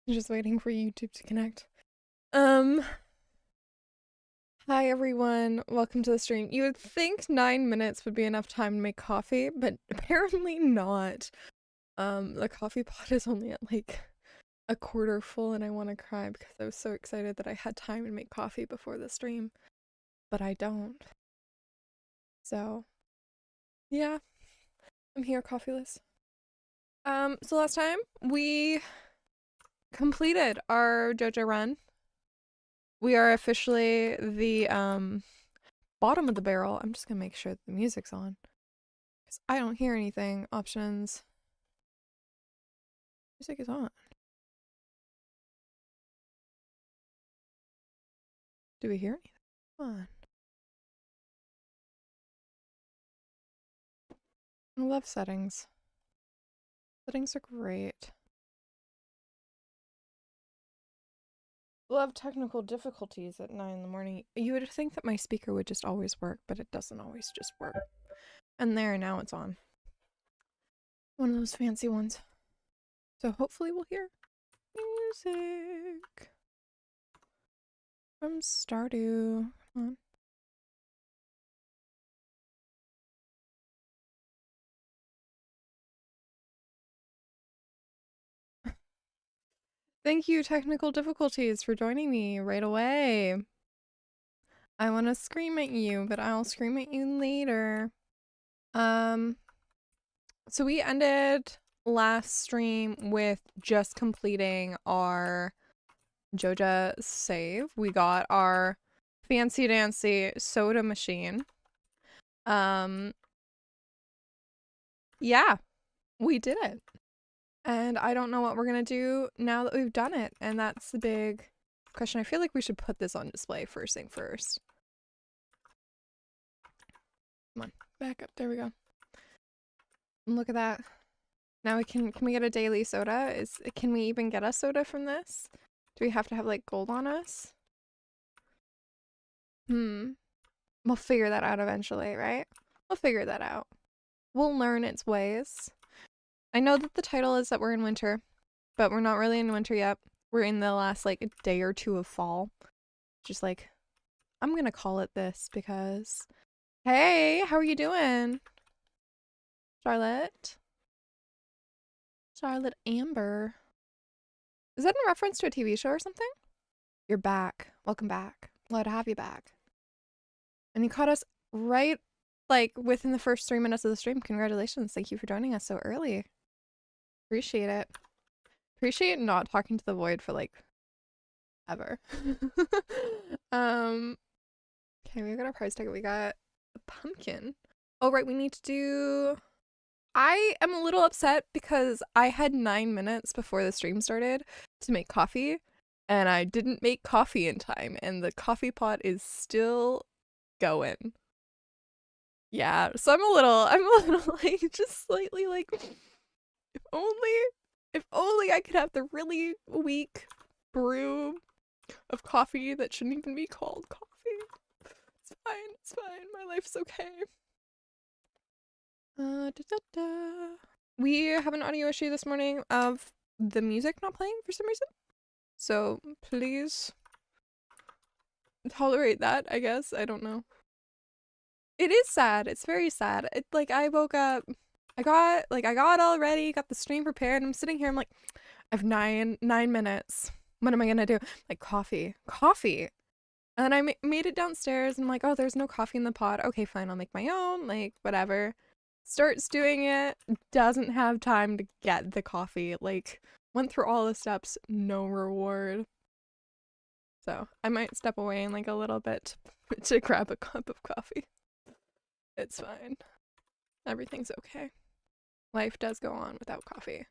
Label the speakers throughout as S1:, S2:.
S1: Just waiting for YouTube to connect. Um, Hi everyone, welcome to the stream. You would think 9 minutes would be enough time to make coffee, but apparently not. The coffee pot is only at like a quarter full and I want to cry because I was so excited that I had time to make coffee before the stream, but I don't. So, yeah, I'm here coffeeless. So last time we completed our Joja run. We are officially the bottom of the barrel. I'm just gonna make sure that the music's on because I don't hear anything. Options. Music is on. Do we hear anything? Come on. I love settings. Settings are great. Love technical difficulties at 9 in the morning. You would think that my speaker would just always work, but it doesn't always just work. And there, now it's on. One of those fancy ones. So hopefully we'll hear music from Stardew. Come on. Thank you, technical difficulties, for joining me right away. I want to scream at you, but I'll scream at you later. So we ended last stream with just completing our Joja save. We got our fancy dancy soda machine. Yeah, we did it. And I don't know what we're gonna do now that we've done it, and that's the big question. I feel like we should put this on display first thing first. Come on, back up. There we go. And look at that. Now can we get a daily soda? Can we even get a soda from this? Do we have to have like gold on us? We'll figure that out eventually, right? We'll figure that out. We'll learn its ways. I know that the title is that we're in winter, but we're not really in winter yet. We're in the last like day or two of fall. Just like, I'm gonna call it this because, hey, how are you doing? Charlotte? Charlotte Amber. Is that in reference to a TV show or something? You're back. Welcome back. Glad to have you back. And you caught us right like within the first 3 minutes of the stream. Congratulations. Thank you for joining us so early. Appreciate it. Appreciate not talking to the void for like ever. Okay, we got our prize tag. We got a pumpkin. Oh right, we need to do I am a little upset because I had 9 minutes before the stream started to make coffee and I didn't make coffee in time and the coffee pot is still going. Yeah, so I'm a little like just slightly like if only if only I could have the really weak brew of coffee that shouldn't even be called coffee. It's fine, my life's okay. Da, da, da. We have an audio issue this morning of the music not playing for some reason. So please tolerate that, I guess. I don't know. It is sad. It's very sad. It like I woke up, I got all ready, got the stream prepared, and I'm sitting here, I'm like, I have nine minutes. What am I gonna do? Like coffee. And then I made it downstairs and I'm like, oh, there's no coffee in the pot. Okay, fine, I'll make my own, like whatever. Starts doing it, doesn't have time to get the coffee. Like went through all the steps, no reward. So I might step away in like a little bit to grab a cup of coffee. It's fine. Everything's okay. Life does go on without coffee.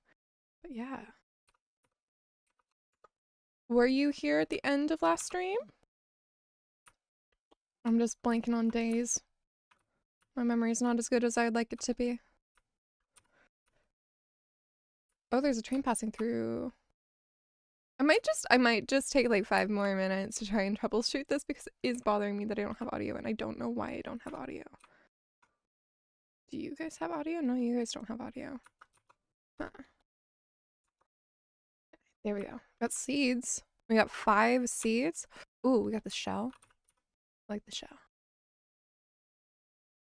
S1: But yeah. Were you here at the end of last stream? I'm just blanking on days. My memory's not as good as I'd like it to be. Oh, there's a train passing through. I might just take like 5 more minutes to try and troubleshoot this because it is bothering me that I don't have audio and I don't know why I don't have audio. Do you guys have audio? No, you guys don't have audio. Huh. There we go. Got seeds. We got 5 seeds. Ooh, we got the shell. I like the shell.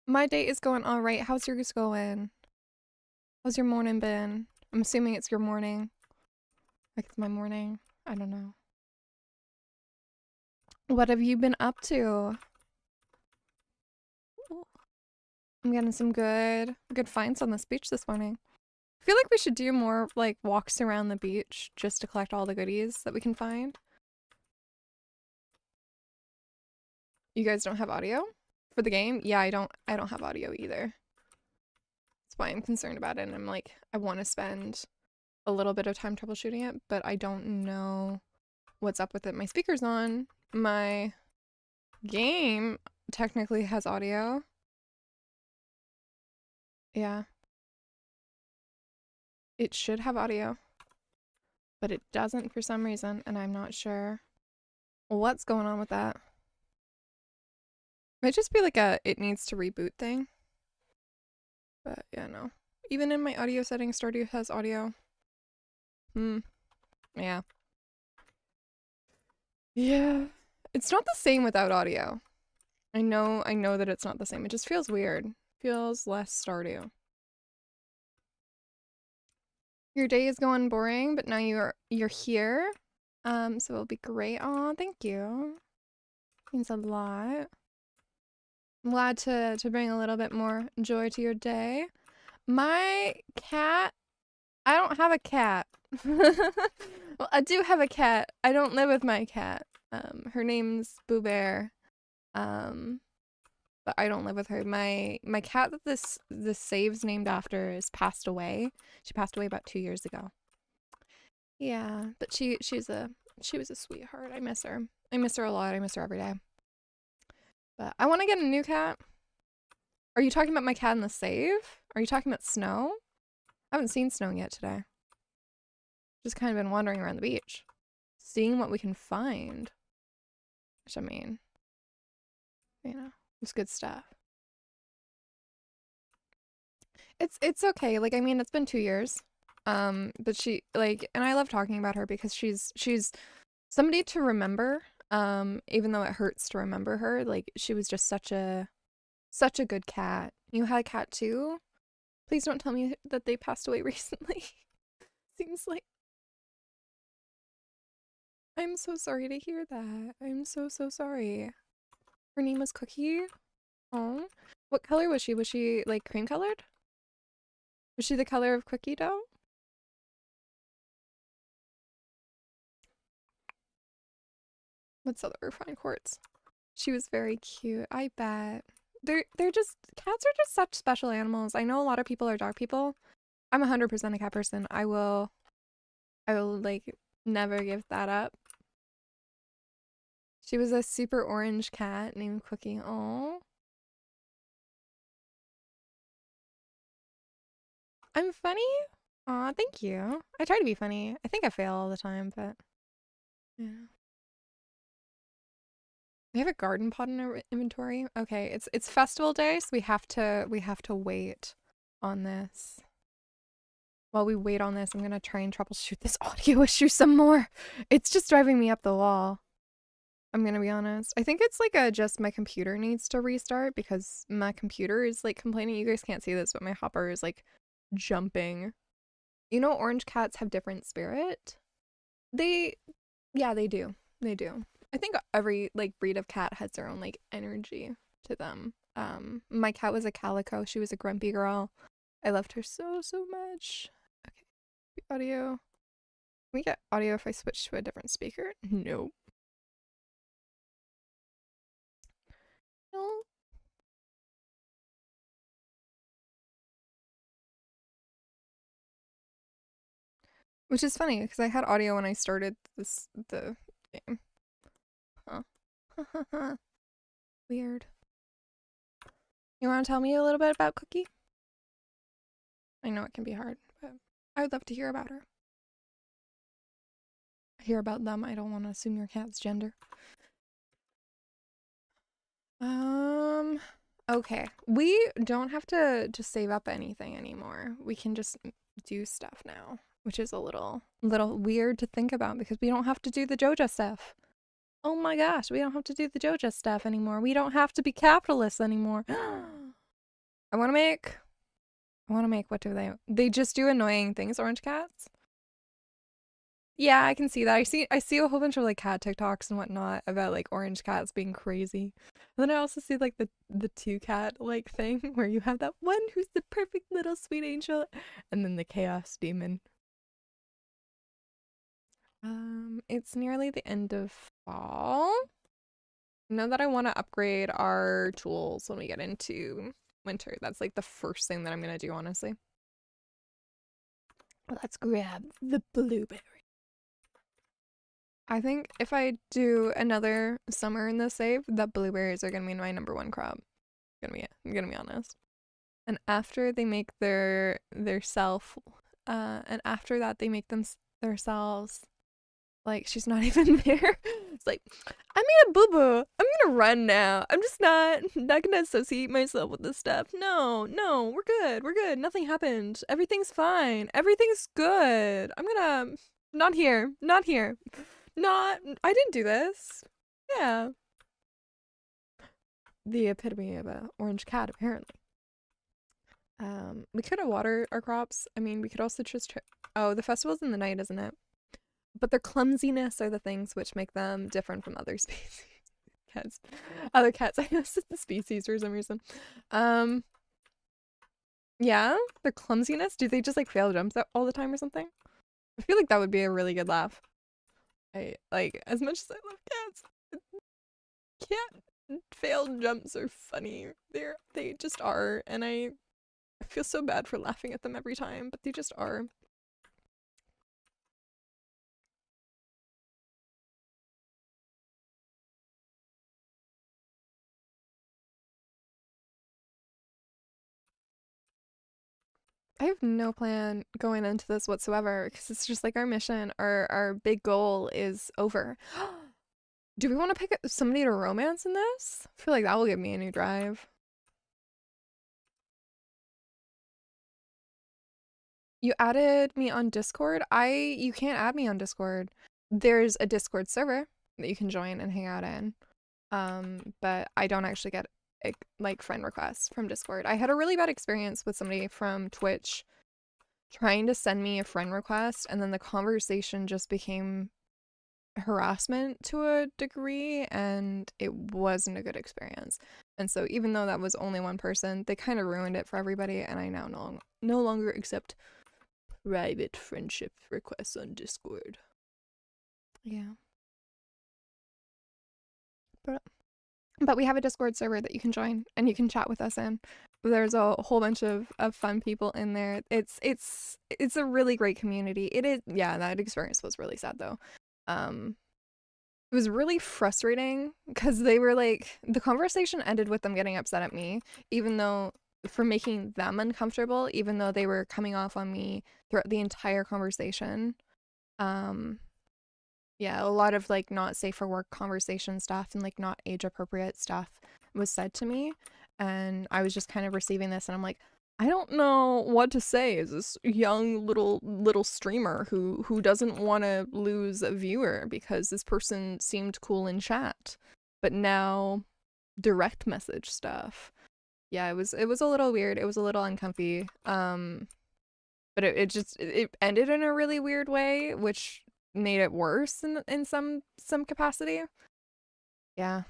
S1: My day is going all right. How's yours going? How's your morning been? I'm assuming it's your morning. Like it's my morning. I don't know. What have you been up to? I'm getting some good finds on this beach this morning. I feel like we should do more like walks around the beach just to collect all the goodies that we can find. You guys don't have audio for the game? Yeah, I don't have audio either. That's why I'm concerned about it, and I'm like, I want to spend a little bit of time troubleshooting it, but I don't know what's up with it. My speaker's on. My game technically has audio. Yeah. It should have audio, but it doesn't for some reason, and I'm not sure what's going on with that. Might just be like a it needs to reboot thing. But yeah, no. Even in my audio settings, Stardew has audio. Yeah. Yeah. It's not the same without audio. I know that it's not the same. It just feels weird. Feels less Stardew. Your day is going boring, but now you're here. So it'll be great. Aw, thank you. Means a lot. I'm glad to bring a little bit more joy to your day. My cat, I don't have a cat. Well, I do have a cat. I don't live with my cat. Her name's Boo Bear. But I don't live with her. My cat that this save's named after is passed away. She passed away about 2 years ago. Yeah, but she was a sweetheart. I miss her. I miss her a lot. I miss her every day. But I want to get a new cat. Are you talking about my cat in the save? Are you talking about Snow? I haven't seen Snow yet today. Just kind of been wandering around the beach, seeing what we can find. Which I mean, you know, it's good stuff. It's okay. Like I mean, it's been 2 years. But she like, and I love talking about her because she's somebody to remember. Even though it hurts to remember her, like she was just such a good cat. You had a cat too? Please don't tell me that they passed away recently. Seems like I'm so sorry to hear that. I'm so sorry. Her name was Cookie. Oh, what color was she? Was she like cream colored? Was she the color of cookie dough? What's other refined quartz? She was very cute. I bet. They're just cats are just such special animals. I know a lot of people are dog people. I'm 100% a cat person. I will like never give that up. She was a super orange cat named Cookie. Oh. I'm funny? Aw, thank you. I try to be funny. I think I fail all the time, but yeah. We have a garden pot in our inventory. Okay, it's festival day, so we have to wait on this. While we wait on this, I'm gonna try and troubleshoot this audio issue some more. It's just driving me up the wall. I'm gonna be honest. I think it's like just my computer needs to restart because my computer is like complaining. You guys can't see this, but my hopper is like jumping. You know, orange cats have different spirit. Yeah, they do. They do. I think every like breed of cat has their own like energy to them. My cat was a calico. She was a grumpy girl. I loved her so much. Okay, audio. Can we get audio if I switch to a different speaker? Nope. No. Which is funny because I had audio when I started the game. Huh. Weird. You want to tell me a little bit about Cookie? I know it can be hard, but I would love to hear about her. Hear about them. I don't want to assume your cat's gender. Okay. We don't have to save up anything anymore. We can just do stuff now. which is a little weird to think about because we don't have to do the Joja stuff. Oh my gosh, we don't have to do the Joja stuff anymore. We don't have to be capitalists anymore. I want to make what do they just do annoying things, orange cats? Yeah, I can see that. I see a whole bunch of like cat TikToks and whatnot about like orange cats being crazy. And then I also see like the two cat like thing where you have that one who's the perfect little sweet angel and then the chaos demon. It's nearly the end of fall. I know that I want to upgrade our tools when we get into winter. That's like the first thing that I'm gonna do, honestly. Let's grab the blueberry. I think if I do another summer in this save, the blueberries are gonna be my #1 crop. I'm gonna be honest. And after they make their self, and after that they make them themselves. Like she's not even there. It's like I made a boo boo. I'm gonna run now. I'm just not gonna associate myself with this stuff. No, we're good. We're good. Nothing happened. Everything's fine. Everything's good. I'm gonna not here. Not here. Not. I didn't do this. Yeah. The epitome of a orange cat, apparently. We could have watered our crops. I mean, we could also just. Oh, the festival's in the night, isn't it? But their clumsiness are the things which make them different from other species. Cats. Other cats. I know it's the species for some reason. Yeah, their clumsiness. Do they just like fail jumps all the time or something? I feel like that would be a really good laugh. I like as much as I love cats. Cat failed jumps are funny. They just are, and I feel so bad for laughing at them every time, but they just are. I have no plan going into this whatsoever because it's just like our mission, our big goal is over. Do we want to pick up somebody to romance in this? I feel like that will give me a new drive. You added me on Discord? You can't add me on Discord. There's a Discord server that you can join and hang out in. But I don't actually get like friend requests from Discord. I had a really bad experience with somebody from Twitch trying to send me a friend request, and then the conversation just became harassment to a degree, and it wasn't a good experience. And so even though that was only one person, they kind of ruined it for everybody, and I now no longer accept private friendship requests on Discord. Yeah. But we have a Discord server that you can join and you can chat with us in. There's a whole bunch of fun people in there. It's a really great community. It is, yeah, that experience was really sad though. It was really frustrating because they were like, the conversation ended with them getting upset at me, even though for making them uncomfortable, even though they were coming off on me throughout the entire conversation. Yeah, a lot of like not safe for work conversation stuff and like not age appropriate stuff was said to me, and I was just kind of receiving this, and I'm like, I don't know what to say as this young little streamer who doesn't want to lose a viewer because this person seemed cool in chat, but now direct message stuff. Yeah, it was a little weird. It was a little uncomfy. But it ended in a really weird way, which made it worse in some capacity. Yeah.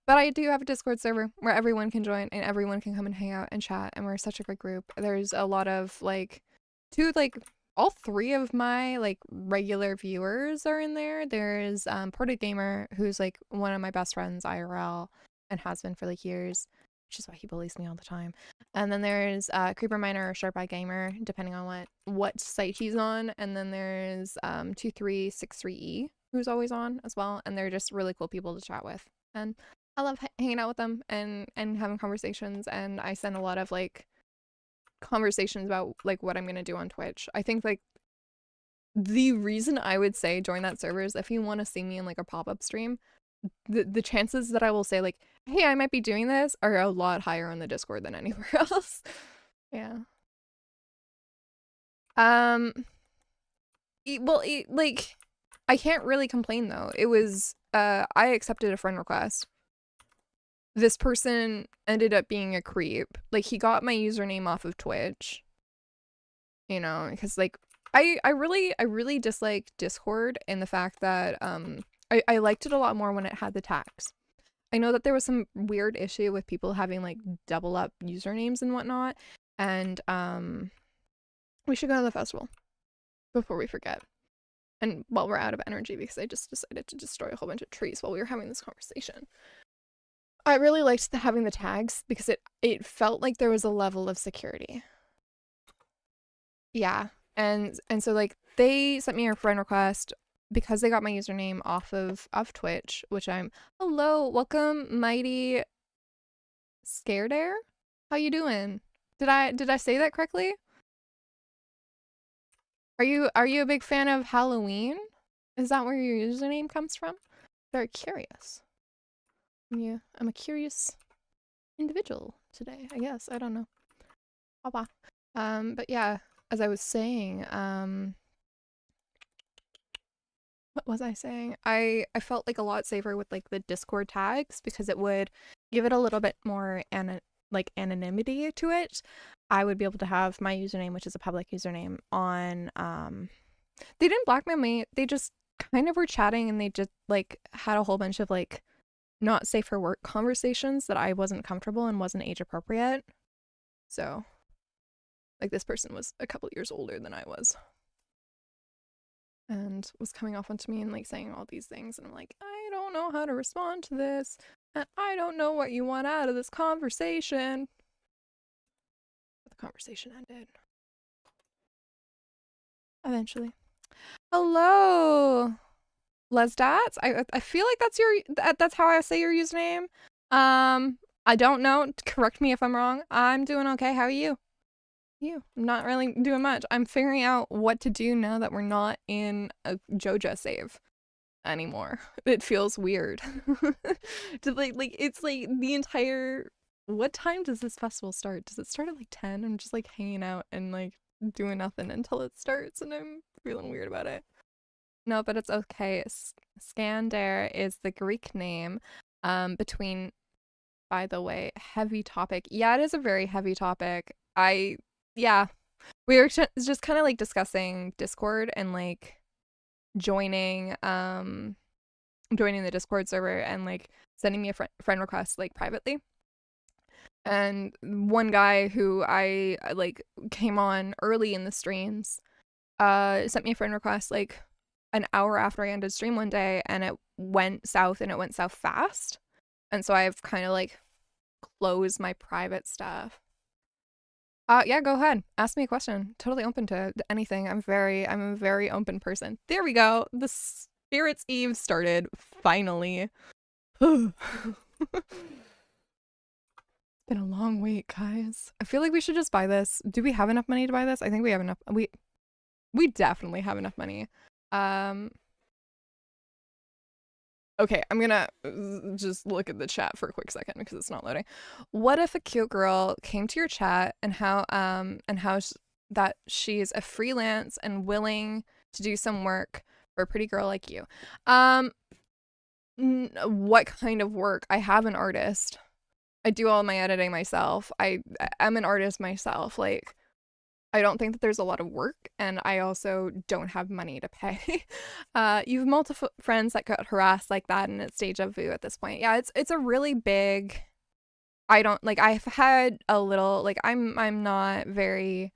S1: But I do have a Discord server where everyone can join and everyone can come and hang out and chat, and we're such a great group. There's a lot of like all three of my like regular viewers are in there. There's Ported Gamer, who's like one of my best friends IRL and has been for like years, which is why he bullies me all the time. And then there's Creeper Miner or Sharp Eye Gamer, depending on what site he's on. And then there's 2363E, who's always on as well. And they're just really cool people to chat with. And I love hanging out with them and having conversations. And I send a lot of like conversations about like what I'm gonna do on Twitch. I think like the reason I would say join that server is if you want to see me in like a pop-up stream, the chances that I will say like, hey, I might be doing this are a lot higher on the Discord than anywhere else. Yeah. like, I can't really complain though. It was, I accepted a friend request. This person ended up being a creep. Like, he got my username off of Twitch. You know, because like, I really dislike Discord and the fact that, I liked it a lot more when it had the tags. I know that there was some weird issue with people having like double up usernames and whatnot, and we should go to the festival before we forget. And while we're out of energy, because I just decided to destroy a whole bunch of trees while we were having this conversation. I really liked having the tags because it felt like there was a level of security. Yeah, and so like they sent me a friend request because they got my username off of Twitch, which I'm hello, welcome, Mighty Scared Air. How you doing? Did I say that correctly? Are you a big fan of Halloween? Is that where your username comes from? Very curious. Yeah, I'm a curious individual today, I guess. I don't know. Oh, wow. But yeah, as I was saying, what was I saying? I felt like a lot safer with like the Discord tags because it would give it a little bit more anonymity to it. I would be able to have my username, which is a public username, on they didn't blackmail me. They just kind of were chatting and they just like had a whole bunch of like not safe for work conversations that I wasn't comfortable and wasn't age appropriate. So like this person was a couple years older than I was. And was coming off onto me and like saying all these things, and I'm like, I don't know how to respond to this, and I don't know what you want out of this conversation. But the conversation ended eventually. Hello, Lesdats. I feel like that's how I say your username. I don't know. Correct me if I'm wrong. I'm doing okay. How are you? I'm not really doing much. I'm figuring out what to do now that we're not in a Joja save anymore. It feels weird. It's like the entire, what time does this festival start? Does it start at like 10? I'm just like hanging out and like doing nothing until it starts, and I'm feeling weird about it. No, but it's okay. Scander is the Greek name between, by the way, heavy topic. Yeah, it is a very heavy topic. Yeah, we were just kind of like discussing Discord and like joining the Discord server and like sending me a friend request like privately. And one guy who I like came on early in the streams sent me a friend request like an hour after I ended stream one day, and it went south, and it went south fast. And so I've kind of like closed my private stuff. Yeah, go ahead. Ask me a question. Totally open to anything. I'm a very open person. There we go. The Spirit's Eve started, finally. It's been a long wait, guys. I feel like we should just buy this. Do we have enough money to buy this? I think we have enough. We definitely have enough money. Okay, I'm gonna just look at the chat for a quick second because it's not loading. What if a cute girl came to your chat and how that she's a freelance and willing to do some work for a pretty girl like you? What kind of work? I have an artist. I do all my editing myself. I'm an artist myself. Like, I don't think that there's a lot of work, and I also don't have money to pay. You have multiple friends that got harassed like that, and it's deja vu at this point. Yeah, it's a really big. I've had a little like I'm not very.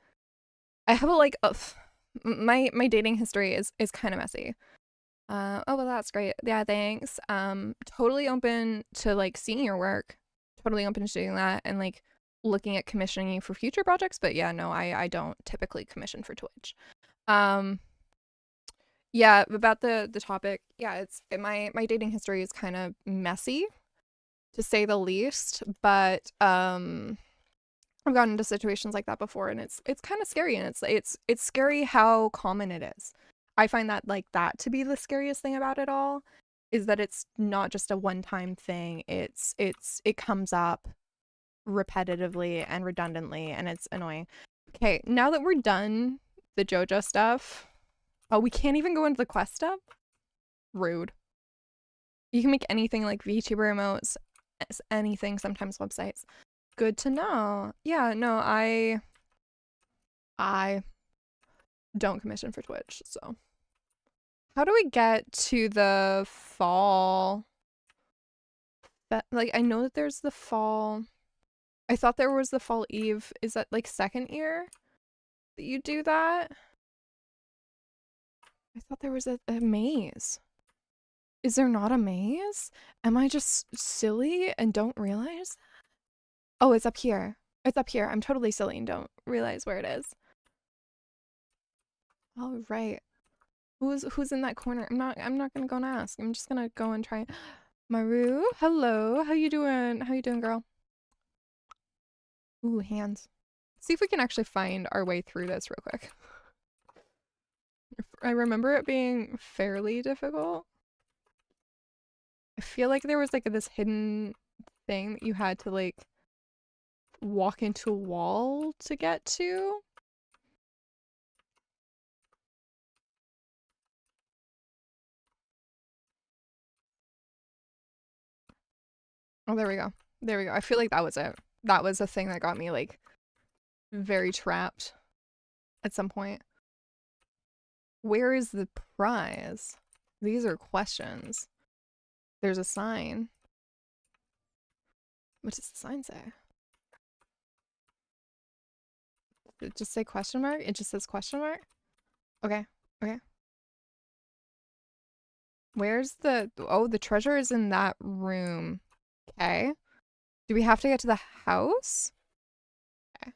S1: I have a like my dating history is kind of messy. Oh well, that's great. Yeah, thanks. Totally open to like seeing your work. Totally open to doing that, and like looking at commissioning you for future projects, but yeah, no, I don't typically commission for Twitch. Yeah, about the topic, yeah, my dating history is kind of messy, to say the least, but I've gotten into situations like that before, and it's kind of scary, and it's scary how common it is. I find that that to be the scariest thing about it all, is that it's not just a one-time thing. It comes up repetitively and redundantly, and it's annoying. Okay, now that we're done the Joja stuff, Oh, we can't even go into the quest step? Rude. You can make anything like VTuber emotes, anything, sometimes websites. Good to know. Yeah, no, I don't commission for Twitch, so. How do we get to the fall? That, like, I know that there's the fall. I thought there was the fall eve. Is that like second year that you do that? I thought there was a maze. Is there not a maze? Am I just silly and don't realize? Oh, it's up here. It's up here. I'm totally silly and don't realize where it is. All right. Who's in that corner? I'm not gonna go and ask. I'm just gonna go and try. Maru, hello. How you doing? How you doing, girl? Ooh, hands. See if we can actually find our way through this real quick. I remember it being fairly difficult. I feel like there was like this hidden thing that you had to like walk into a wall to get to. Oh, there we go. There we go. I feel like that was it. That was a thing that got me like very trapped at some point. Where is the prize? These are questions. There's a sign. What does the sign say? Did it just say question mark? It just says question mark? Okay. Okay. Where's the... Oh, the treasure is in that room. Okay. Do we have to get to the house? Okay.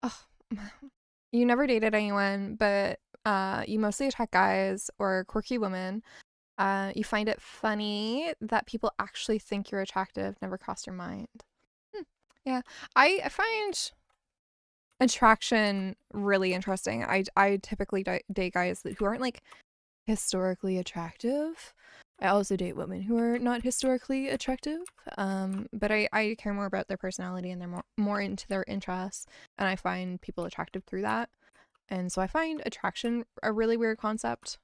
S1: Oh. You never dated anyone, but you mostly attract guys or quirky women. You find it funny that people actually think you're attractive. Never crossed your mind. Yeah. I find attraction really interesting. I typically date guys who aren't like historically attractive. I also date women who are not historically attractive, but I care more about their personality and they're more into their interests, and I find people attractive through that. And so I find attraction a really weird concept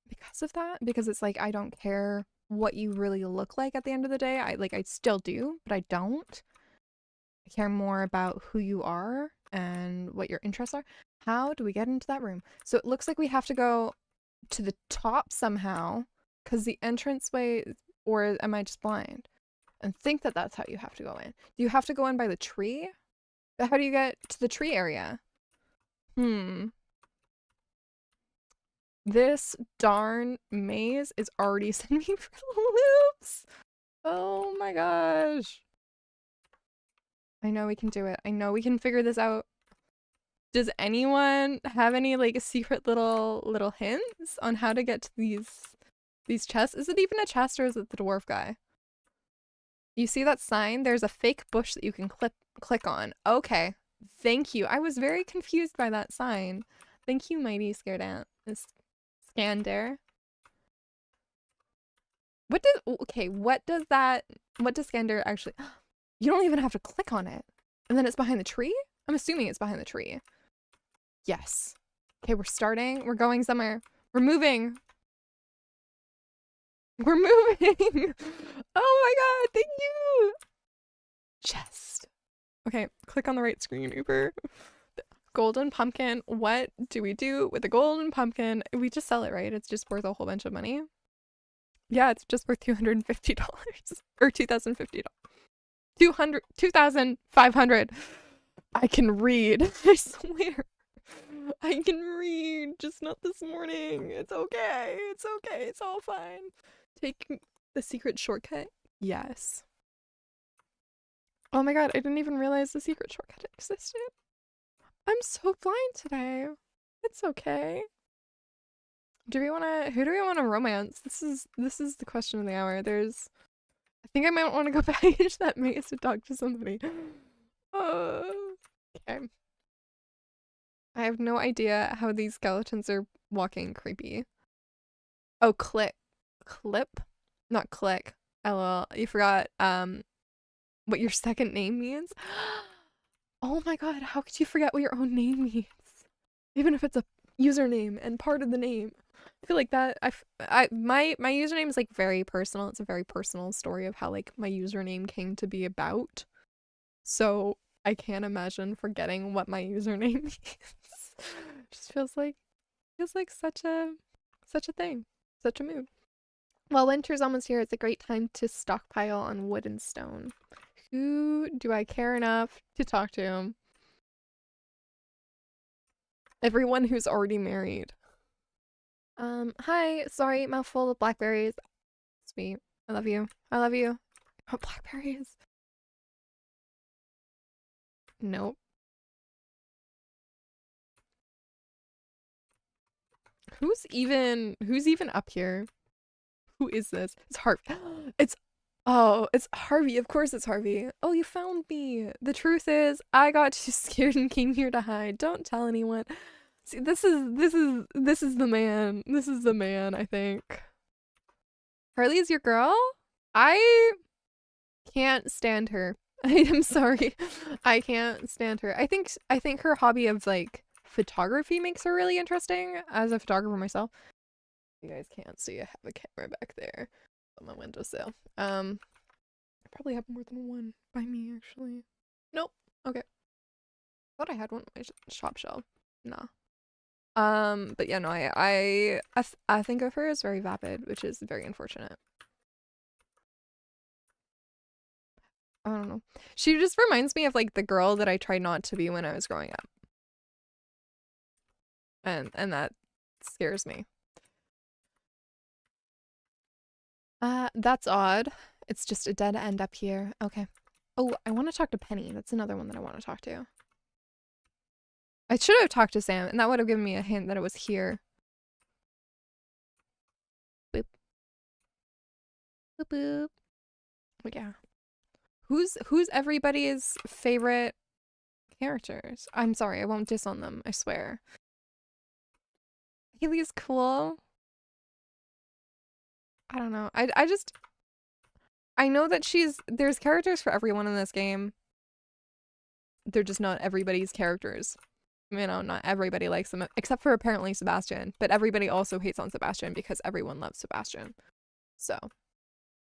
S1: because of that, because it's like I don't care what you really look like at the end of the day. I still do, but I don't. I care more about who you are and what your interests are. How do we get into that room? So it looks like we have to go to the top somehow, because the entranceway, or am I just blind and think that that's how you have to go in? Do you have to go in by the tree? But how do you get to the tree area? This darn maze is already sending me for loops. Oh my gosh. I know we can do it. I know we can figure this out. Does anyone have any like secret little hints on how to get to these chests? Is it even a chest, or is it the dwarf guy? You see that sign? There's a fake bush that you can click on. Okay. Thank you. I was very confused by that sign. Thank you, mighty scared ant. Scander. What does Scander actually... You don't even have to click on it. And then it's behind the tree? I'm assuming it's behind the tree. Yes. Okay, we're starting. We're going somewhere. We're moving. We're moving. Oh my god, thank you. Chest. Okay, click on the right screen, Uber. Golden pumpkin. What do we do with the golden pumpkin? We just sell it, right? It's just worth a whole bunch of money. Yeah, it's just worth $250 or $2,050. 2,500. I can read. I swear. I can read, just not this morning. It's okay. It's okay. It's all fine. Take the secret shortcut. Yes. Oh my god, I didn't even realize the secret shortcut existed. I'm so blind today. It's okay. Who do we want to romance? This is the question of the hour. I think I might want to go back into that maze to talk to somebody. Okay. I have no idea how these skeletons are walking creepy. Oh, clip. Not click. LOL. You forgot what your second name means? Oh my god, how could you forget what your own name means? even if it's a username and part of the name. I feel like that my username is like very personal. It's a very personal story of how like my username came to be about. So I can't imagine forgetting what my username means. Just feels like such a thing, such a mood. While winter's almost here, it's a great time to stockpile on wood and stone. Who do I care enough to talk to? Everyone who's already married. Hi, sorry, mouthful of blackberries. Sweet. I love you. I love you. Oh, blackberries. Nope. Who's even up here? Who is this? It's Harvey. It's it's Harvey. Of course it's Harvey. Oh, you found me. The truth is, I got too scared and came here to hide. Don't tell anyone. See, this is the man. This is the man, I think. Harley's your girl? I can't stand her. I am sorry. I can't stand her. I think her hobby of like photography makes her really interesting as a photographer myself. You guys can't see, I have a camera back there on my windowsill. I probably have more than one by me actually. Nope. Okay. Thought I had one on my shop shelf. Nah. But yeah, no, I think of her as very vapid, which is very unfortunate. I don't know. She just reminds me of like the girl that I tried not to be when I was growing up. And that scares me. That's odd. It's just a dead end up here. Okay. Oh, I want to talk to Penny. That's another one that I want to talk to. I should have talked to Sam, and that would have given me a hint that it was here. Boop. Boop boop. But yeah. Who's everybody's favorite characters? I'm sorry, I won't diss on them, I swear. Haley's cool. I don't know. I know that there's characters for everyone in this game. They're just not everybody's characters. You know, not everybody likes them, except for apparently Sebastian. But everybody also hates on Sebastian because everyone loves Sebastian. So,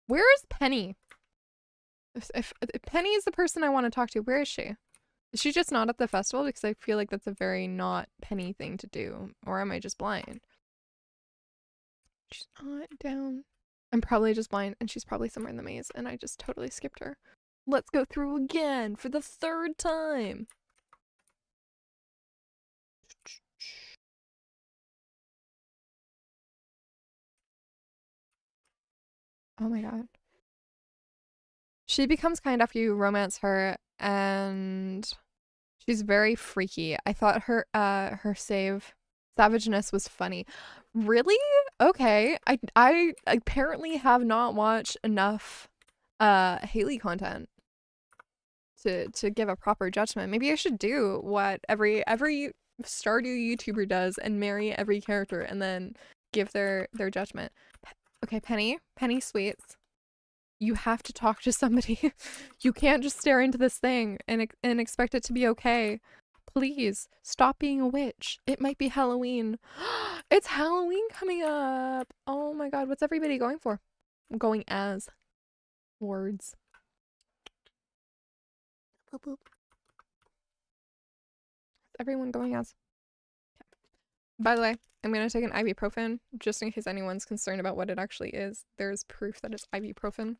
S1: where is Penny? If Penny is the person I want to talk to, where is she? Is she just not at the festival? Because I feel like that's a very not Penny thing to do. Or am I just blind? She's not down. I'm probably just blind, and she's probably somewhere in the maze, and I just totally skipped her. Let's go through again for the third time. Oh my god. She becomes kind after you romance her, and she's very freaky. I thought her save savageness was funny. Really? Okay. I apparently have not watched enough Haley content to give a proper judgment. Maybe I should do what every Stardew YouTuber does and marry every character and then give their judgment. Okay, Penny Sweets. You have to talk to somebody. You can't just stare into this thing and expect it to be okay. Please stop being a witch. It might be Halloween. It's Halloween coming up. Oh my god, what's everybody going for? Going as words. Boop, boop. Everyone going as. By the way, I'm gonna take an ibuprofen just in case anyone's concerned about what it actually is. There's proof that it's ibuprofen.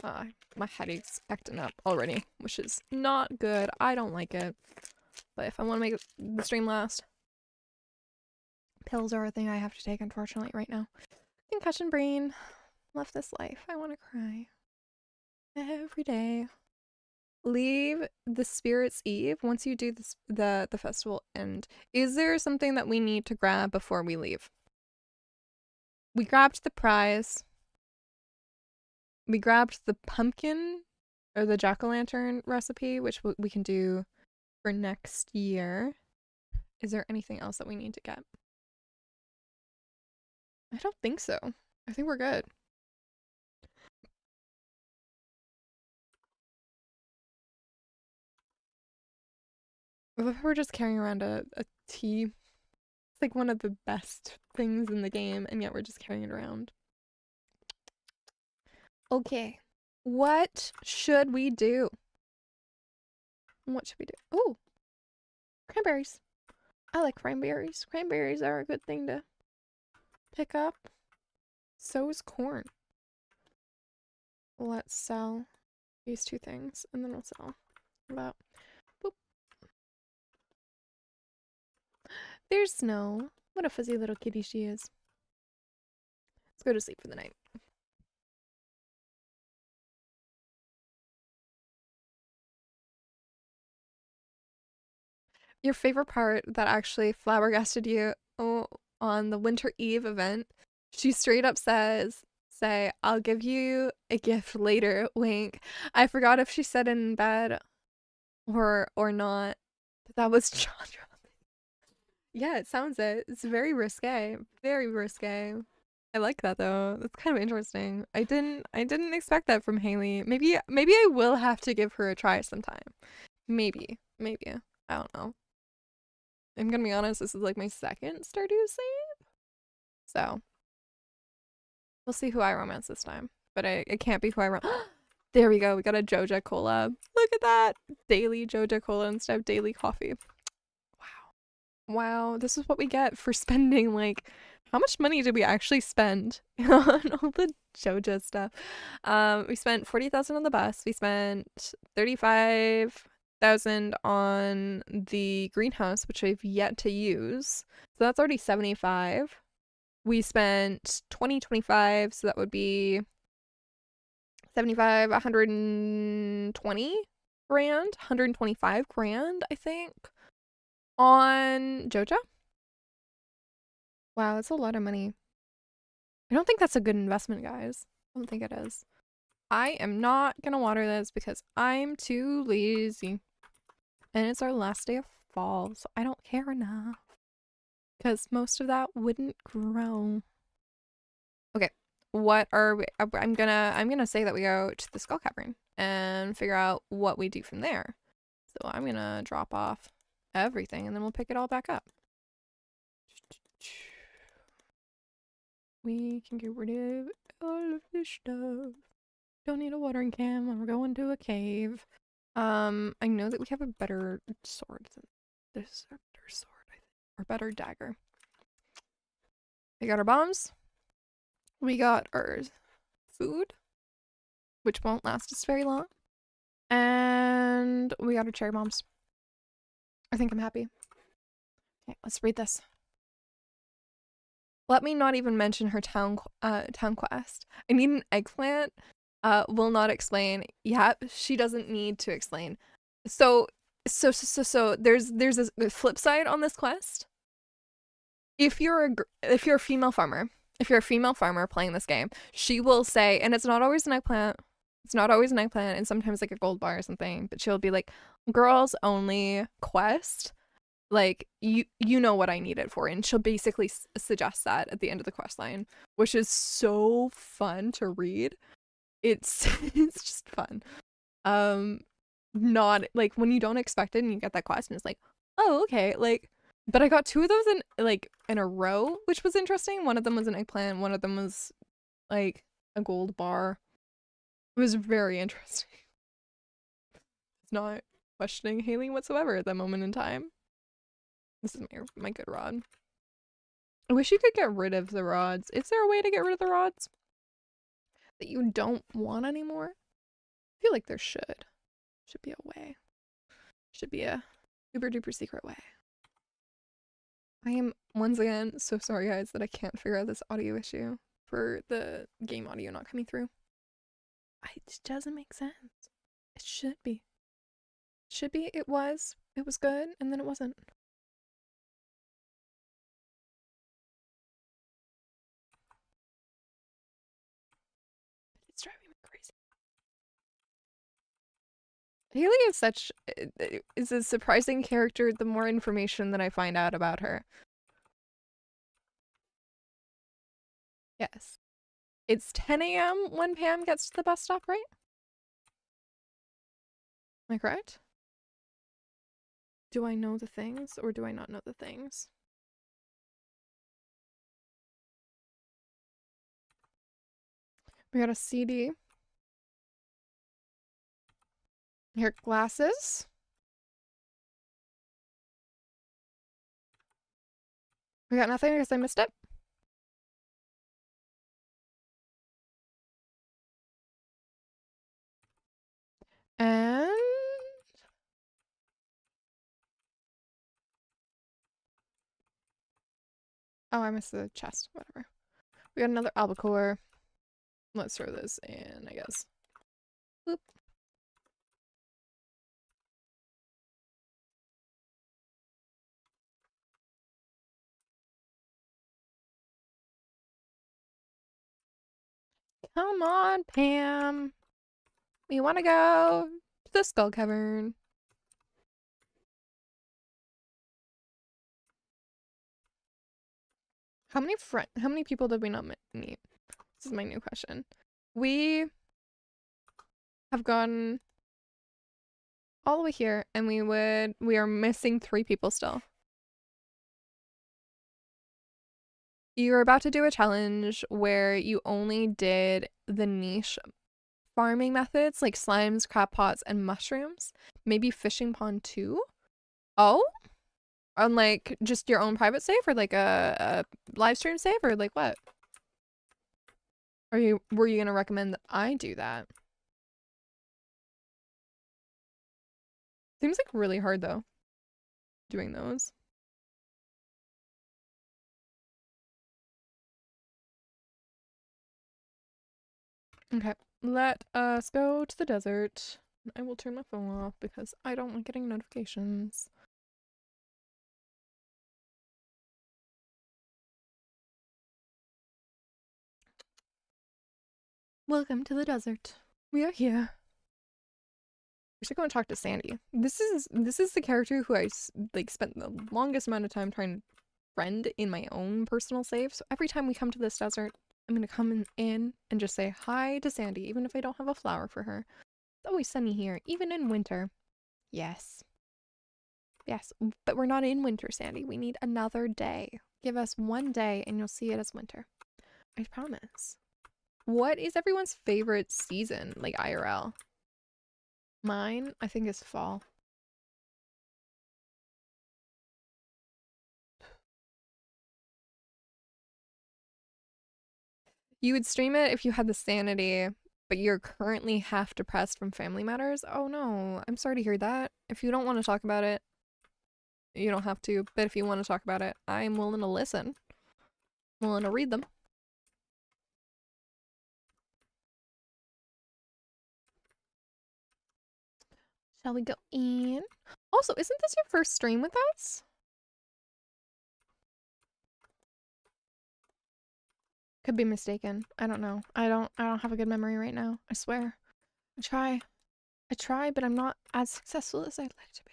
S1: My headache's acting up already, which is not good. I don't like it. But if I want to make the stream last, pills are a thing I have to take, unfortunately, right now. Concussion brain. Left this life. I want to cry. Every day. Leave the Spirit's Eve once you do this, the festival end. Is there something that we need to grab before we leave? We grabbed the prize. We grabbed the pumpkin or the jack-o'-lantern recipe, which we can do for next year. Is there anything else that we need to get? I don't think so. I think we're good. If we're just carrying around a tea. It's like one of the best things in the game, and yet we're just carrying it around. Okay. What should we do? What should we do? Oh, cranberries. I like cranberries. Cranberries are a good thing to pick up. So is corn. Let's sell these two things, and then we'll sell that. Boop. There's Snow. What a fuzzy little kitty she is. Let's go to sleep for the night. Your favorite part that actually flabbergasted you on the Winter Eve event, she straight up say, I'll give you a gift later, wink. I forgot if she said in bed or not. That was Joja. Yeah, it sounds it. It's very risque. Very risque. I like that though. That's kind of interesting. I didn't expect that from Haley. Maybe I will have to give her a try sometime. Maybe. I don't know. I'm gonna be honest, this is like my second Stardew save. So we'll see who I romance this time. But it can't be who I romance. There we go. We got a Joja collab. Look at that. Daily Joja cola instead of daily coffee. Wow, this is what we get for spending, like, how much money did we actually spend on all the Joja stuff? We spent 40,000 on the bus. We spent 35,000 on the greenhouse, which I've yet to use. So that's already 75. We spent 25, so that would be 75, 120 grand, 125 grand, I think. On Joja? Wow, that's a lot of money. I don't think that's a good investment, guys. I don't think it is. I am not gonna water this because I'm too lazy. And it's our last day of fall, so I don't care enough. Because most of that wouldn't grow. Okay, what are we? I'm gonna say that we go to the Skull Cavern and figure out what we do from there. So I'm gonna drop off everything and then we'll pick it all back up. We can get rid of all of this stuff. Don't need a watering can when we're going to a cave. I know that we have a better sword than this. A better sword, I think. Or better dagger. We got our bombs. We got our food, which won't last us very long. And we got our cherry bombs. I think I'm happy. Okay, let's read this. Let me not even mention her town quest. I need an eggplant. Will not explain. Yep, she doesn't need to explain. So there's a flip side on this quest. If you're a female farmer, playing this game, she will say, and it's not always an eggplant. It's not always an eggplant, and sometimes like a gold bar or something. But she'll be like, "Girls only quest." Like, you know what I need it for, and she'll basically suggest that at the end of the quest line, which is so fun to read. It's it's just fun. Not like when you don't expect it and you get that quest and it's like, oh, okay, like, but I got two of those in a row, which was interesting. One of them was an eggplant, one of them was like a gold bar. It was very interesting. It's not questioning Haley whatsoever at that moment in time. This is my good rod. I wish you could get rid of the rods. Is there a way to get rid of the rods that you don't want anymore? I feel like there should. Should be a way. Should be a super duper secret way. I am once again so sorry, guys, that I can't figure out this audio issue for the game audio not coming through. It just doesn't make sense. It should be. It should be. It was good, and then it wasn't. It's driving me crazy. Haley is a surprising character the more information that I find out about her. Yes. It's 10 a.m. when Pam gets to the bus stop, right? Am I correct? Do I know the things or do I not know the things? We got a CD. Here, glasses. We got nothing because I missed it. And oh, I missed the chest. Whatever. We got another albacore. Let's throw this in, I guess. Boop. Come on, Pam. We want to go to the Skull Cavern. How many people did we not meet? This is my new question. We have gone all the way here and we are missing 3 people still. You're about to do a challenge where you only did the niche farming methods like slimes, crab pots, and mushrooms. Maybe fishing pond too? Oh? On like just your own private save or like a live stream save or like what? Were you gonna recommend that I do that? Seems like really hard though, doing those. Okay, let us go to the desert. I will turn my phone off because I don't like getting notifications. Welcome to the desert. We are here. We should go and talk to Sandy. This is the character who I like spent the longest amount of time trying to friend in my own personal save. So every time we come to this desert, I'm gonna come in and just say hi to Sandy, even if I don't have a flower for her. It's always sunny here, even in winter. Yes. Yes, but we're not in winter, Sandy. We need another day. Give us one day and you'll see it as winter. I promise. What is everyone's favorite season, like IRL? Mine, I think, is fall. You would stream it if you had the sanity, but you're currently half depressed from family matters? Oh no, I'm sorry to hear that. If you don't want to talk about it, you don't have to, but if you want to talk about it, I'm willing to listen. Willing to read them. Shall we go in? Also, isn't this your first stream with us? Could be mistaken. I don't know. I don't have a good memory right now. I swear. I try, but I'm not as successful as I'd like to be.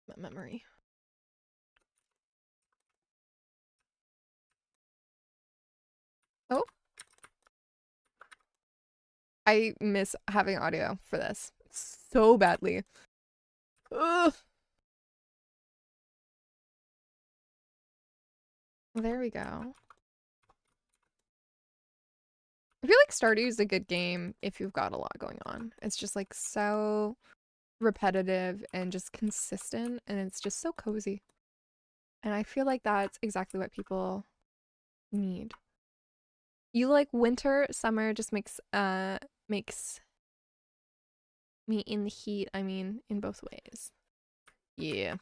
S1: My memory. Oh. I miss having audio for this so badly. Ugh. There we go. I feel like Stardew is a good game if you've got a lot going on. It's just like so repetitive and just consistent, and it's just so cozy. And I feel like that's exactly what people need. You like winter, summer just makes me in the heat, I mean, in both ways. Yeah.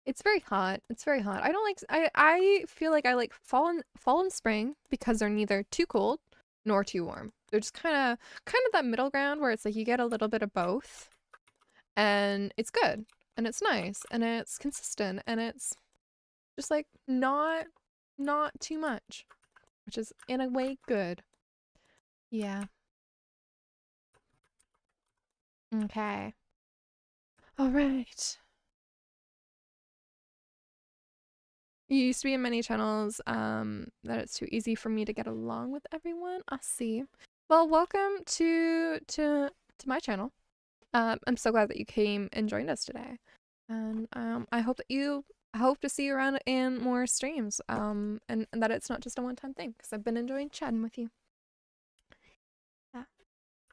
S1: It's very hot. It's very hot. I don't like I feel like I like fall and spring because they're neither too cold nor too warm. They're just kind of that middle ground where it's like you get a little bit of both. And it's good. And it's nice and it's consistent and it's just like not too much, which is in a way good. Yeah. Okay. All right. You used to be in many channels, that it's too easy for me to get along with everyone. I see. Well, welcome to my channel. I'm so glad that you came and joined us today. And I hope to see you around in more streams. And that it's not just a one-time thing, because I've been enjoying chatting with you. Yeah.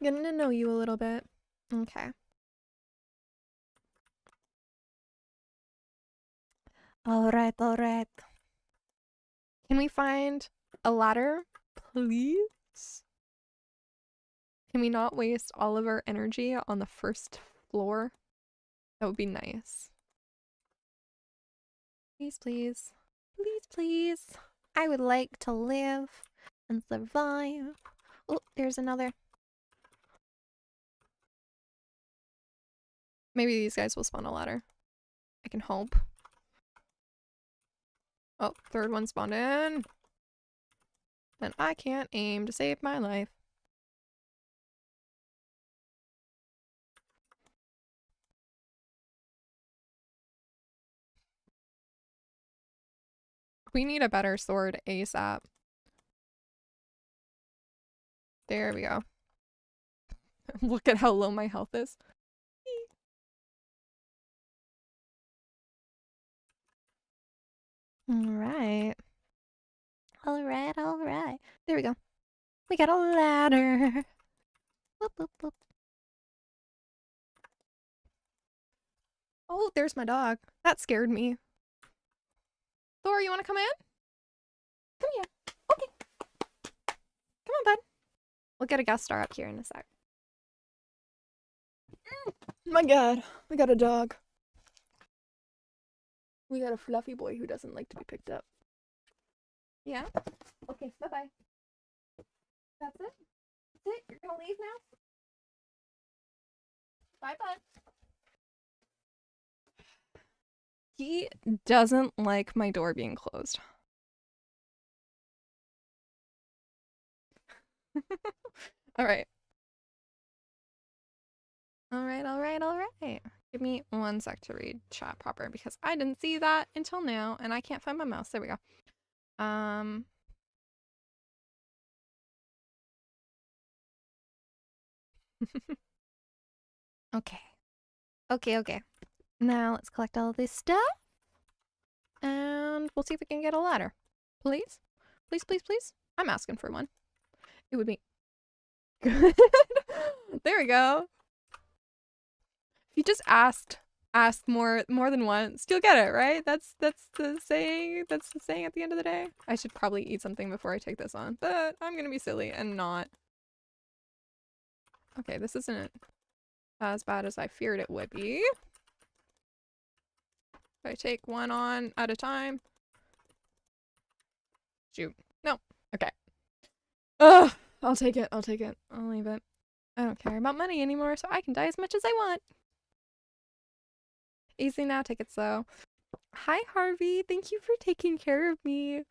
S1: Getting to know you a little bit. Okay. Alright, alright. Can we find a ladder, please? Can we not waste all of our energy on the first floor? That would be nice. Please, please. Please, please. I would like to live and survive. Oh, there's another. Maybe these guys will spawn a ladder. I can hope. Oh, third one spawned in. And I can't aim to save my life. We need a better sword ASAP. There we go. Look at how low my health is. Alright. Alright, alright. There we go. We got a ladder. Boop, boop, boop. Oh, there's my dog. That scared me. Thor, you want to come in? Come here. Okay. Come on, bud. We'll get a guest star up here in a sec. My god. We got a dog. We got a fluffy boy who doesn't like to be picked up. Yeah? Okay, bye-bye. That's it? That's it? You're gonna leave now? Bye, bud. He doesn't like my door being closed. Alright. Alright, alright, alright. Give me one sec to read chat proper because I didn't see that until now and I can't find my mouse. There we go. Okay. Okay. Now let's collect all this stuff. And we'll see if we can get a ladder. Please? Please, please, please? I'm asking for one. It would be good. There we go. If you just ask more than once, you'll get it, right? That's the saying. That's the saying at the end of the day. I should probably eat something before I take this on, but I'm gonna be silly and not. Okay, this isn't as bad as I feared it would be. If I take one on at a time. Shoot. No. Okay. Ugh. I'll take it. I'll take it. I'll leave it. I don't care about money anymore, so I can die as much as I want. Easy now, take it slow. Hi, Harvey. Thank you for taking care of me.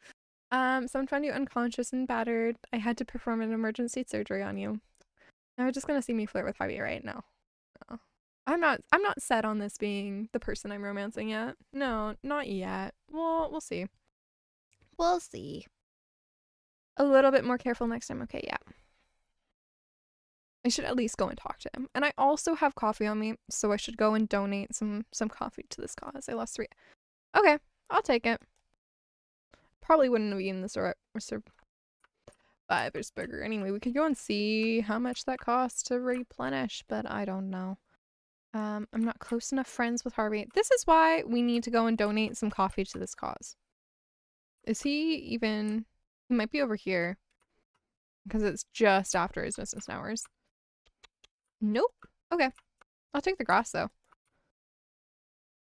S1: Someone found you unconscious and battered. I had to perform an emergency surgery on you. Now you're just gonna see me flirt with Harvey right now. No. I'm not set on this being the person I'm romancing yet. No, not yet. We'll see. We'll see. A little bit more careful next time. Okay, yeah. I should at least go and talk to him. And I also have coffee on me, so I should go and donate some coffee to this cause. I lost 3. Okay, I'll take it. Probably wouldn't have eaten the survivor's burger. Anyway, we could go and see how much that costs to replenish, but I don't know. I'm not close enough friends with Harvey. This is why we need to go and donate some coffee to this cause. Is he even... He might be over here. Because it's just after his business hours. Nope. Okay. I'll take the grass, though.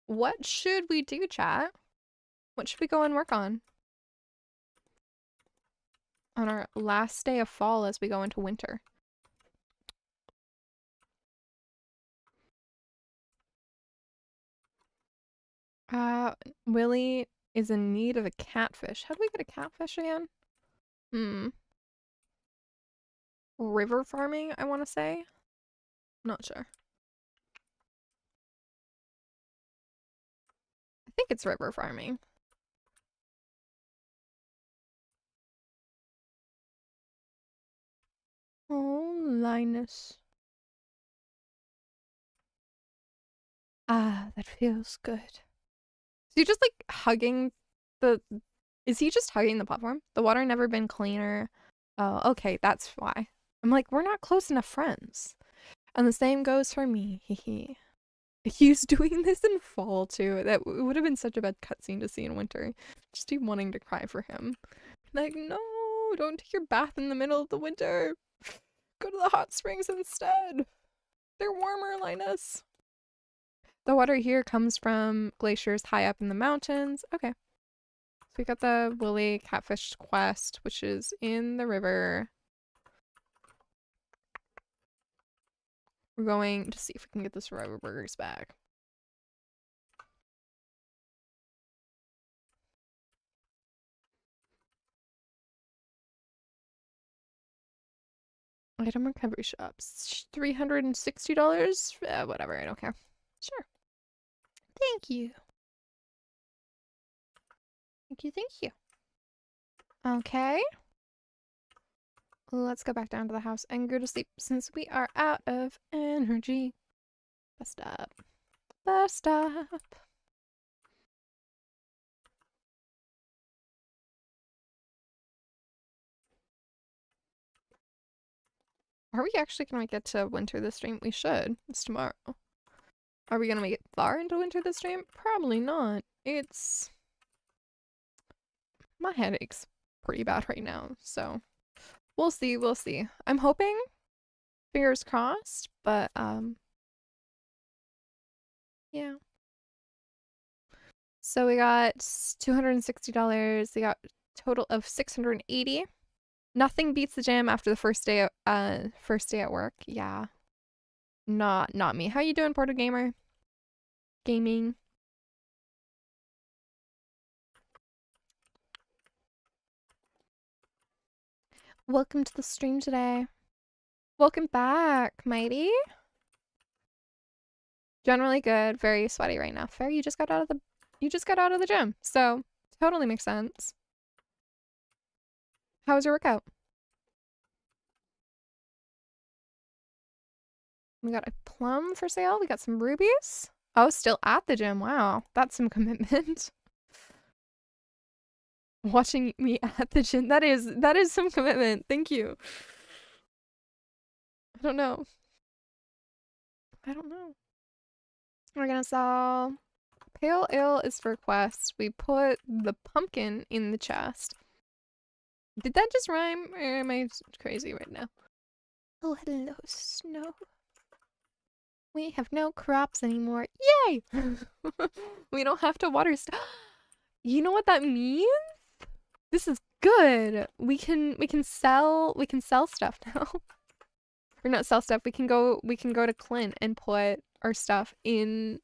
S1: What should we do, chat? What should we go and work on? On our last day of fall as we go into winter. Willie is in need of a catfish. How do we get a catfish again? River farming, I want to say. Not sure. I think it's river farming. Oh, Linus. Ah, that feels good. Is he just like hugging the is he just hugging the platform? The water never been cleaner. Oh, okay, that's why. I'm like, we're not close enough friends. And the same goes for me. Hehe. He's doing this in fall too. That would have been such a bad cutscene to see in winter. Just be wanting to cry for him. Like, no, don't take your bath in the middle of the winter. Go to the hot springs instead. They're warmer, Linus. The water here comes from glaciers high up in the mountains. Okay. So we got the woolly catfish quest, which is in the river. We're going to see if we can get the Survivor Burgers back. Item recovery shops. $360? Whatever, I don't care. Sure. Thank you. Thank you, thank you. Okay. Let's go back down to the house and go to sleep since we are out of energy. Bus stop. Bus stop. Are we actually gonna make it to winter this stream? We should. It's tomorrow. Are we gonna make it far into winter this stream? Probably not. It's... my headache's pretty bad right now, so... we'll see, we'll see. I'm hoping, fingers crossed, but, yeah. So we got $260, we got a total of $680. Nothing beats the gym after the first day at work. Yeah. Not me. How you doing, Porto Gamer? Gaming. Welcome to the stream today. Welcome back, Mighty. Generally good, very sweaty right now. Fair, you just got out of the gym, so totally makes sense. How was your workout? We got a plum for sale. We got some rubies. Oh, still at the gym. Wow, that's some commitment. Watching me at the gym. That is some commitment. Thank you. I don't know. We're gonna sell pale ale is for quest. We put the pumpkin in the chest. Did that just rhyme, or am I crazy right now? Oh, hello, snow. We have no crops anymore. Yay! We don't have to water stuff. You know what that means? This is good. We can sell stuff now. Or not sell stuff. We can go to Clint and put our stuff in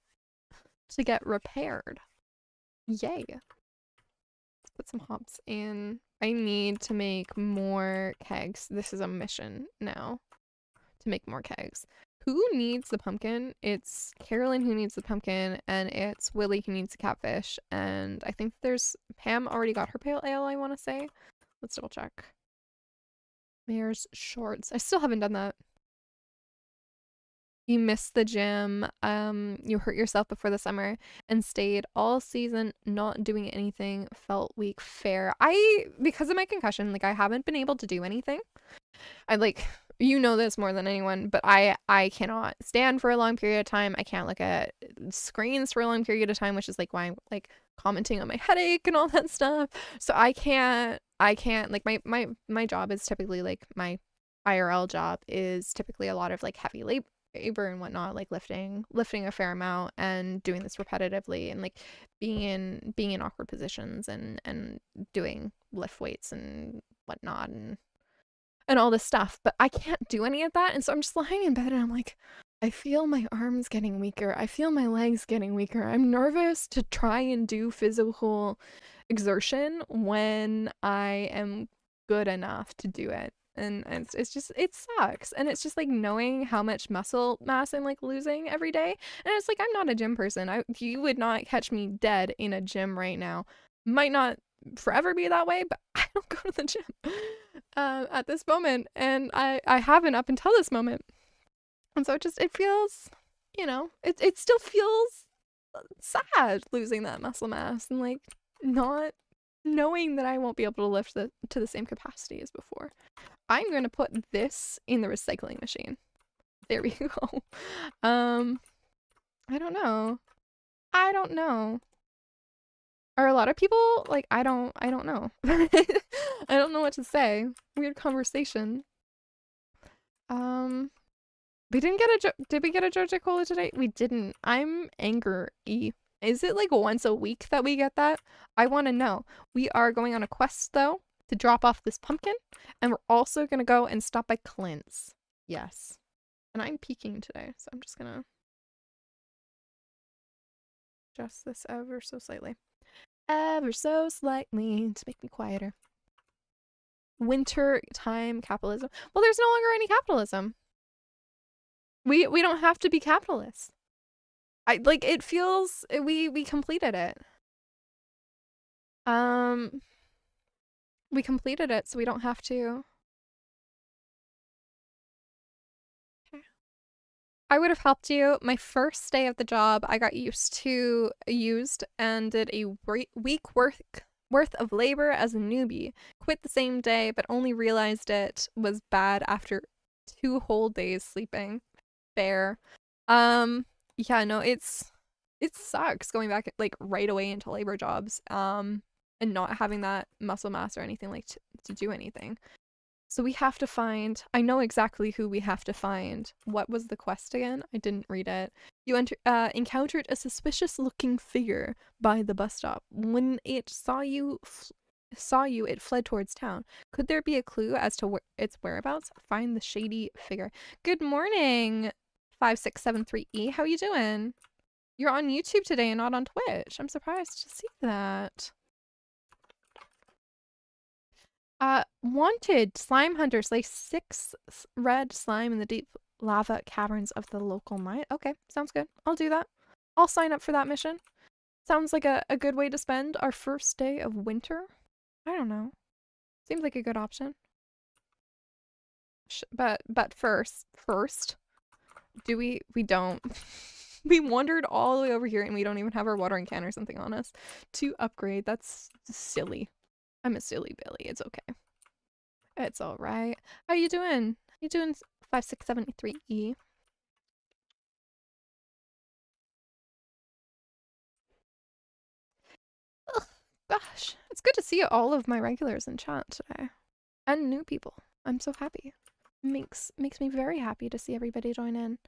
S1: to get repaired. Yay. Let's put some hops in. I need to make more kegs. This is a mission now to make more kegs. Who needs the pumpkin? It's Carolyn who needs the pumpkin, and it's Willie who needs the catfish, and I think there's Pam already got her pale ale, I want to say. Let's double check. Mayor's shorts. I still haven't done that. You missed the gym. You hurt yourself before the summer and stayed all season not doing anything. Felt weak. Fair. Because of my concussion, like I haven't been able to do anything. I like, you know this more than anyone, but I cannot stand for a long period of time. I can't look at screens for a long period of time, which is like why I'm like commenting on my headache and all that stuff. So I can't like my job is typically like my IRL job is typically a lot of like heavy labor and whatnot, like lifting a fair amount and doing this repetitively and like being in awkward positions and doing lift weights and whatnot and all this stuff, but I can't do any of that. And so I'm just lying in bed and I'm like, I feel my arms getting weaker. I feel my legs getting weaker. I'm nervous to try and do physical exertion when I am good enough to do it. And it's just, it sucks. And it's just like knowing how much muscle mass I'm like losing every day. And it's like, I'm not a gym person. You would not catch me dead in a gym right now. Might not forever be that way, but I don't go to the gym at this moment. And I haven't up until this moment. And so it feels you know, it still feels sad losing that muscle mass and like not knowing that I won't be able to lift to the same capacity as before. I'm going to put this in the recycling machine. There we go. I don't know. I don't know. Are a lot of people like I don't know. I don't know what to say. Weird conversation. We didn't get did we get a Joja Cola today? We didn't. I'm angry. Is it like once a week that we get that? I want to know. We are going on a quest though to drop off this pumpkin, and we're also gonna go and stop by Clint's. Yes. And I'm peeking today, so I'm just gonna adjust this ever so slightly. Ever so slightly to make me quieter. Winter time capitalism. Well, there's no longer any capitalism. We don't have to be capitalists. I like it feels we completed it. We completed it, so we don't have to. Okay. I would have helped you. My first day of the job, I got used and did a week worth of labor as a newbie. Quit the same day, but only realized it was bad after 2 whole days sleeping. Fair. Yeah, no, it sucks going back like right away into labor jobs and not having that muscle mass or anything like to do anything. So we have to find, I know exactly who we have to find. What was the quest again? I didn't read it. You encountered a suspicious looking figure by the bus stop. When it saw you, it fled towards town. Could there be a clue as to its whereabouts? Find the shady figure. Good morning, 5673E. How you doing? You're on YouTube today and not on Twitch. I'm surprised to see that. Wanted slime hunter slay 6 red slime in the deep lava caverns of the local mine. Okay, sounds good. I'll do that. I'll sign up for that mission. Sounds like a good way to spend our first day of winter. I don't know. Seems like a good option. But first, we don't. We wandered all the way over here and we don't even have our watering can or something on us to upgrade. That's silly. I'm a silly Billy. It's okay. It's all right. How you doing? How you doing, 5673E? Ugh, gosh, it's good to see all of my regulars in chat today, and new people. I'm so happy. Makes me very happy to see everybody join in.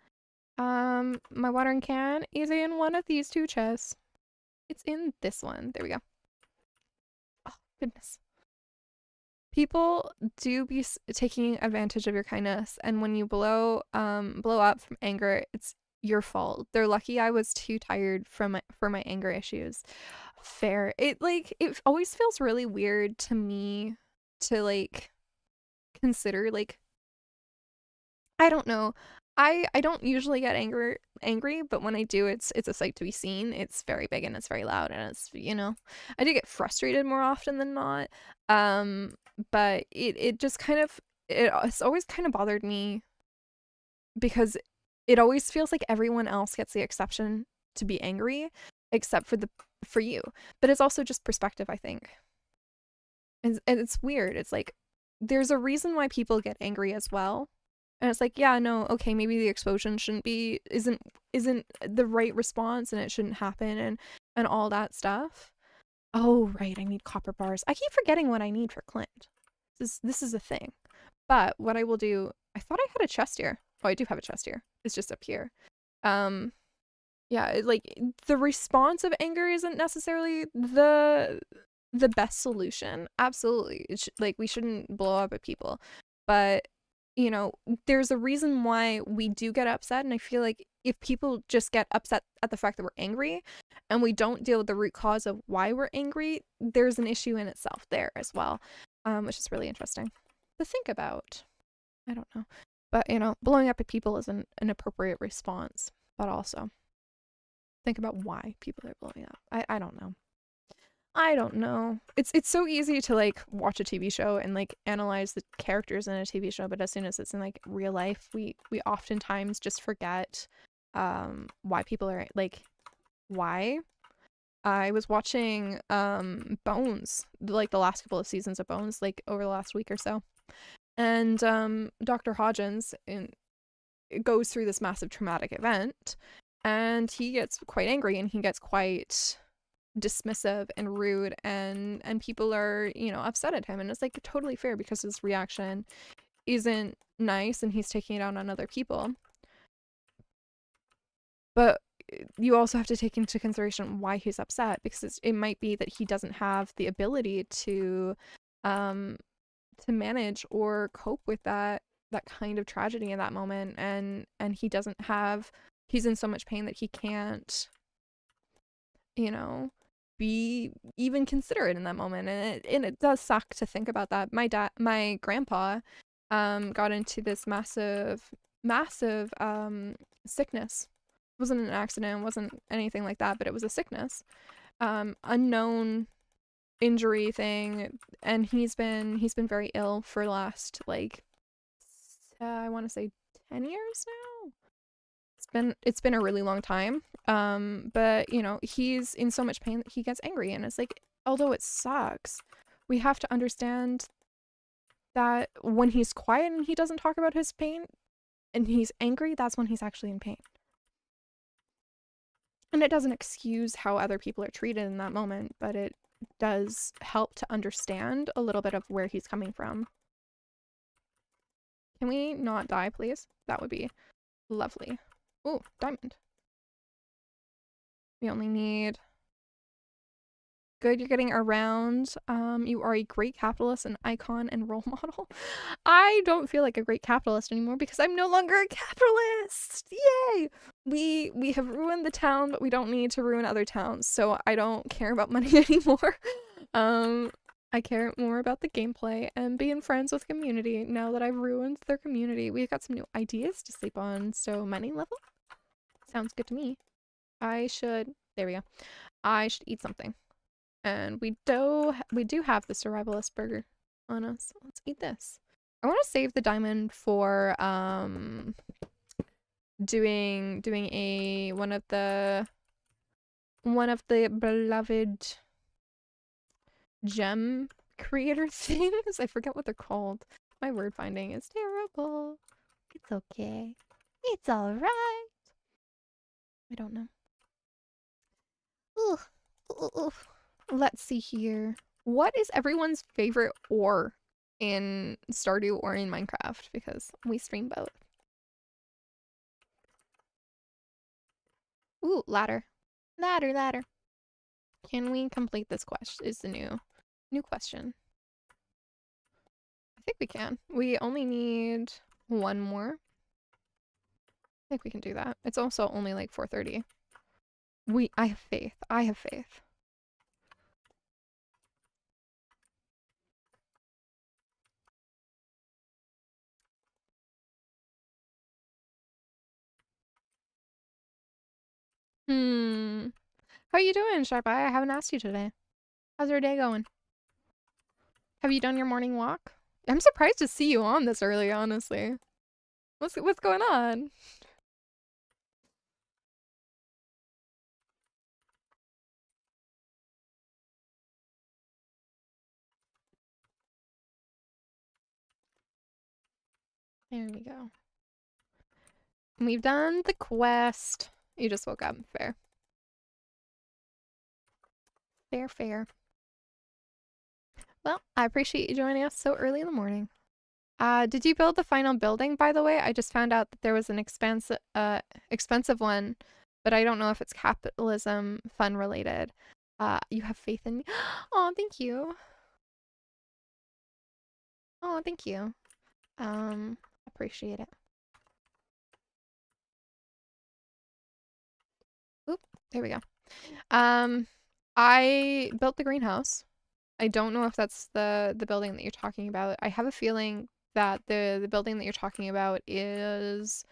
S1: My watering can is in one of these 2 chests. It's in this one. There we go. Oh, goodness. People do be taking advantage of your kindness, and when you blow up from anger, it's your fault. They're lucky I was too tired for my anger issues. Fair. It always feels really weird to me to like consider like I don't know. I don't usually get angry, but when I do, it's a sight to be seen. It's very big and it's very loud, and it's, you know, I do get frustrated more often than not. But it just kind of it's always kind of bothered me because it always feels like everyone else gets the exception to be angry except for you. But it's also just perspective, I think. And it's weird. It's like there's a reason why people get angry as well. And it's like, yeah, no, okay, maybe the explosion isn't the right response and it shouldn't happen and all that stuff. Oh, right, I need copper bars. I keep forgetting what I need for Clint. This is a thing. But what I will do, I thought I had a chest here. Oh, I do have a chest here. It's just up here. Yeah, like the response of anger isn't necessarily the best solution. Absolutely. Like we shouldn't blow up at people. But you know, there's a reason why we do get upset, and I feel like if people just get upset at the fact that we're angry and we don't deal with the root cause of why we're angry, there's an issue in itself there as well, which is really interesting to think about. I don't know. But, you know, blowing up at people is an appropriate response, but also think about why people are blowing up. I don't know. I don't know. It's so easy to like watch a TV show and like analyze the characters in a TV show, but as soon as it's in like real life, we oftentimes just forget why people are like why. I was watching Bones, like the last couple of seasons of Bones, like over the last week or so. And Dr. Hodgins goes through this massive traumatic event, and he gets quite angry and he gets quite dismissive and rude, and people are, you know, upset at him, and it's like totally fair because his reaction isn't nice and he's taking it out on other people. But you also have to take into consideration why he's upset, because it might be that he doesn't have the ability um to manage or cope with that kind of tragedy in that moment, and he doesn't have, he's in so much pain that he can't, you know, be even considerate in that moment, and it does suck to think about that. My grandpa got into this massive sickness. It wasn't an accident, wasn't anything like that, but it was a sickness, unknown injury thing, and he's been very ill for the last like I want to say 10 years now. It's been a really long time. But you know, he's in so much pain that he gets angry, and it's like, although it sucks, we have to understand that when he's quiet and he doesn't talk about his pain and he's angry, that's when he's actually in pain. And it doesn't excuse how other people are treated in that moment, but it does help to understand a little bit of where he's coming from. Can we not die, please? That would be lovely. Ooh, diamond. We only need... Good, you're getting around. You are a great capitalist, an icon, and role model. I don't feel like a great capitalist anymore because I'm no longer a capitalist! Yay! We have ruined the town, but we don't need to ruin other towns, so I don't care about money anymore. I care more about the gameplay and being friends with community now that I've ruined their community. We've got some new ideas to sleep on, so money level? Sounds good to me. There we go. I should eat something. And we do have the survivalist burger on us. Let's eat this. I want to save the diamond for doing a one of the beloved gem creator things. I forget what they're called. My word finding is terrible. It's okay. It's all right. I don't know. Ooh. Ooh. Let's see here. What is everyone's favorite ore in Stardew or in Minecraft? Because we stream both. Ooh, ladder. Ladder. Can we complete this quest? Is the new question. I think we can. We only need one more. I think we can do that. It's also only like 4:30. I have faith. I have faith. How you doing, Sharp Eye? I haven't asked you today. How's your day going? Have you done your morning walk? I'm surprised to see you on this early, honestly. What's going on? There we go. We've done the quest. You just woke up. Fair. Fair. Well, I appreciate you joining us so early in the morning. Did you build the final building, by the way? I just found out that there was an expensive one, but I don't know if it's capitalism fun related. You have faith in me. Oh, thank you. Oh, thank you. Appreciate it. Oop, there we go. I built the greenhouse. I don't know if that's the building that you're talking about. I have a feeling that the building that you're talking about is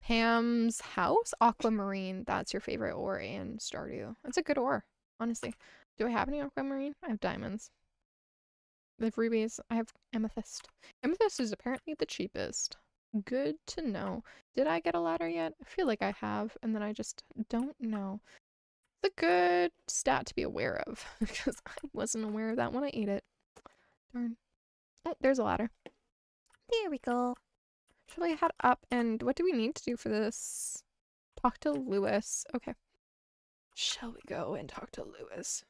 S1: Pam's house. Aquamarine, that's your favorite ore in Stardew. It's a good ore, honestly. Do I have any aquamarine? I have diamonds. I have rubies. I have amethyst. Amethyst is apparently the cheapest. Good to know. Did I get a ladder yet? I feel like I have, and then I just don't know. It's a good stat to be aware of, because I wasn't aware of that when I ate it. Darn. Oh, there's a ladder. There we go. Should I head up and what do we need to do for this? Talk to Lewis. Okay. Shall we go and talk to Lewis?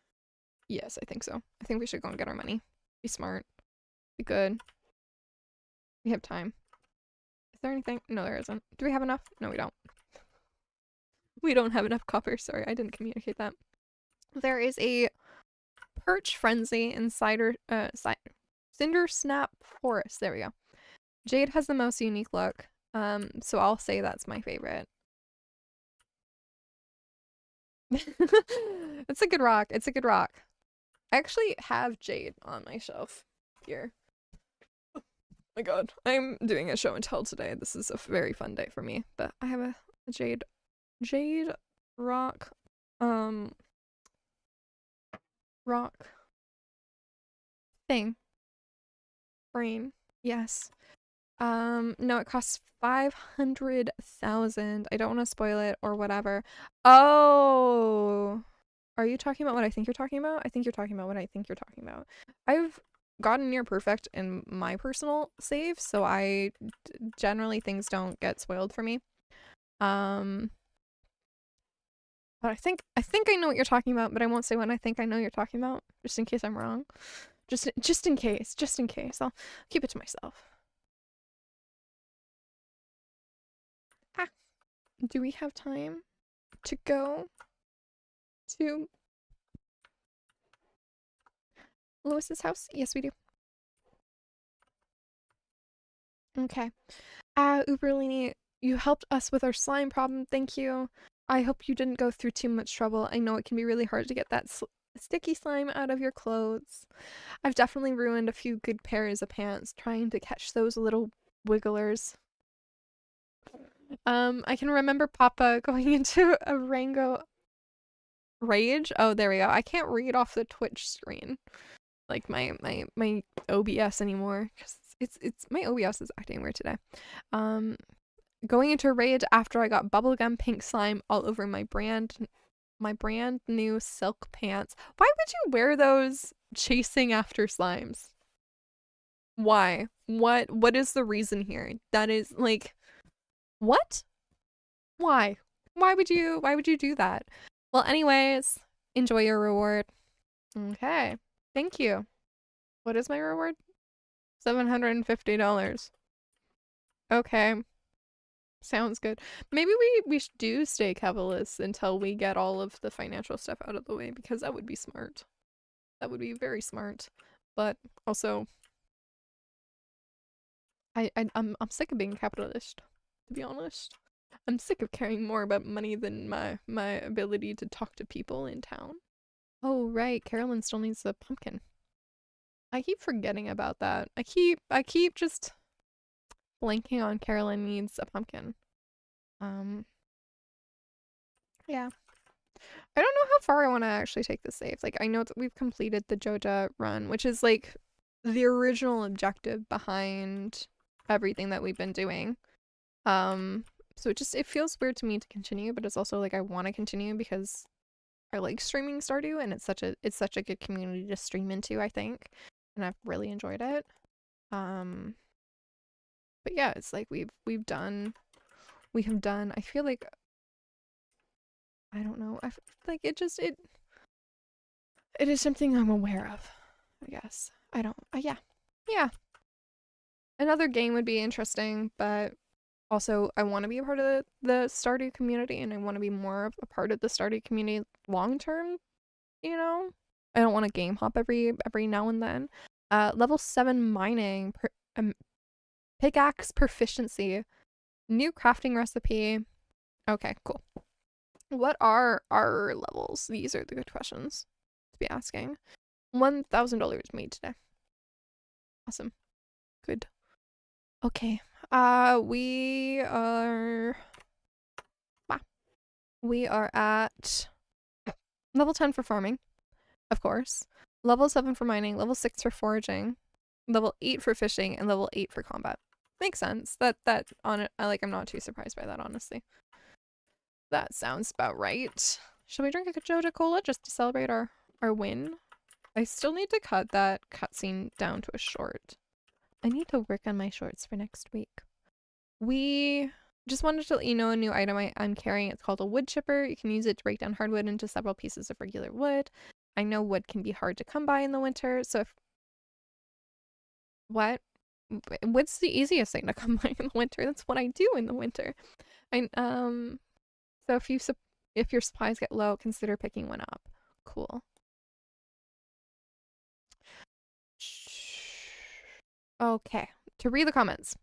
S1: Yes, I think so. I think we should go and get our money. Be smart. Be good. We have time. Is there anything? No, there isn't. Do we have enough? No, we don't. We don't have enough copper. Sorry, I didn't communicate that. There is a perch frenzy in Cinder Snap Forest. There we go. Jade has the most unique look. So I'll say that's my favorite. It's a good rock. It's a good rock. I actually have Jade on my shelf here. Oh my god. I'm doing a show and tell today. This is a very fun day for me. But I have a Jade rock rock thing. Brain. Yes. No, it costs 500,000. I don't want to spoil it or whatever. Oh, are you talking about what I think you're talking about? I think you're talking about what I think you're talking about. I've gotten near perfect in my personal save, so generally things don't get spoiled for me. But I think I know what you're talking about, but I won't say what I think I know you're talking about, just in case I'm wrong. Just in case. I'll keep it to myself. Do we have time to go to Lewis's house? Yes, we do. Okay. Uberlini, you helped us with our slime problem. Thank you. I hope you didn't go through too much trouble. I know it can be really hard to get that sticky slime out of your clothes. I've definitely ruined a few good pairs of pants trying to catch those little wigglers. I can remember Papa going into a Rango rage. Oh, there we go. I can't read off the Twitch screen, like my OBS anymore, because it's my OBS is acting weird today. Going into a rage after I got bubblegum pink slime all over my brand new silk pants. Why would you wear those chasing after slimes? Why? What is the reason here? That is like, what? Why? Why would you do that? Well, anyways, enjoy your reward. Okay. Thank you. What is my reward? $750. Okay. Sounds good. Maybe we do stay capitalist until we get all of the financial stuff out of the way, because that would be smart. That would be very smart. But also I'm sick of being capitalist, to be honest. I'm sick of caring more about money than my ability to talk to people in town. Oh right, Carolyn still needs the pumpkin. I keep forgetting about that. I keep just blanking on Carolyn needs a pumpkin. Yeah. I don't know how far I want to actually take this save. Like, I know that we've completed the Joja run, which is like the original objective behind everything that we've been doing. So it feels weird to me to continue, but it's also like I want to continue because I like streaming Stardew, and it's such a good community to stream into, I think. And I've really enjoyed it. But yeah, it's like we have done, I feel like, I don't know, I feel like it is something I'm aware of, I guess. I don't, yeah. Another game would be interesting, but also I want to be a part of the Stardew community, and I want to be more of a part of the Stardew community long term, you know? I don't want to game hop every now and then. Level 7 mining, pickaxe proficiency, new crafting recipe. Okay, cool. What are our levels? These are the good questions to be asking. $1,000 made today. Awesome. Good. Okay. We are at level 10 for farming, of course. Level 7 for mining, level 6 for foraging, level 8 for fishing, and level 8 for combat. Makes sense. On it, I'm not too surprised by that, honestly. That sounds about right. Should we drink a Joja cola just to celebrate our win? I still need to cut that cutscene down to a short. I need to work on my shorts for next week. We just wanted to let you know a new item I'm carrying. It's called a wood chipper. You can use it to break down hardwood into several pieces of regular wood. I know wood can be hard to come by in the winter, so if... What? Wood's the easiest thing to come by in the winter. That's what I do in the winter. So if your supplies get low, consider picking one up. Cool. Okay, to read the comments.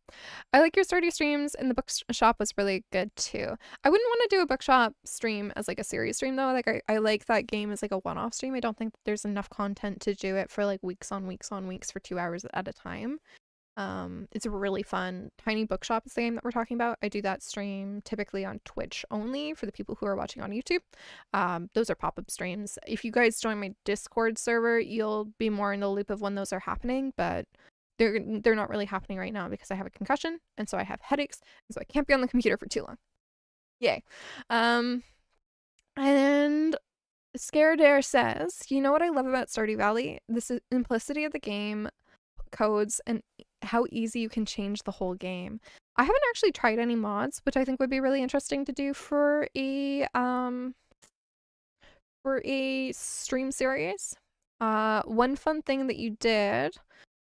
S1: I like your Stardew streams, and the bookshop was really good too. I wouldn't want to do a bookshop stream as like a series stream though. Like I like that game as like a one-off stream. I don't think there's enough content to do it for like weeks on weeks on weeks for 2 hours at a time. It's really fun. Tiny Bookshop is the game that we're talking about. I do that stream typically on Twitch only for the people who are watching on YouTube. Those are pop-up streams. If you guys join my Discord server, you'll be more in the loop of when those are happening, but they're not really happening right now because I have a concussion, and so I have headaches, and so I can't be on the computer for too long. Yay. And Scaredare says, you know what I love about Stardew Valley? The simplicity of the game, codes, and how easy you can change the whole game. I haven't actually tried any mods, which I think would be really interesting to do for a stream series. One fun thing that you did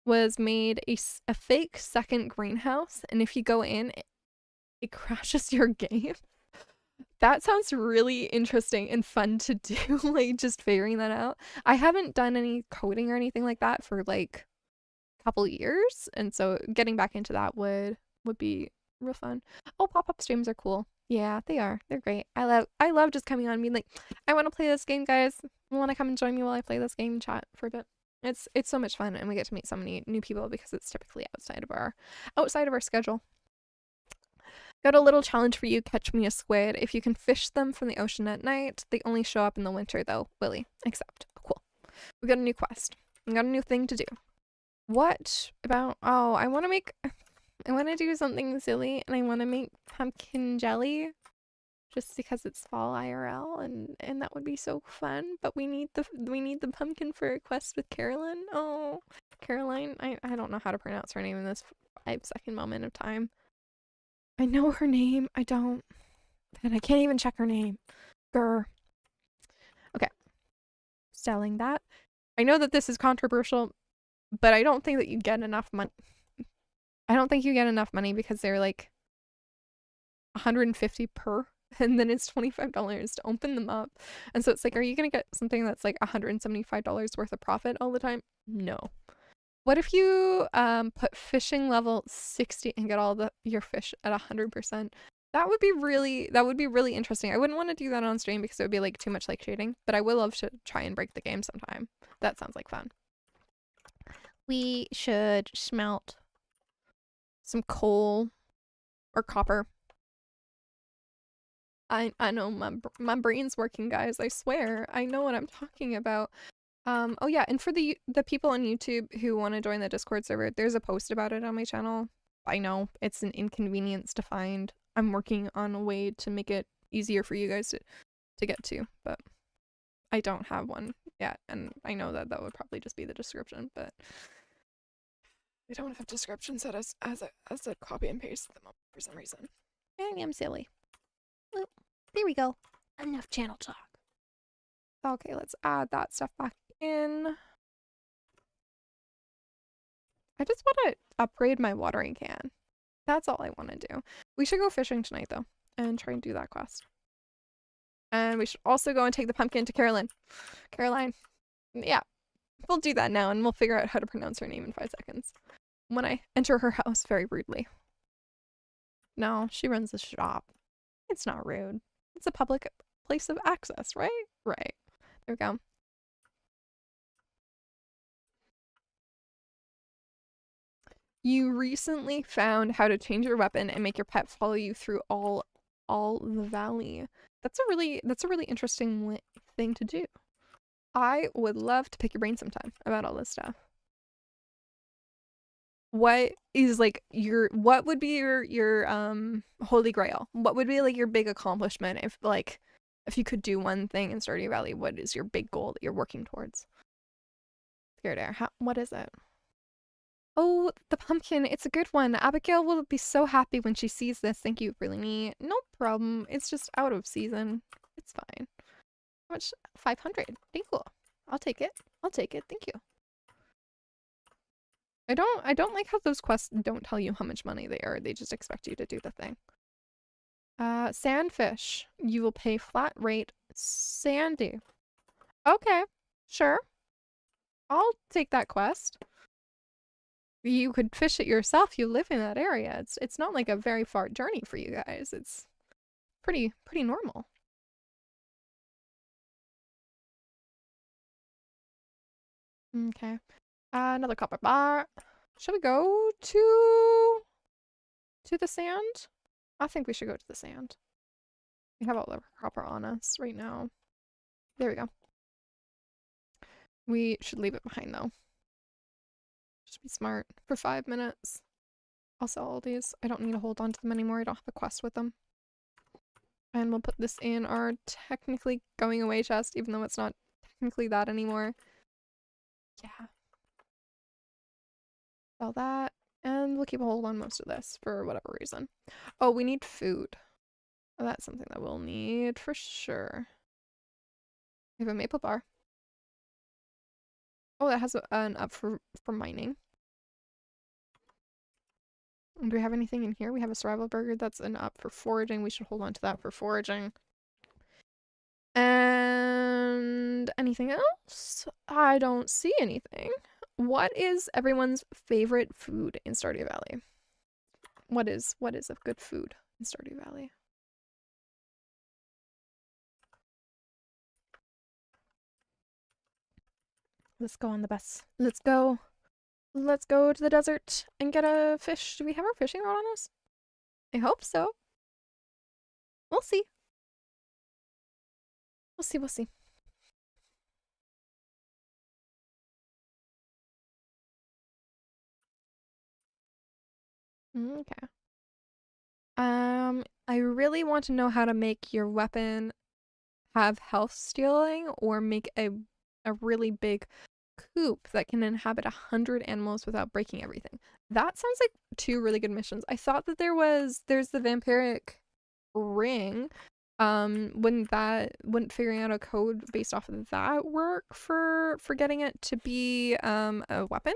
S1: was made a fake second greenhouse, and if you go in, it crashes your game. That sounds really interesting and fun to do, like just figuring that out. I haven't done any coding or anything like that for like a couple years, and so getting back into that would be real fun. Oh, pop-up streams are cool. Yeah, they are. They're great. I love just coming on and being like, I want to play this game, guys. Want to come and join me while I play this game and chat for a bit. It's so much fun, and we get to meet so many new people because it's typically outside of our schedule. Got a little challenge for you. Catch me a squid. If you can fish them from the ocean at night, they only show up in the winter though. Willie, accept. Cool. We got a new quest. We got a new thing to do. What about? Oh, I want to do something silly, and I want to make pumpkin jelly. Just because it's fall IRL, and that would be so fun. But we need the pumpkin for a quest with Caroline. Oh, Caroline, I don't know how to pronounce her name in this 5-second moment of time. I know her name. I don't. And I can't even check her name. Grr. Okay. Selling that. I know that this is controversial, but I don't think that you get enough money. I don't think you get enough money because they're like 150 per. And then it's $25 to open them up. And so it's like, are you going to get something that's like $175 worth of profit all the time? No. What if you put fishing level 60 and get all your fish at 100%? That would be really interesting. I wouldn't want to do that on stream because it would be like too much like shading, but I would love to try and break the game sometime. That sounds like fun. We should smelt some coal or copper. I know my brain's working, guys. I swear. I know what I'm talking about. Oh yeah, and for the people on YouTube who want to join the Discord server, there's a post about it on my channel. I know it's an inconvenience to find. I'm working on a way to make it easier for you guys to get to, but I don't have one yet, and I know that would probably just be the description, but I don't have descriptions set as a copy and paste at the moment for some reason. I am silly. Well, there we go. Enough channel talk. Okay, let's add that stuff back in. I just want to upgrade my watering can. That's all I want to do. We should go fishing tonight, though, and try and do that quest. And we should also go and take the pumpkin to Caroline. Caroline. Yeah. We'll do that now, and we'll figure out how to pronounce her name in 5 seconds. When I enter her house very rudely. No, she runs the shop. It's not rude. It's a public place of access, right? Right. There we go. You recently found how to change your weapon and make your pet follow you through all the valley. That's a really interesting thing to do. I would love to pick your brain sometime about all this stuff. what is like what would be your holy grail? What would be like your big accomplishment if you could do one thing in Stardew Valley? What is your big goal that you're working towards? Scared Air. What is it? Oh, the pumpkin. It's a good one. Abigail will be so happy when she sees this. Thank you, really neat. No problem. It's just out of season. It's fine. How much? 500. Thank you. I'll take it. I'll take it. Thank you. I don't like how those quests don't tell you how much money they are. They just expect you to do the thing. Sandfish. You will pay flat rate. Sandy. Okay. Sure. I'll take that quest. You could fish it yourself. You live in that area. It's not like a very far journey for you guys. It's pretty normal. Okay. Another copper bar. Shall we go to the sand? I think we should go to the sand. We have all the copper on us right now. There we go. We should leave it behind though. Just be smart. For 5 minutes. I'll sell all these. I don't need to hold on to them anymore. I don't have a quest with them. And we'll put this in our technically going away chest, even though it's not technically that anymore. Yeah. Sell that. And we'll keep a hold on most of this for whatever reason. Oh, we need food. Oh, that's something that we'll need for sure. We have a maple bar. Oh, that has an up for mining. Do we have anything in here? We have a survival burger. That's an up for foraging. We should hold on to that for foraging. And anything else? I don't see anything. What is everyone's favorite food in Stardew Valley? What is a good food in Stardew Valley? Let's go on the bus. Let's go. Let's go to the desert and get a fish. Do we have our fishing rod on us? I hope so. We'll see. We'll see, we'll see. Okay. I really want to know how to make your weapon have health stealing or make a really big coop that can inhabit 100 animals without breaking everything. That sounds like 2 really good missions. I thought that there's the vampiric ring. Wouldn't figuring out a code based off of that work for getting it to be a weapon?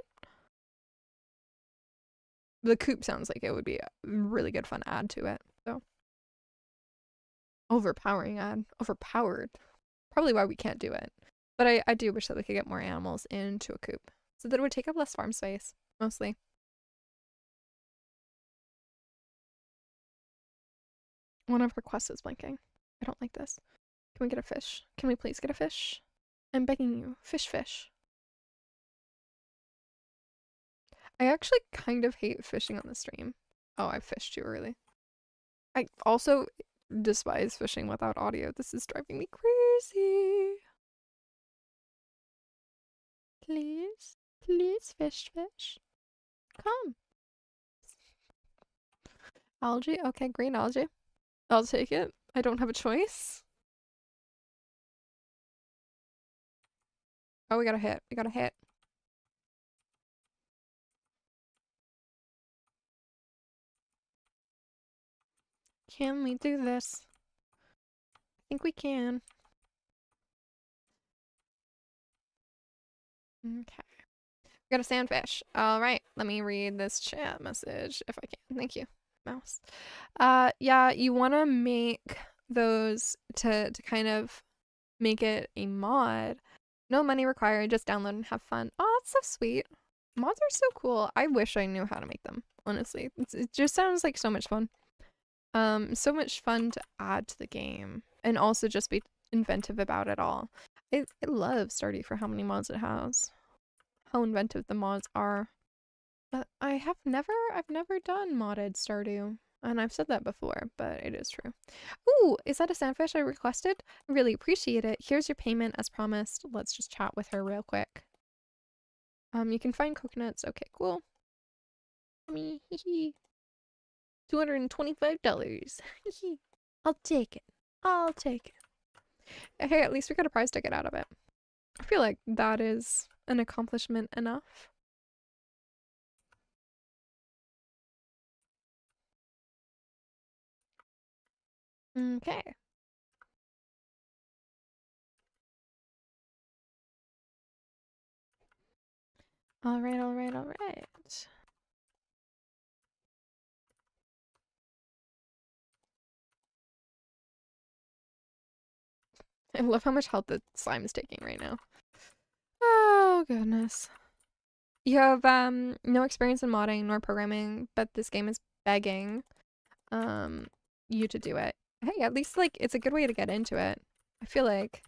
S1: The coop sounds like it would be a really good fun add to it. So overpowering ad. Overpowered. Probably why we can't do it. But I do wish that we could get more animals into a coop. So that it would take up less farm space, mostly. One of her quests is blinking. I don't like this. Can we get a fish? Can we please get a fish? I'm begging you. Fish. I actually kind of hate fishing on the stream. Oh, I fished too early. I also despise fishing without audio. This is driving me crazy. Please, fish. Come. Algae? Okay, green algae. I'll take it. I don't have a choice. Oh, we got a hit. Can we do this? I think we can. Okay. We got a sandfish. Alright, let me read this chat message if I can. Thank you, mouse. Yeah, you want to make those to kind of make it a mod. No money required, just download and have fun. Oh, that's so sweet. Mods are so cool. I wish I knew how to make them, honestly. It just sounds like so much fun. So much fun to add to the game and also just be inventive about it all. I love Stardew for how many mods it has. How inventive the mods are. But I've never done modded Stardew. And I've said that before, but it is true. Ooh, is that a sandfish I requested? I really appreciate it. Here's your payment as promised. Let's just chat with her real quick. You can find coconuts. Okay, cool. Me, $225. I'll take it. I'll take it. Hey, at least we got a prize ticket out of it. I feel like that is an accomplishment enough. Okay. Alright, alright, alright. I love how much health the slime is taking right now. Oh, goodness. You have no experience in modding nor programming, but this game is begging you to do it. Hey, at least like it's a good way to get into it. I feel like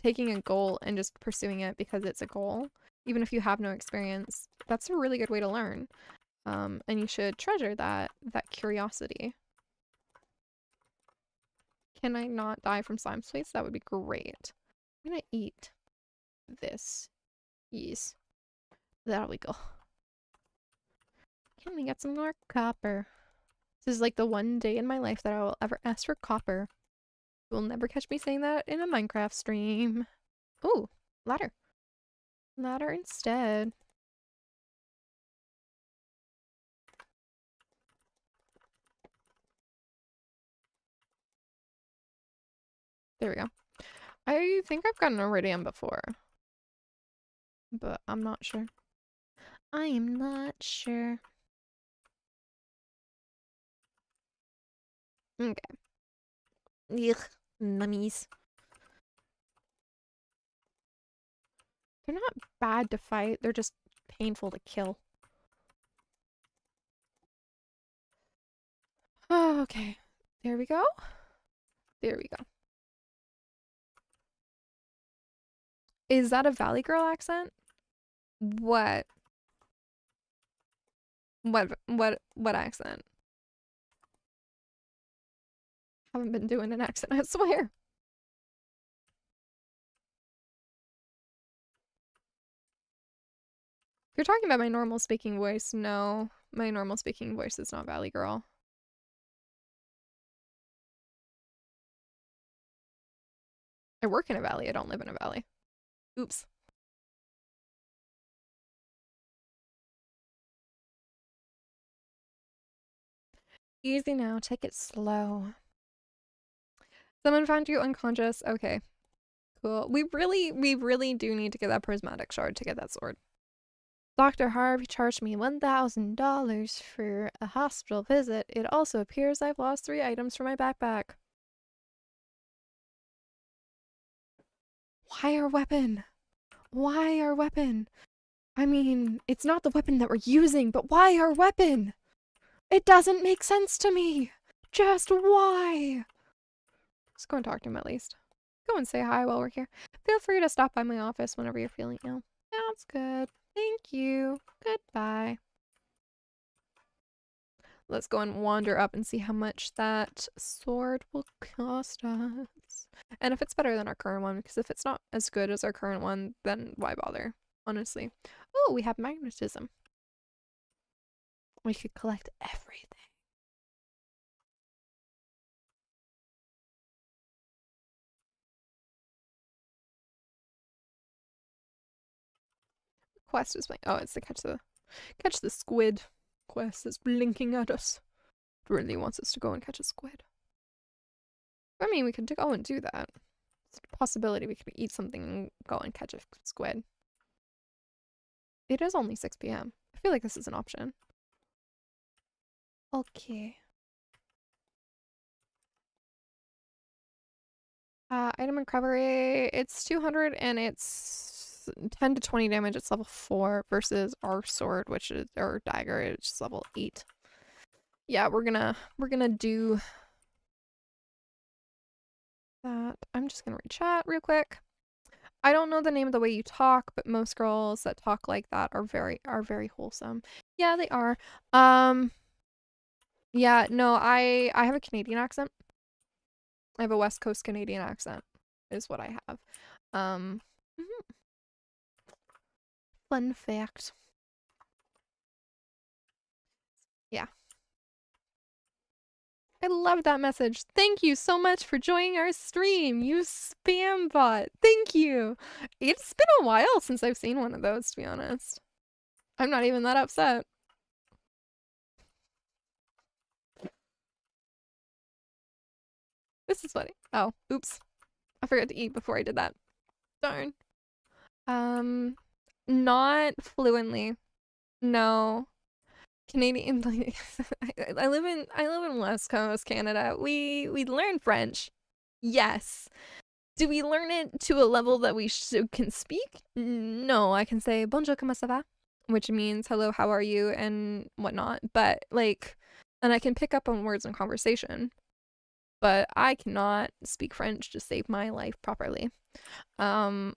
S1: taking a goal and just pursuing it because it's a goal, even if you have no experience, that's a really good way to learn. And you should treasure that curiosity. Can I not die from slime space? That would be great. I'm gonna eat this. Yes. There we go. Can we get some more copper? This is like the one day in my life that I will ever ask for copper. You will never catch me saying that in a Minecraft stream. Ooh, ladder. Ladder instead. There we go. I think I've gotten iridium before, but I'm not sure. I am not sure. Okay. Ugh, nummies. They're not bad to fight, they're just painful to kill. Oh, okay. There we go. There we go. Is that a Valley Girl accent? What? What accent? Haven't been doing an accent, I swear. If you're talking about my normal speaking voice, no. My normal speaking voice is not Valley Girl. I work in a valley, I don't live in a valley. Oops. Easy now, take it slow. Someone found you unconscious. Okay. Cool. We really do need to get that prismatic shard to get that sword. Dr. Harvey charged me $1,000 for a hospital visit. It also appears I've lost 3 items from my backpack. Why our weapon? Why our weapon? I mean, it's not the weapon that we're using, but why our weapon? It doesn't make sense to me. Just why? Let's go and talk to him at least. Go and say hi while we're here. Feel free to stop by my office whenever you're feeling ill. Sounds good. Thank you. Goodbye. Let's go and wander up and see how much that sword will cost us. And if it's better than our current one, because if it's not as good as our current one, then why bother? Honestly. Oh, we have magnetism. We could collect everything. Quest is playing. Oh, it's to catch the squid. Quest is blinking at us. It really wants us to go and catch a squid. I mean, we could go and do that. It's a possibility we could eat something and go and catch a squid. It is only 6 p.m. I feel like this is an option. Okay. Item recovery, it's 200 and it's 10 to 20 damage. It's level 4 versus our sword, which is, or dagger, it's level 8. Yeah, we're gonna do that. I'm just gonna read chat real quick. I don't know the name of the way you talk, but most girls that talk like that are very wholesome. Yeah, they are. Yeah, no, I have a Canadian accent. I have a West Coast Canadian accent, is what I have. Fun fact. I love that message. Thank you so much for joining our stream, you spam bot. Thank you. It's been a while since I've seen one of those, to be honest. I'm not even that upset. This is funny. Oh, oops. I forgot to eat before I did that. Darn. Not fluently. No. Canadian I live in West Coast Canada. We learn French. Yes. Do we learn it to a level that we can speak? No, I can say bonjour, comment ça va? Which means hello, how are you, and whatnot. But like, and I can pick up on words in conversation. But I cannot speak French to save my life properly. Our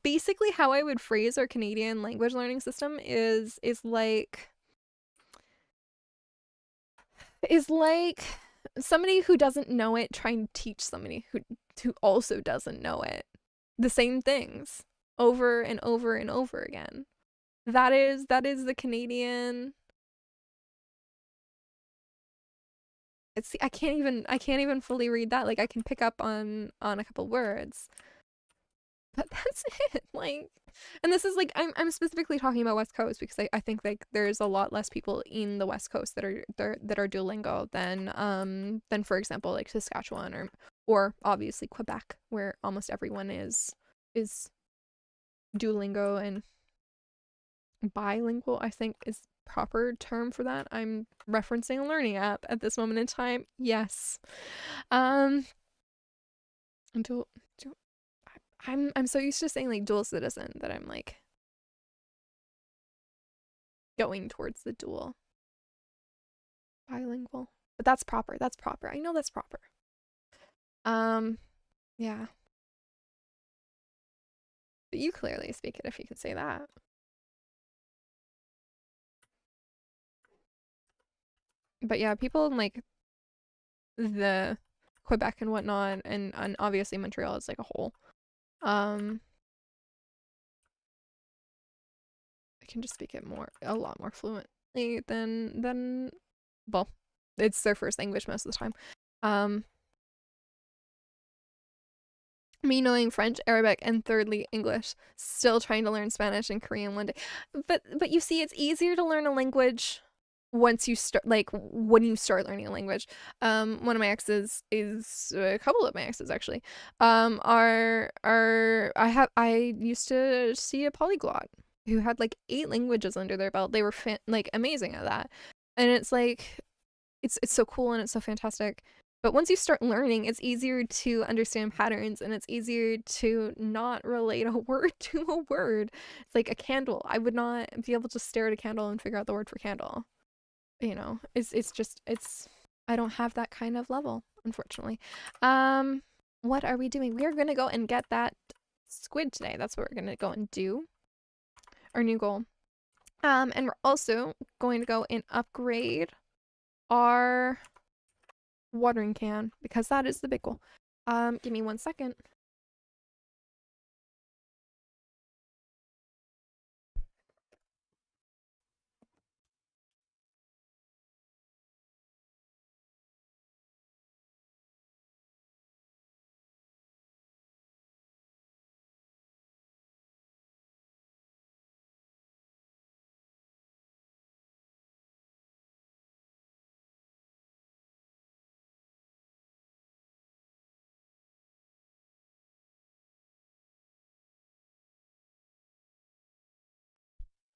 S1: basically how I would phrase our Canadian language learning system is like somebody who doesn't know it trying to teach somebody who also doesn't know it. The same things over and over and over again. That is the Canadian. I can't even fully read that. Like I can pick up on a couple words. But that's it. Like, and this is like I'm specifically talking about West Coast because I think like there's a lot less people in the West Coast that are Duolingo than for example like Saskatchewan or obviously Quebec, where almost everyone is Duolingo and bilingual, I think is proper term for that. I'm referencing a learning app at this moment in time. Yes. I'm so used to saying like dual citizen that I'm like going towards the dual bilingual. But that's proper. That's proper. I know that's proper. Yeah. But you clearly speak it if you can say that. But yeah, people in like the Quebec and whatnot, and obviously Montreal is like a whole. I can just speak it a lot more fluently than well, it's their first language most of the time. Me knowing French, Arabic, and thirdly English, still trying to learn Spanish and Korean one day. But you see, it's easier to learn a language once you start, like when you start learning a language. One of my exes is a couple of my exes actually. I used to see a polyglot who had like 8 languages under their belt. They were like amazing at that, and it's like it's so cool and it's so fantastic. But once you start learning, it's easier to understand patterns and it's easier to not relate a word to a word. It's like a candle. I would not be able to stare at a candle and figure out the word for candle. You know, it's I don't have that kind of level, unfortunately. What are we doing? We are gonna go and get that squid today. That's what we're gonna go and do. Our new goal. And we're also going to go and upgrade our watering can because that is the big goal. Give me 1 second.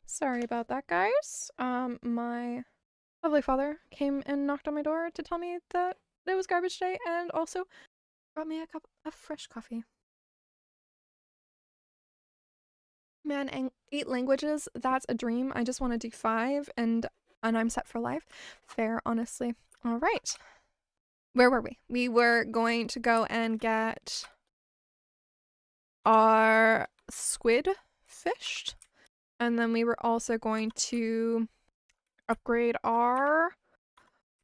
S1: Sorry about that, guys. My lovely father came and knocked on my door to tell me that it was garbage day and also brought me a cup of fresh coffee. Man, 8 languages, that's a dream. I just want to do 5 and I'm set for life. Fair, honestly. All right. Where were we? We were going to go and get our squid fished. And then we were also going to upgrade our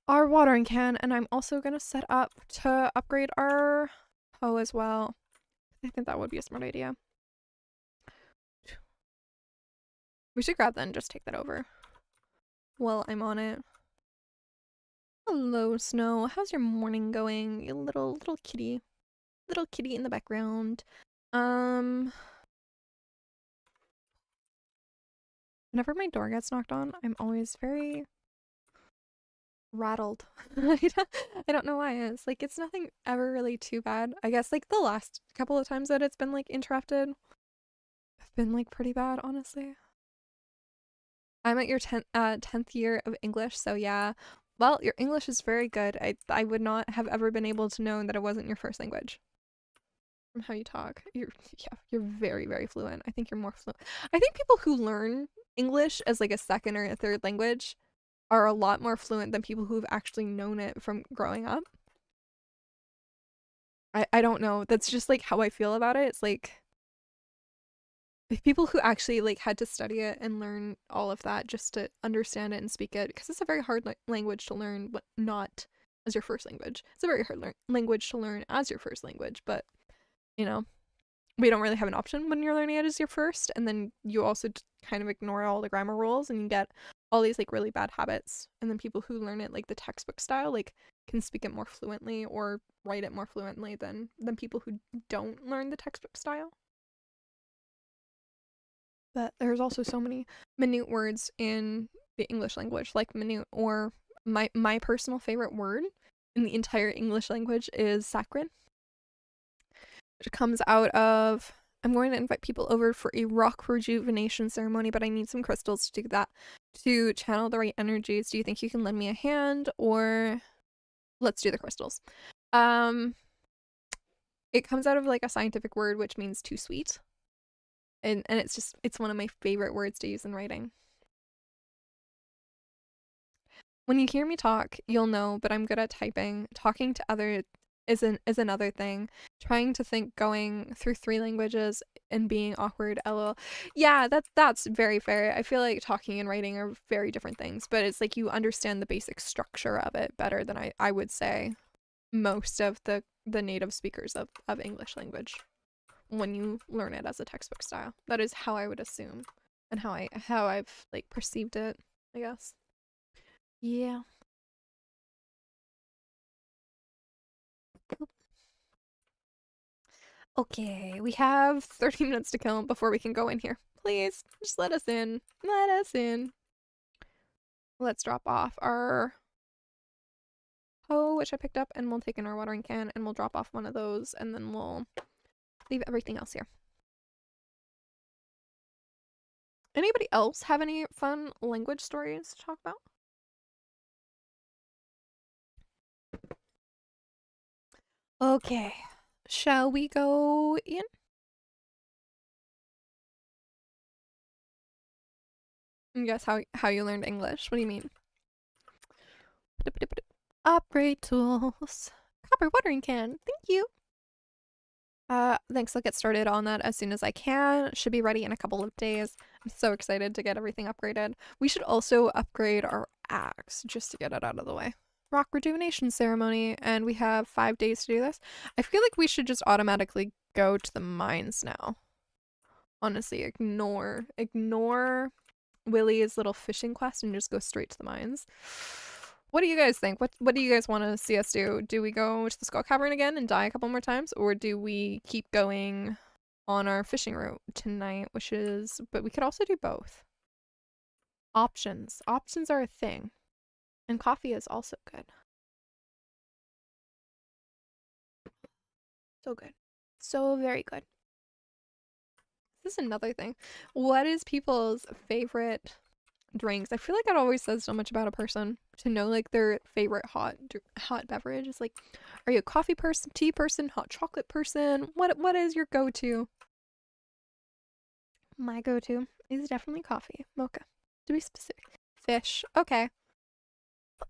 S1: watering can, and I'm also going to set up to upgrade our hoe as well. I think that would be a smart idea. We should grab that and just take that over while I'm on it. Hello, Snow. How's your morning going? You little kitty. Little kitty in the background. Um, Whenever my door gets knocked on, I'm always very rattled. I don't know why. It's like it's nothing ever really too bad. I guess like the last couple of times that it's been like interrupted have been like pretty bad, honestly. I'm at your 10th year of English, so yeah. Well, your English is very good. I would not have ever been able to know that it wasn't your first language. From how you talk. You're very fluent. I think you're more fluent. I think people who learn English as like a second or a third language are a lot more fluent than people who've actually known it from growing up. I don't know. That's just like how I feel about it. It's like if people who actually like had to study it and learn all of that just to understand it and speak it, because it's a very hard language to learn, but not as your first language. It's a very hard language to learn as your first language, but you know, we don't really have an option when you're learning it as your first, and then you also kind of ignore all the grammar rules and you get all these like really bad habits, and then people who learn it like the textbook style like can speak it more fluently or write it more fluently than people who don't learn the textbook style. But there's also so many minute words in the English language, like minute, or my personal favorite word in the entire English language is saccharin, which comes out of I'm going to invite people over for a rock rejuvenation ceremony, but I need some crystals to do that to channel the right energies. Do you think you can lend me a hand, or let's do the crystals? Um, it comes out of like a scientific word which means too sweet. And it's one of my favorite words to use in writing. When you hear me talk, you'll know, but I'm good at typing. Talking to others is another thing. Trying to think going through 3 languages and being awkward, lol. Yeah, that's very fair. I feel like talking and writing are very different things, but it's like you understand the basic structure of it better than I would say most of the native speakers of English language when you learn it as a textbook style. That is how I would assume and how I've like perceived it, I guess. Yeah. Okay, we have 30 minutes to kill before we can go in here. Please, just let us in. Let us in. Let's drop off our hoe, which I picked up, and we'll take in our watering can, and we'll drop off one of those, and then we'll leave everything else here. Anybody else have any fun language stories to talk about? Okay, shall we go in? And guess how you learned English. What do you mean? Upgrade tools. Copper watering can. Thank you. Thanks. I'll get started on that as soon as I can. Should be ready in a couple of days. I'm so excited to get everything upgraded. We should also upgrade our axe just to get it out of the way. Rock rejuvenation ceremony, and we have 5 days to do this. I feel like we should just automatically go to the mines now. Honestly, ignore Willie's little fishing quest and just go straight to the mines. What do you guys think? What do you guys want to see us do? Do we go to the Skull Cavern again and die a couple more times, or do we keep going on our fishing route tonight? But we could also do both. Options. Options are a thing, and coffee is also good. So good, so very good. This is another thing. What is people's favorite drinks? I feel like that always says so much about a person to know like their favorite hot beverage. It's like, are you a coffee person, tea person, hot chocolate person? What is your go-to? My go-to is definitely coffee, mocha. To be specific, fish. Okay,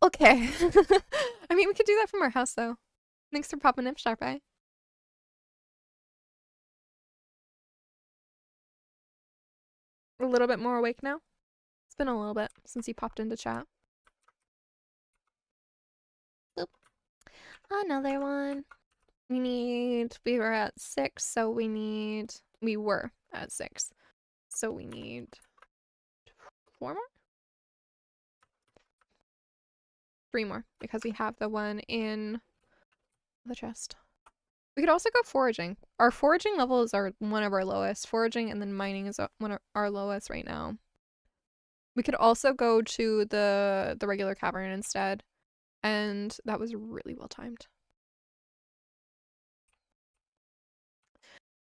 S1: okay. I mean, we could do that from our house though. Thanks for popping in, Sharpeye. A little bit more awake now. It's been a little bit since you popped into chat. Boop. Another one. We were at 6, so we were at 6. So we need 4 more? 3 more because we have the one in the chest. We could also go foraging. Our foraging levels are one of our lowest. Foraging and then mining is one of our lowest right now. We could also go to the regular cavern instead, and that was really well timed.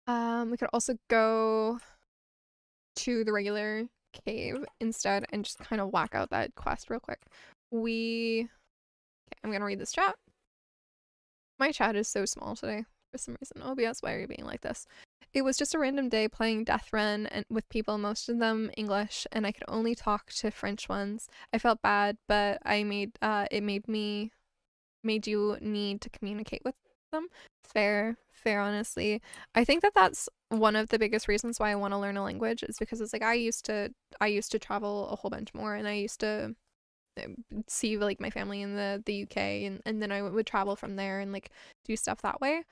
S1: We could also go to the regular cave instead and just kind of whack out that quest real quick. Okay, I'm gonna read this chat. My chat is so small today for some reason. OBS, why are you being like this? It was just a random day playing Death Run and with people, most of them English, and I could only talk to French ones. I felt bad, but it made you need to communicate with them. Fair, honestly. I think that that's one of the biggest reasons why I want to learn a language is because it's like I used to travel a whole bunch more, and I used to see like my family in the UK, and then I would travel from there and like do stuff that way.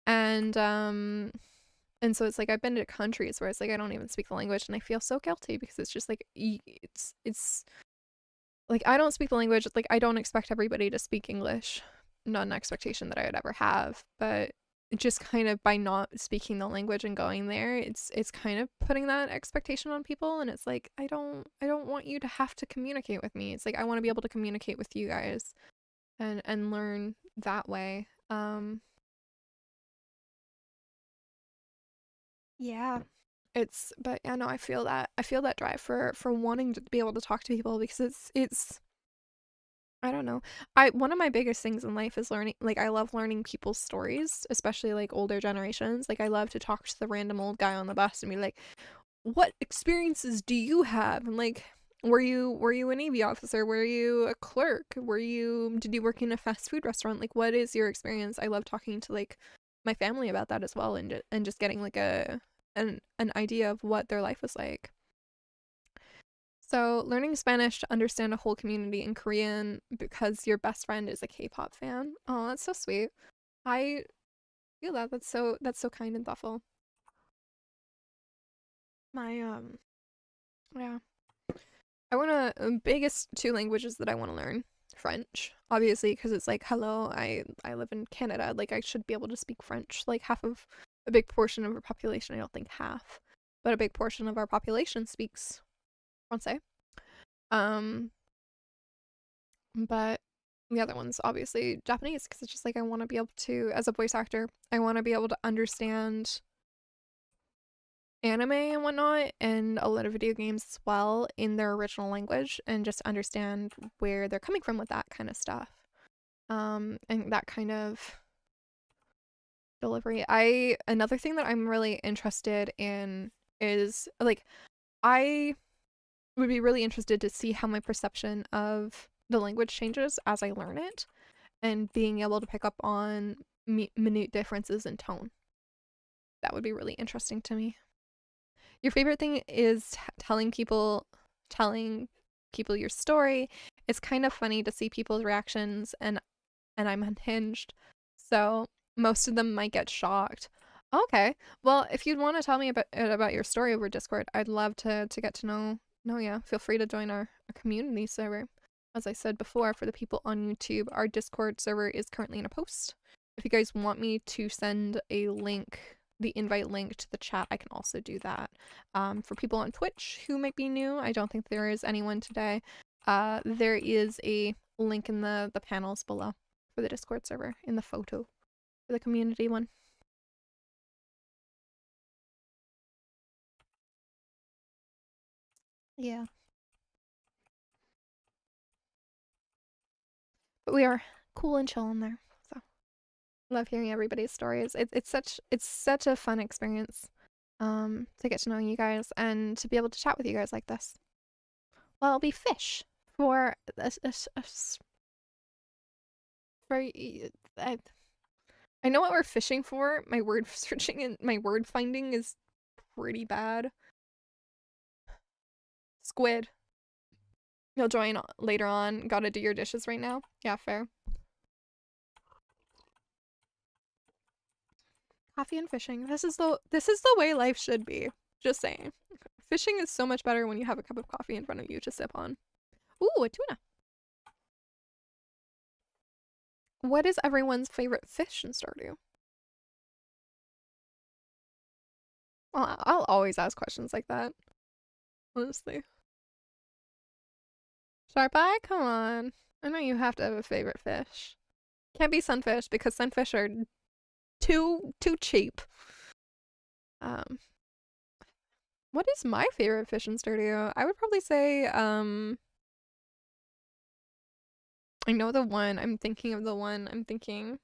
S1: And so it's like I've been to countries where it's like I don't even speak the language and I feel so guilty because it's just like it's like I don't speak the language. Like I don't expect everybody to speak English. Not an expectation that I would ever have, but just kind of by not speaking the language and going there, it's kind of putting that expectation on people, and it's like I don't want you to have to communicate with me. It's like I want to be able to communicate with you guys and learn that way. Yeah. But yeah, no, I feel that drive for wanting to be able to talk to people because it's I don't know. One of my biggest things in life is learning, like I love learning people's stories, especially like older generations. Like I love to talk to the random old guy on the bus and be like, "What experiences do you have?" And like, were you a Navy officer? Were you a clerk? Did you work in a fast food restaurant? Like what is your experience? I love talking to like my family about that as well, and just getting like an idea of what their life was like. So, learning Spanish to understand a whole community in Korean because your best friend is a K-pop fan. Oh, that's so sweet. I feel that. That's so kind and thoughtful. My yeah. I want to biggest two languages that I want to learn. French, obviously, because it's like, hello, I live in Canada. Like I should be able to speak French. Like half of a big portion of our population, I don't think half, but a big portion of our population speaks Francais. Um But the other one's obviously Japanese because it's just like I want to be able to, as a voice actor, I want to be able to understand anime and whatnot and a lot of video games as well in their original language and just understand where they're coming from with that kind of stuff. And that kind of delivery. Another thing that I'm really interested in is like I would be really interested to see how my perception of the language changes as I learn it and being able to pick up on minute differences in tone. That would be really interesting to me. Your favorite thing is telling people your story. It's kind of funny to see people's reactions, and I'm unhinged, so most of them might get shocked. Okay, well, if you'd want to tell me about your story over Discord, I'd love to get to know ya. Feel free to join our community server. As I said before, for the people on YouTube, our Discord server is currently in a post. If you guys want me to send a link, the invite link to the chat, I can also do that. For people on Twitch who might be new, I don't think there is anyone today. There is a link in the panels below for the Discord server in the photo for the community one. Yeah. But we are cool and chill in there. So love hearing everybody's stories. It's such a fun experience to get to know you guys and to be able to chat with you guys like this. Well, it'll be fish for for I know what we're fishing for. My word searching and my word finding is pretty bad. Squid. You'll join later on. Gotta do your dishes right now. Yeah, fair. Coffee and fishing. This is the way life should be. Just saying. Fishing is so much better when you have a cup of coffee in front of you to sip on. Ooh, a tuna. What is everyone's favorite fish in Stardew? Well, I'll always ask questions like that, honestly. Sharp Eye, come on. I know you have to have a favorite fish. Can't be sunfish because sunfish are too cheap. Um, what is my favorite fish in Stardew? I would probably say, I know the one. I'm thinking of the one. I'm thinking.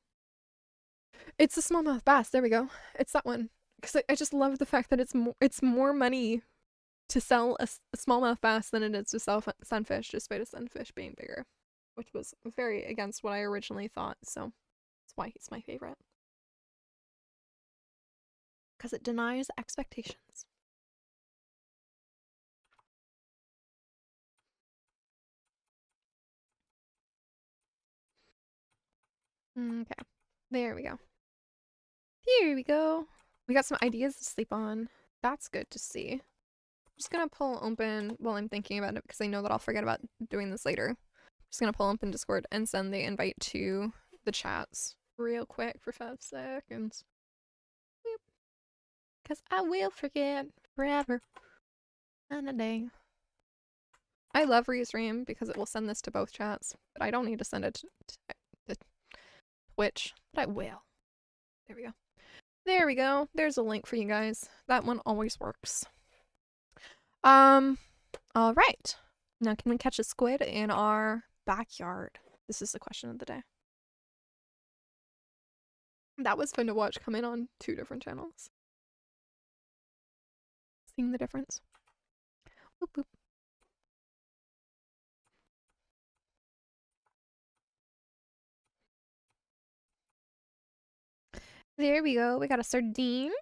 S1: It's the smallmouth bass. There we go. It's that one. Because I just love the fact that it's more money to sell a smallmouth bass than it is to sell sunfish, despite a sunfish being bigger, which was very against what I originally thought. So that's why he's my favorite. Because it denies expectations. Okay. There we go. Here we go. We got some ideas to sleep on. That's good to see. I'm just gonna pull open while I'm thinking about it because I know that I'll forget about doing this later. I'm just gonna pull open Discord and send the invite to the chats real quick for 5 seconds. Because I will forget forever and a day. I love Restream because it will send this to both chats, but I don't need to send it to Twitch, but I will. There we go. There we go. There's a link for you guys. That one always works. All right. Now can we catch a squid in our backyard? This is the question of the day. That was fun to watch come in on 2 different channels. Seeing the difference. Boop, boop. There we go. We got a sardine.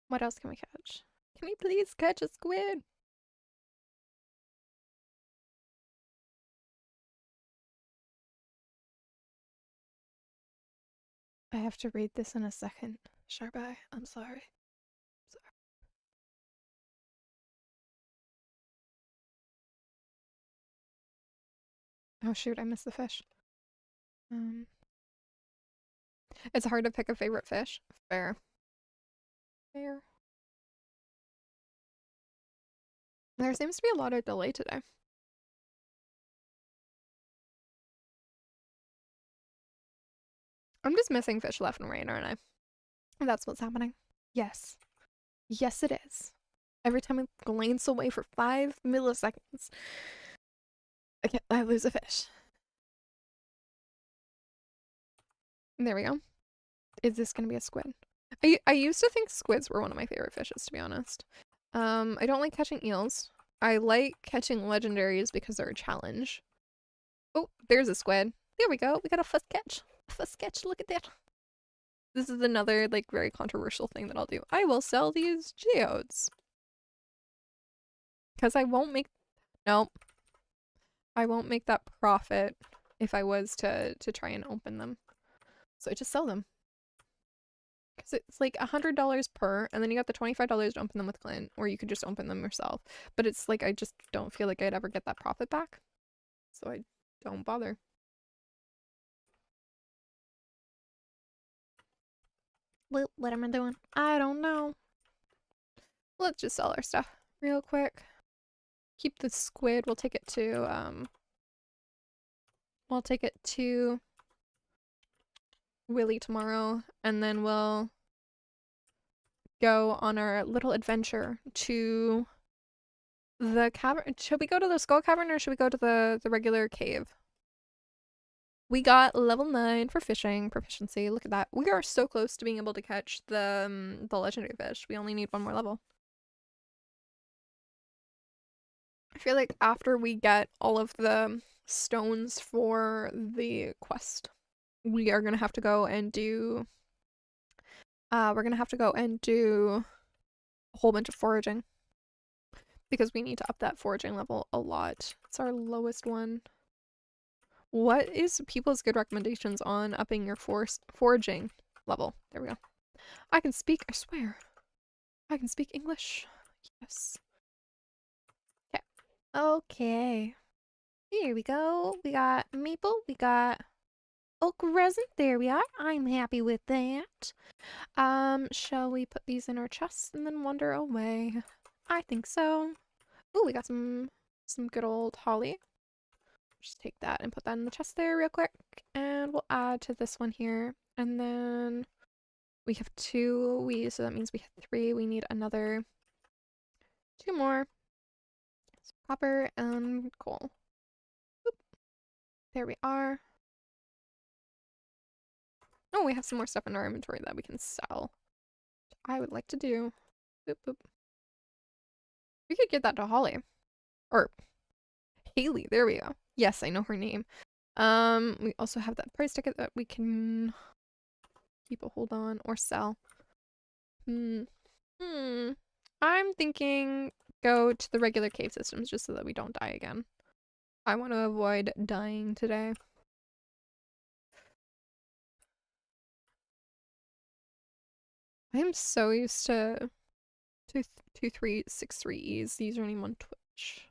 S1: What else can we catch? Can we please catch a squid? I have to read this in a second. Sharp Eye, I'm sorry. Oh shoot, I missed the fish. It's hard to pick a favorite fish. Fair. Fair. There seems to be a lot of delay today. I'm just missing fish left and right, aren't I? That's what's happening. Yes. Yes, it is. Every time I glance away for 5 milliseconds, I lose a fish. There we go. Is this gonna be a squid? I used to think squids were one of my favorite fishes, to be honest. I don't like catching eels. I like catching legendaries because they're a challenge. Oh, there's a squid. There we go. We got a first catch. First catch. Look at that. This is another like very controversial thing that I'll do. I will sell these geodes. Because I won't make I won't make that profit if I was to try and open them. So I just sell them. Because it's like $100 per, and then you got the $25 to open them with Clint, or you could just open them yourself. But it's like I just don't feel like I'd ever get that profit back. So I don't bother. What am I doing? I don't know. Let's just sell our stuff real quick. Keep the squid. We'll take it to Willy tomorrow, and then we'll go on our little adventure to the cavern. Should we go to the skull cavern or should we go to the regular cave? We got level 9 for fishing proficiency. Look at that. We are so close to being able to catch the legendary fish. We only need 1 more level. I feel like after we get all of the stones for the quest, we are gonna have to go and do we're gonna have to go and do a whole bunch of foraging because we need to up that foraging level a lot. It's our lowest one. What is people's good recommendations on upping your foraging level? There we go. I can speak, I swear. I can speak English. Yes. Okay. Okay. Here we go. We got maple. We got oak resin. There we are. I'm happy with that. Shall we put these in our chests and then wander away? I think so. Oh, we got some good old holly. Just take that and put that in the chest there real quick. And we'll add to this one here. And then we have 2, so that means we have 3. We need another 2 more. So copper and coal. Boop. There we are. Oh, we have some more stuff in our inventory that we can sell. I would like to do. Boop, boop. We could give that to Holly. Or Haley, there we go. Yes, I know her name. We also have that price ticket that we can keep a hold on or sell. I'm thinking go to the regular cave systems just so that we don't die again. I want to avoid dying today. I am so used to 2363E's username on Twitch.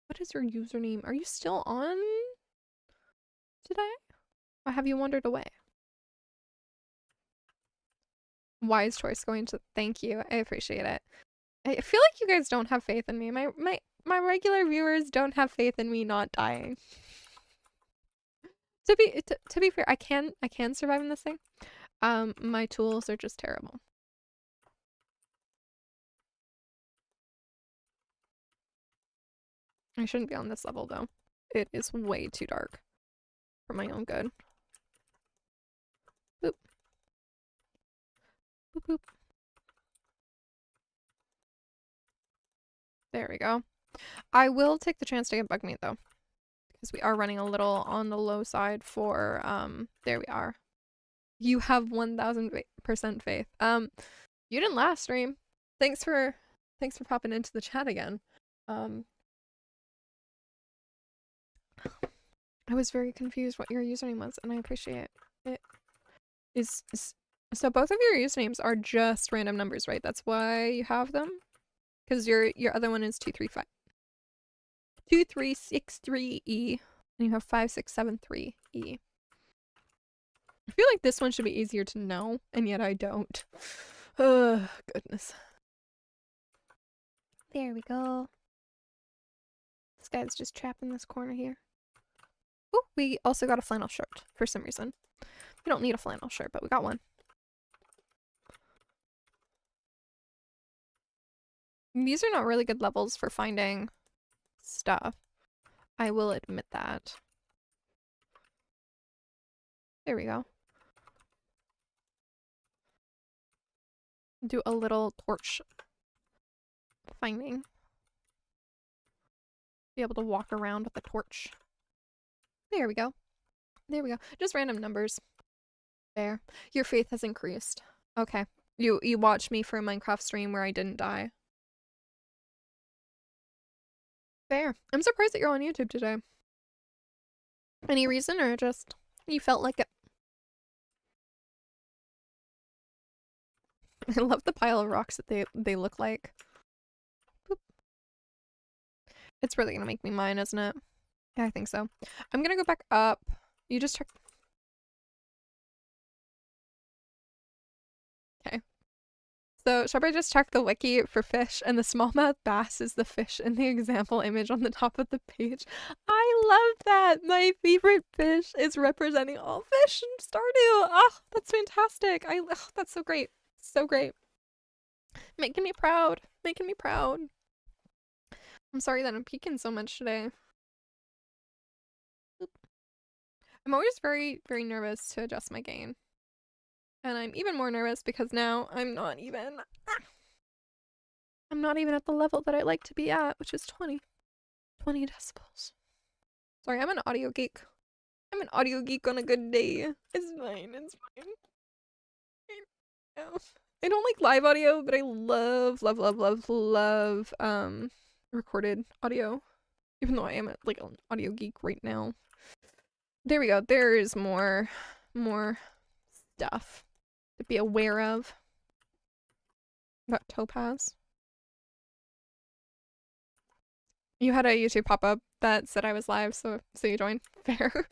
S1: What is your username? Are you still on today? Or have you wandered away? Wise choice going to thank you. I appreciate it. I feel like you guys don't have faith in me. My regular viewers don't have faith in me not dying. To be fair, I can survive in this thing. My tools are just terrible. I shouldn't be on this level though. It is way too dark for my own good. Boop. Boop boop. There we go. I will take the chance to get bug meat though, because we are running a little on the low side for there we are. You have 1000% faith. You didn't last stream. Thanks for popping into the chat again. I was very confused what your username was, and I appreciate it. So both of your usernames are just random numbers, right? That's why you have them? Because your other one is 2363E, and you have 5673E. I feel like this one should be easier to know, and yet I don't. Oh, goodness. There we go. This guy's just trapped in this corner here. Oh, we also got a flannel shirt for some reason. We don't need a flannel shirt, but we got one. These are not really good levels for finding stuff. I will admit that. There we go. Do a little torch finding. Be able to walk around with a torch. There we go. There we go. Just random numbers. There. Your faith has increased. Okay. You watched me for a Minecraft stream where I didn't die. Fair. I'm surprised that you're on YouTube today. Any reason or just you felt like it? I love the pile of rocks that they look like. Boop. It's really gonna make me mine, isn't it? Yeah, I think so. I'm gonna go back up. You just check. Okay. So, should I just check the wiki for fish? And the smallmouth bass is the fish in the example image on the top of the page. I love that! My favorite fish is representing all fish in Stardew! Oh, that's fantastic! Oh, that's so great. So great. Making me proud. Making me proud. I'm sorry that I'm peeking so much today. I'm always very, very nervous to adjust my gain. And I'm even more nervous because now I'm not even at the level that I like to be at, which is 20 decibels. Sorry, I'm an audio geek. I'm an audio geek on a good day. It's fine, it's fine. I don't like live audio, but I love recorded audio. Even though I am like an audio geek right now. There we go. There is more stuff to be aware of. Got topaz. You had a YouTube pop-up that said I was live, so you joined. Fair.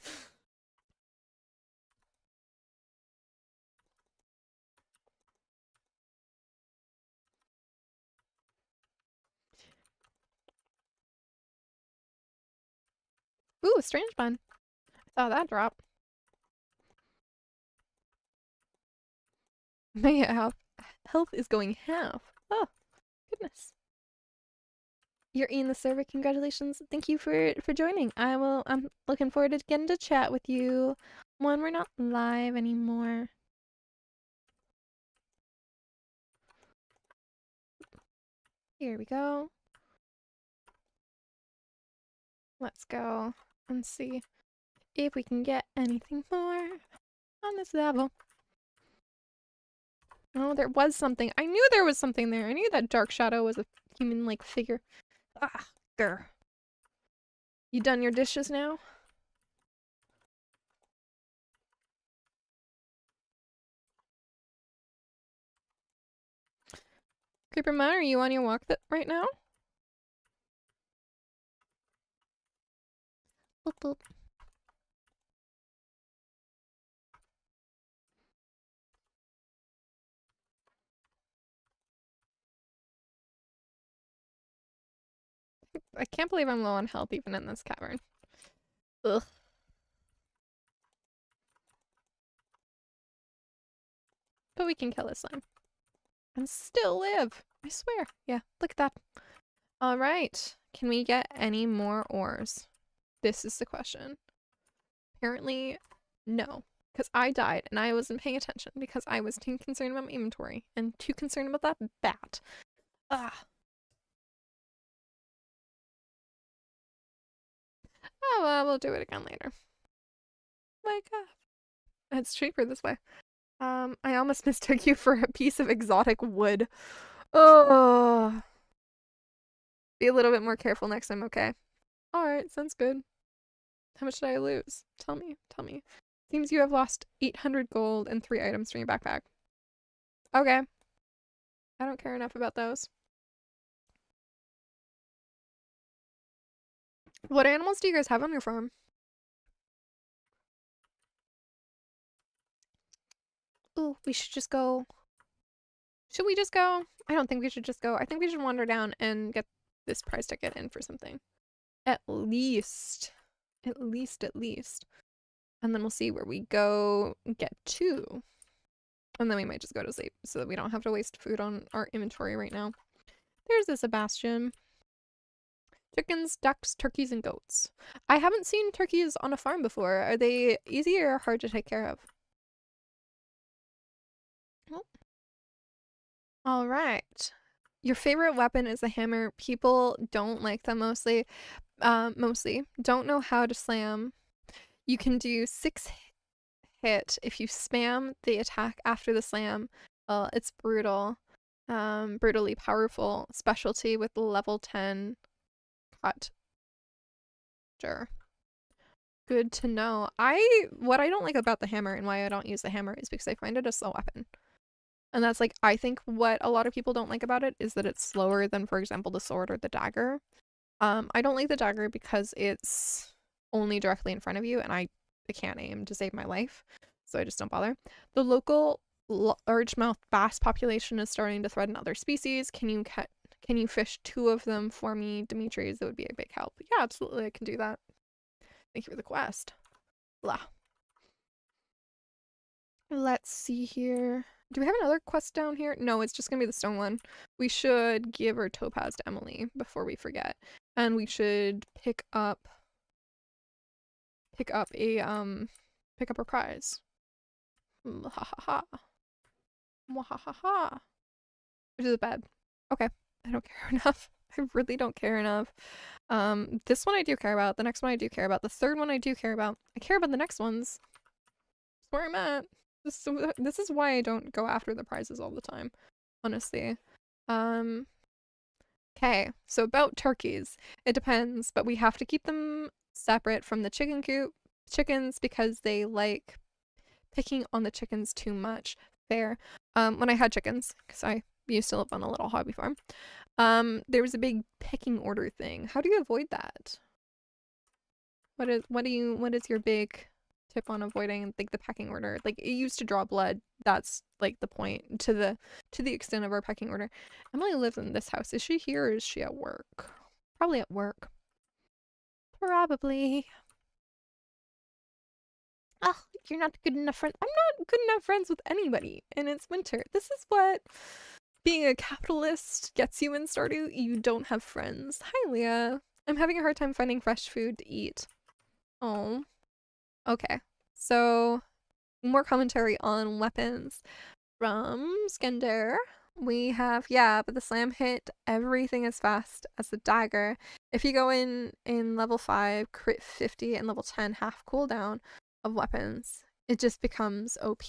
S1: Ooh, strange bun. I saw that drop. My health is going half. Oh, goodness. You're in the server. Congratulations. Thank you for joining. I'm looking forward to getting to chat with you when we're not live anymore. Here we go. Let's go and see if we can get anything more on this level. Oh, there was something. I knew there was something there. I knew that dark shadow was a human-like figure. Ah, grr. You done your dishes now? Creeper Man, are you on your walk right now? Boop, boop. I can't believe I'm low on health even in this cavern. Ugh. But we can kill this slime. And still live. I swear. Yeah, look at that. Alright. Can we get any more ores? This is the question. Apparently, no. Because I died and I wasn't paying attention because I was too concerned about my inventory and too concerned about that bat. Ah. Oh, well, we'll do it again later. Wake up. It's cheaper this way. I almost mistook you for a piece of exotic wood. Oh. Be a little bit more careful next time, okay? Alright, sounds good. How much did I lose? Tell me, tell me. Seems you have lost 800 gold and 3 items from your backpack. Okay. I don't care enough about those. What animals do you guys have on your farm? Ooh, we should just go. Should we just go? I don't think we should just go. I think we should wander down and get this prize ticket in for something. At least. At least. And then we'll see where we go get to. And then we might just go to sleep so that we don't have to waste food on our inventory right now. There's a Sebastian. Chickens, ducks, turkeys, and goats. I haven't seen turkeys on a farm before. Are they easy or hard to take care of? Oh. All right. Your favorite weapon is the hammer. People don't like them mostly. Mostly. Don't know how to slam. You can do 6 hit if you spam the attack after the slam. It's brutal. Brutally powerful. Specialty with level 10 cut. Sure. Good to know. What I don't like about the hammer and why I don't use the hammer is because I find it a slow weapon. And that's like, I think what a lot of people don't like about it is that it's slower than, for example, the sword or the dagger. I don't like the dagger because it's only directly in front of you and I can't aim to save my life. So I just don't bother. The local largemouth bass population is starting to threaten other species. Can you fish 2 of them for me, Demetrius? That would be a big help. Yeah, absolutely, I can do that. Thank you for the quest. Blah. Let's see here. Do we have another quest down here? No, it's just gonna be the stone one. We should give our topaz to Emily before we forget. And we should pick up a prize. Mwahaha. Mwahaha. Which is bad. Okay. I don't care enough. I really don't care enough. This one I do care about. The next one I do care about. The third one I do care about. I care about the next ones. That's where I'm at. This is why I don't go after the prizes all the time, honestly. Okay, so about turkeys. It depends, but we have to keep them separate from the chicken coop chickens because they like picking on the chickens too much. Fair. When I had chickens, because I used to live on a little hobby farm, there was a big pecking order thing. How do you avoid that? What is your big tip on avoiding like the pecking order? Like it used to draw blood. That's like the point to the extent of our pecking order. Emily lives in this house. Is she here or is she at work? Probably at work. Probably. Oh, you're not good enough friend. I'm not good enough friends with anybody, and it's winter. This is what being a capitalist gets you in Stardew. You don't have friends. Hi, Leah. I'm having a hard time finding fresh food to eat. Oh. Okay. So, more commentary on weapons from Skender. We have, yeah, but the slam hit everything as fast as the dagger. If you go in level 5, crit 50, and level 10, half cooldown of weapons, it just becomes OP.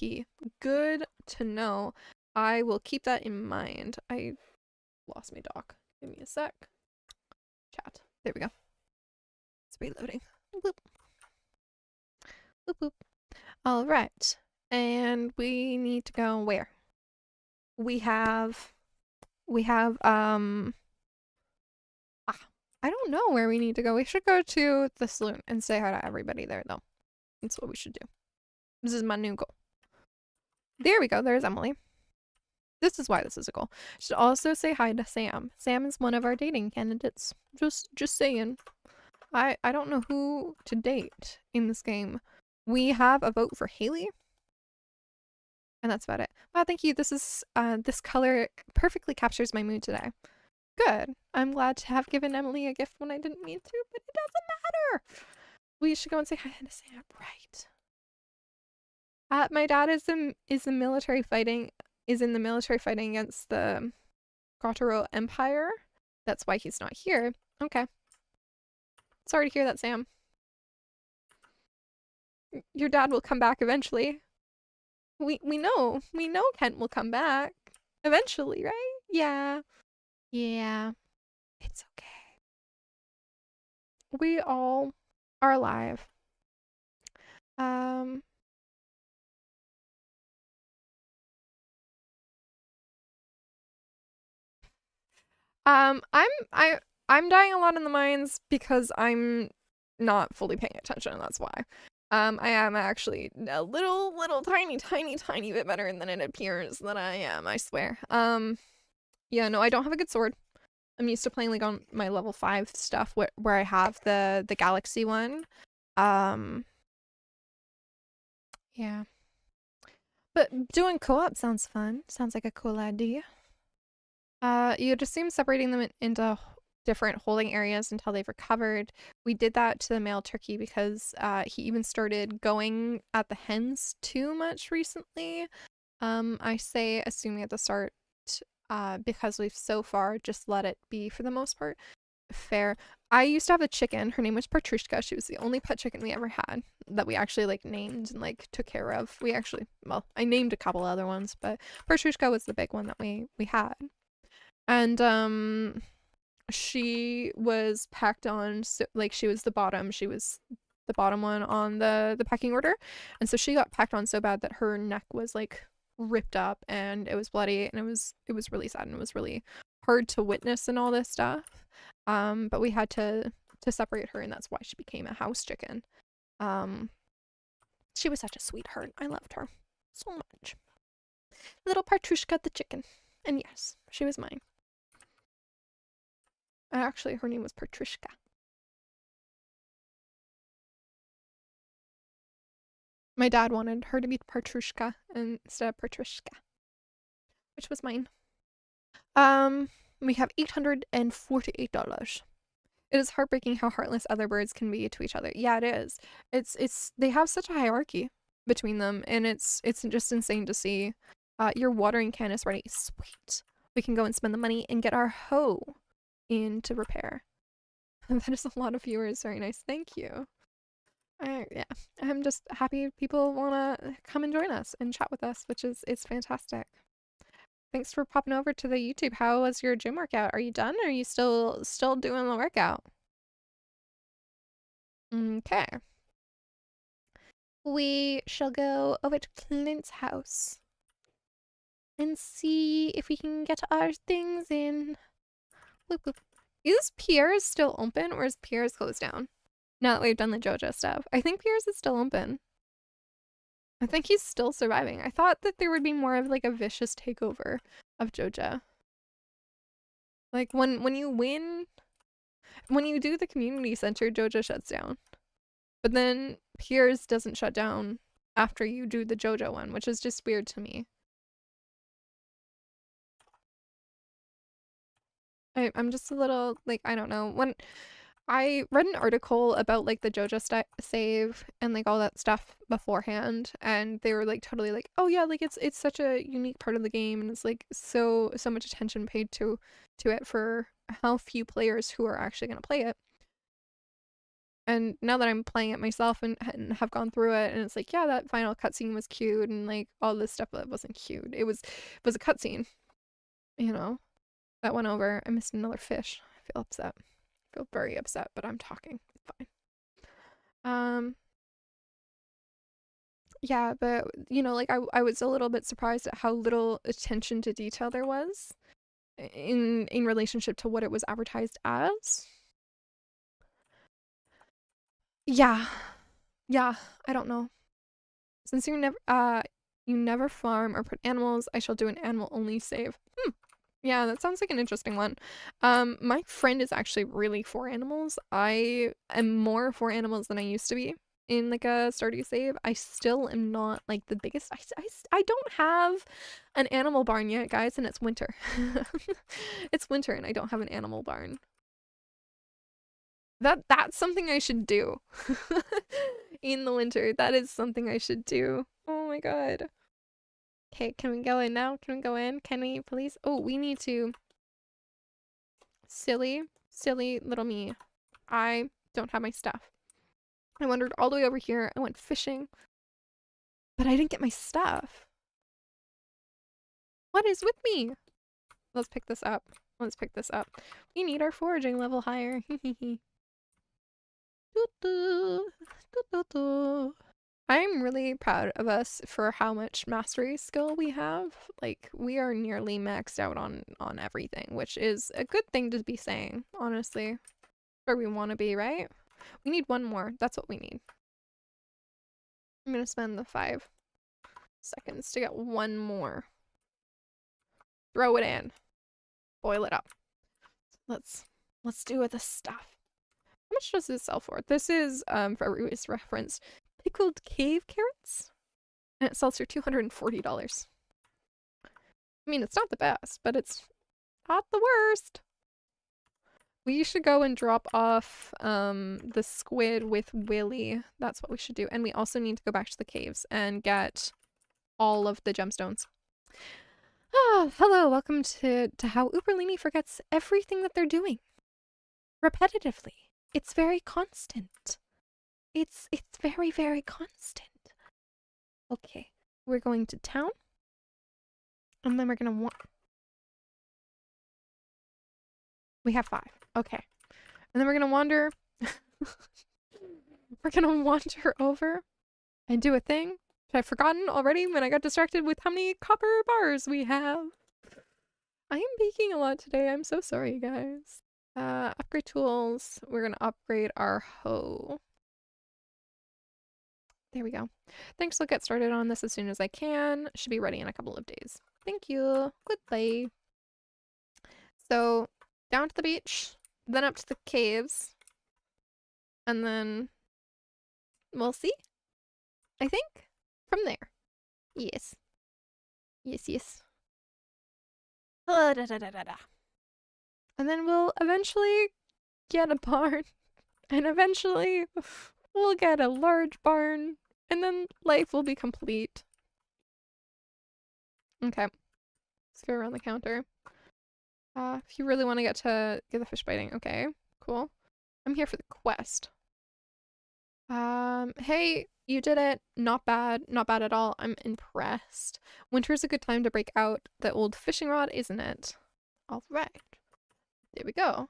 S1: Good to know. I will keep that in mind. I lost my dock. Give me a sec. Chat. There we go. It's reloading. Boop. Boop boop. All right. And we need to go where? We have I don't know where we need to go. We should go to the saloon and say hi to everybody there though. That's what we should do. This is my new goal. There we go. There's Emily. This is why this is a goal. Should also say hi to Sam. Sam is one of our dating candidates. Just saying. I don't know who to date in this game. We have a vote for Haley. And that's about it. Wow, thank you. This color perfectly captures my mood today. Good. I'm glad to have given Emily a gift when I didn't mean to, but it doesn't matter. We should go and say hi to Sam. Right. My dad is in the military fighting against the Gotaro Empire. That's why he's not here. Okay. Sorry to hear that, Sam. Your dad will come back eventually. We know Kent will come back eventually, right? Yeah. Yeah. It's okay. We all are alive. I'm dying a lot in the mines because I'm not fully paying attention, and that's why. I am actually a little tiny bit better than it appears that I am, I swear. Yeah, no, I don't have a good sword. I'm used to playing like on my level 5 stuff where I have the galaxy one. Yeah. But doing co-op sounds fun. Sounds like a cool idea. You'd assume separating them into different holding areas until they've recovered. We did that to the male turkey because he even started going at the hens too much recently. I say assuming at the start because we've so far just let it be for the most part. Fair. I used to have a chicken. Her name was Petrushka. She was the only pet chicken we ever had that we actually like named and like took care of. Well, I named a couple other ones, but Petrushka was the big one that we had. And she was packed on, so like she was the bottom one on the pecking order, and so she got packed on so bad that her neck was like ripped up and it was bloody, and it was really sad, and it was really hard to witness and all this stuff. But we had to separate her, and that's why she became a house chicken. She was such a sweetheart. I loved her so much. Little Petrushka the chicken. And yes, she was mine. Actually, her name was Petrushka. My dad wanted her to be Petrushka instead of Petrushka, which was mine. We have $848. It is heartbreaking how heartless other birds can be to each other. Yeah, it is. It's they have such a hierarchy between them, and it's just insane to see. Your watering can is ready. Sweet. We can go and spend the money and get our hoe into repair. That is a lot of viewers. Very nice. Thank you. Yeah, I'm just happy people want to come and join us and chat with us, which is fantastic. Thanks for popping over to the YouTube. How was your gym workout? Are you done, or are you still doing the workout? Okay. We shall go over to Clint's house and see if we can get our things in. Whoop, whoop. Is Pierre's still open, or is Pierre's closed down? Now that we've done the Joja stuff. I think Piers is still open. I think he's still surviving. I thought that there would be more of like a vicious takeover of Joja. Like when you win, when you do the community center, Joja shuts down. But then Piers doesn't shut down after you do the Joja one, which is just weird to me. I'm just a little, like, I don't know. When I read an article about, like, the Joja save and, like, all that stuff beforehand, and they were, like, totally like, oh yeah, like, it's such a unique part of the game, and it's, like, so much attention paid to it for how few players who are actually going to play it. And now that I'm playing it myself and have gone through it, and it's like, yeah, that final cutscene was cute, and, like, all this stuff that wasn't cute. It was a cutscene, you know? That went over. I missed another fish. I feel upset. I feel very upset, but I'm talking. It's fine. Yeah, but, you know, like, I was a little bit surprised at how little attention to detail there was in relationship to what it was advertised as. Yeah. Yeah, I don't know. Since you never farm or put animals, I shall do an animal-only save. Yeah, that sounds like an interesting one. My friend is actually really for animals. I am more for animals than I used to be in like a Stardew save. I still am not like the biggest. I don't have an animal barn yet, guys, and it's winter. It's winter and I don't have an animal barn. That's something I should do. In the winter. That is something I should do. Oh my god. Okay, can we go in now? Can we go in? Can we please? Oh, we need to. Silly little me. I don't have my stuff. I wandered all the way over here. I went fishing. But I didn't get my stuff. What is with me? Let's pick this up. Let's pick this up. We need our foraging level higher. I'm really proud of us for how much mastery skill we have. Like, we are nearly maxed out on everything, which is a good thing to be saying, honestly. Where we want to be, right? We need one more. That's what we need. I'm gonna spend the 5 seconds to get one more. Throw it in. Boil it up. Let's do with this stuff. How much does this sell for? This is, for everybody's reference, pickled cave carrots, and it sells for $240. I mean, it's not the best, but it's not the worst. We should go and drop off the squid with Willy. That's what we should do. And we also need to go back to the caves and get all of the gemstones. Ah, hello, welcome to how Uberlini forgets everything that they're doing. Repetitively. It's very constant. It's very, very constant. Okay, we're going to town. And then we're gonna want... We have 5. Okay. And then we're gonna wander... We're gonna wander over and do a thing that I've forgotten already when I got distracted with how many copper bars we have. I am baking a lot today. I'm so sorry, guys. Upgrade tools. We're gonna upgrade our hoe. There we go. Thanks, I'll get started on this as soon as I can. Should be ready in a couple of days. Thank you. Goodbye. So, down to the beach, then up to the caves, and then we'll see, I think, from there. Yes. Yes, yes. And then we'll eventually get a barn, and eventually we'll get a large barn, and then life will be complete. Okay. Let's go around the counter. If you really want to get the fish biting, okay, cool. I'm here for the quest. Hey, you did it. Not bad. Not bad at all. I'm impressed. Winter's a good time to break out the old fishing rod, isn't it? All right. There we go.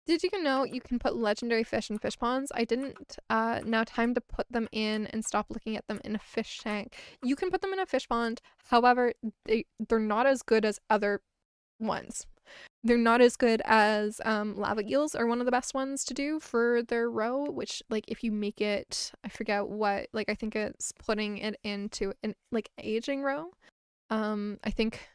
S1: Did you know you can put legendary fish in fish ponds? I didn't. Now time to put them in and stop looking at them in a fish tank. You can put them in a fish pond. However, they're not as good as other ones. they're not as good as lava eels are one of the best ones to do for their roe, which like if you make it, I forget what, like I think it's putting it into an like aging roe. I think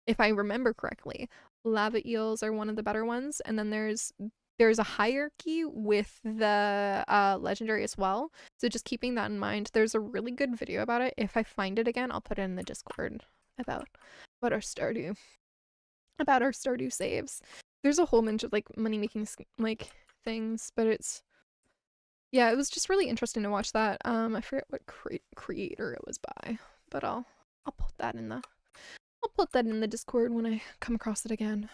S1: if I remember correctly, lava eels are one of the better ones, and then there's a hierarchy with the legendary as well. So just keeping that in mind, there's a really good video about it. If I find it again, I'll put it in the Discord about our Stardew saves. There's a whole bunch of like money making like things, but it's yeah, it was just really interesting to watch that. I forget what creator it was by, but I'll put that in the Discord when I come across it again.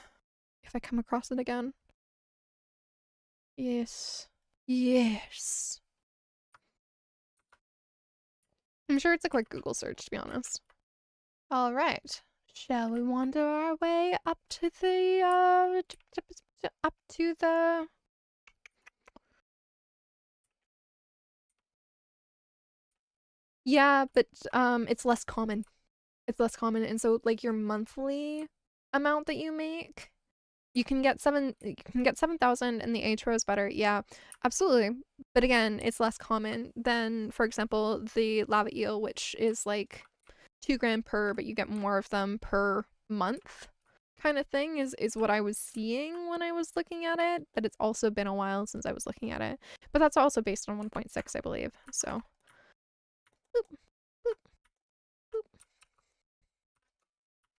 S1: If I come across it again. Yes. Yes. I'm sure it's a quick Google search, to be honest. All right. Shall we wander our way up to the yeah, but it's less common. It's less common, and so like your monthly amount that you make, you can get 7,000 and the age row is better. Yeah, absolutely. But again, it's less common than, for example, the lava eel, which is like 2 grand per, but you get more of them per month kind of thing is what I was seeing when I was looking at it, but it's also been a while since I was looking at it. But that's also based on 1.6, I believe. So boop, boop, boop.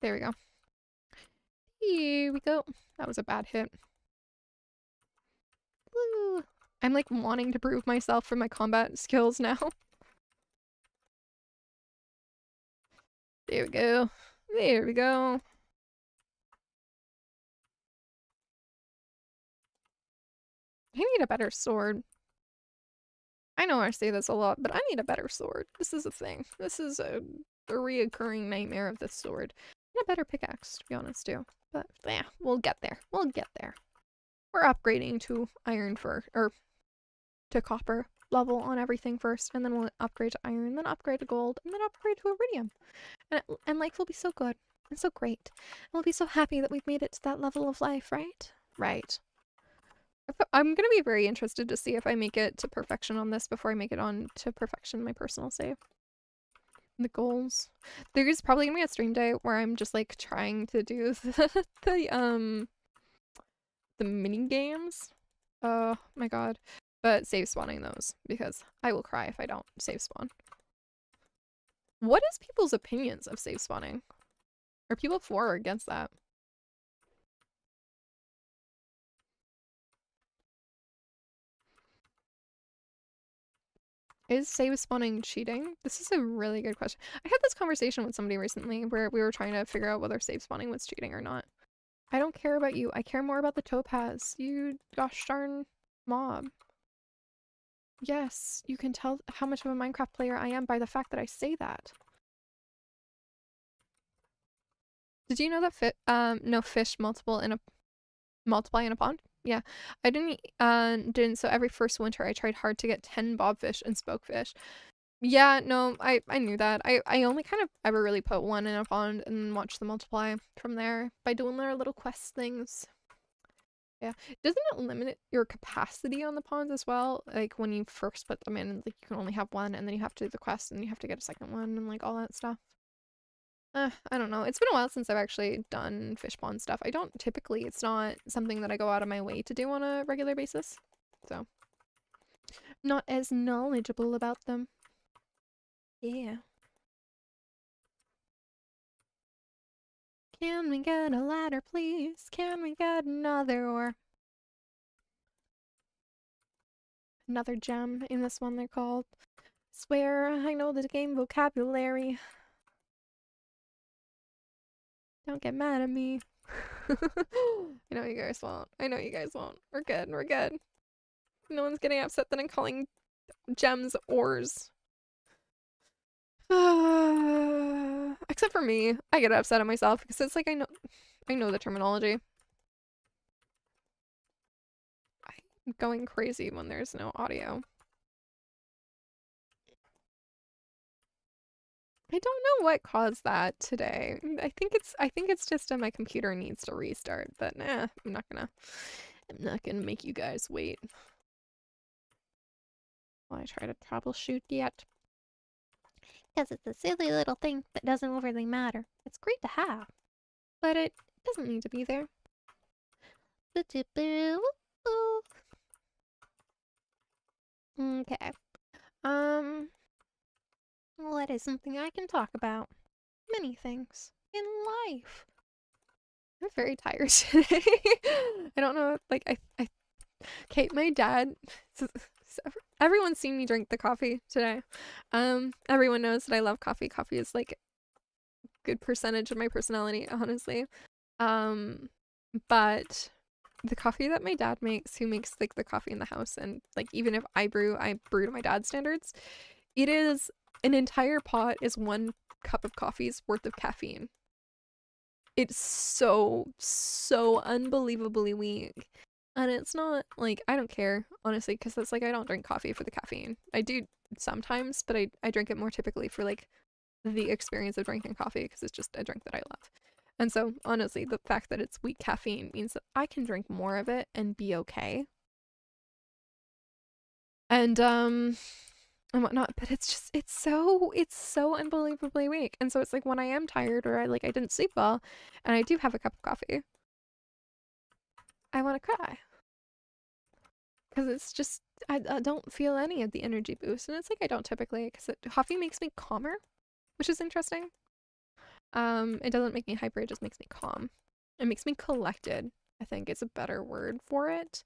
S1: There we go. Here we go. That was a bad hit. Woo. I'm like wanting to prove myself for my combat skills now. There we go. There we go. I need a better sword. I know I say this a lot, but I need a better sword. This is a thing. This is a reoccurring nightmare of this sword. And a better pickaxe, to be honest, too. But yeah, we'll get there. We'll get there. We're upgrading to iron or to copper level on everything first, and then we'll upgrade to iron, then upgrade to gold, and then upgrade to iridium. And life will be so good and so great. And we'll be so happy that we've made it to that level of life, right? Right. I'm gonna be very interested to see if I make it to perfection on this before I make it on to perfection in my personal save. The goals. There's probably gonna be a stream day where I'm just like trying to do the mini games. Oh my god. But save spawning those because I will cry if I don't save spawn. What is people's opinions of save spawning? Are people for or against that? Is save spawning cheating? This is a really good question. I had this conversation with somebody recently where we were trying to figure out whether save spawning was cheating or not. I don't care about you. I care more about the topaz. You gosh darn mob. Yes, you can tell how much of a Minecraft player I am by the fact that I say that. Did you know that no fish multiply in a pond? Yeah, I didn't. So every first winter, I tried hard to get 10 bobfish and spokefish. Yeah, no, I knew that. I only kind of ever really put one in a pond and watch them multiply from there by doing their little quest things. Yeah, doesn't it limit your capacity on the ponds as well? Like when you first put them in, like you can only have one, and then you have to do the quest, and you have to get a second one, and like all that stuff. I don't know. It's been a while since I've actually done fish pond stuff. I don't typically, it's not something that I go out of my way to do on a regular basis. So, not as knowledgeable about them. Yeah. Can we get a ladder, please? Can we get another or another gem in this one they're called? Swear I know the game vocabulary. Don't get mad at me. I know you guys won't. I know you guys won't. We're good. We're good. No one's getting upset that I'm calling gems ores. Except for me. I get upset at myself because it's like I know the terminology. I'm going crazy when there's no audio. I don't know what caused that today. I think it's just my computer needs to restart, but nah, I'm not gonna make you guys wait while I try to troubleshoot yet. Because it's a silly little thing that doesn't really matter. It's great to have, but it doesn't need to be there. Okay. What is something I can talk about? Many things in life. I'm very tired today. I don't know, like, okay, my dad, so everyone's seen me drink the coffee today. Everyone knows that I love coffee. Coffee is, like, a good percentage of my personality, honestly. But the coffee that my dad makes, who makes, like, the coffee in the house, and, like, even if I brew to my dad's standards, it is, an entire pot is 1 cup of coffee's worth of caffeine. It's so unbelievably weak. And it's not, like, I don't care, honestly, because it's like I don't drink coffee for the caffeine. I do sometimes, but I drink it more typically for, like, the experience of drinking coffee, because it's just a drink that I love. And so, honestly, the fact that it's weak caffeine means that I can drink more of it and be okay. And whatnot, but it's so unbelievably weak. And so it's like when I am tired or I didn't sleep well and I do have a cup of coffee, I want to cry. Because it's just, I don't feel any of the energy boost. And it's like I don't typically, because coffee makes me calmer, which is interesting. It doesn't make me hyper, it just makes me calm. It makes me collected, I think is a better word for it.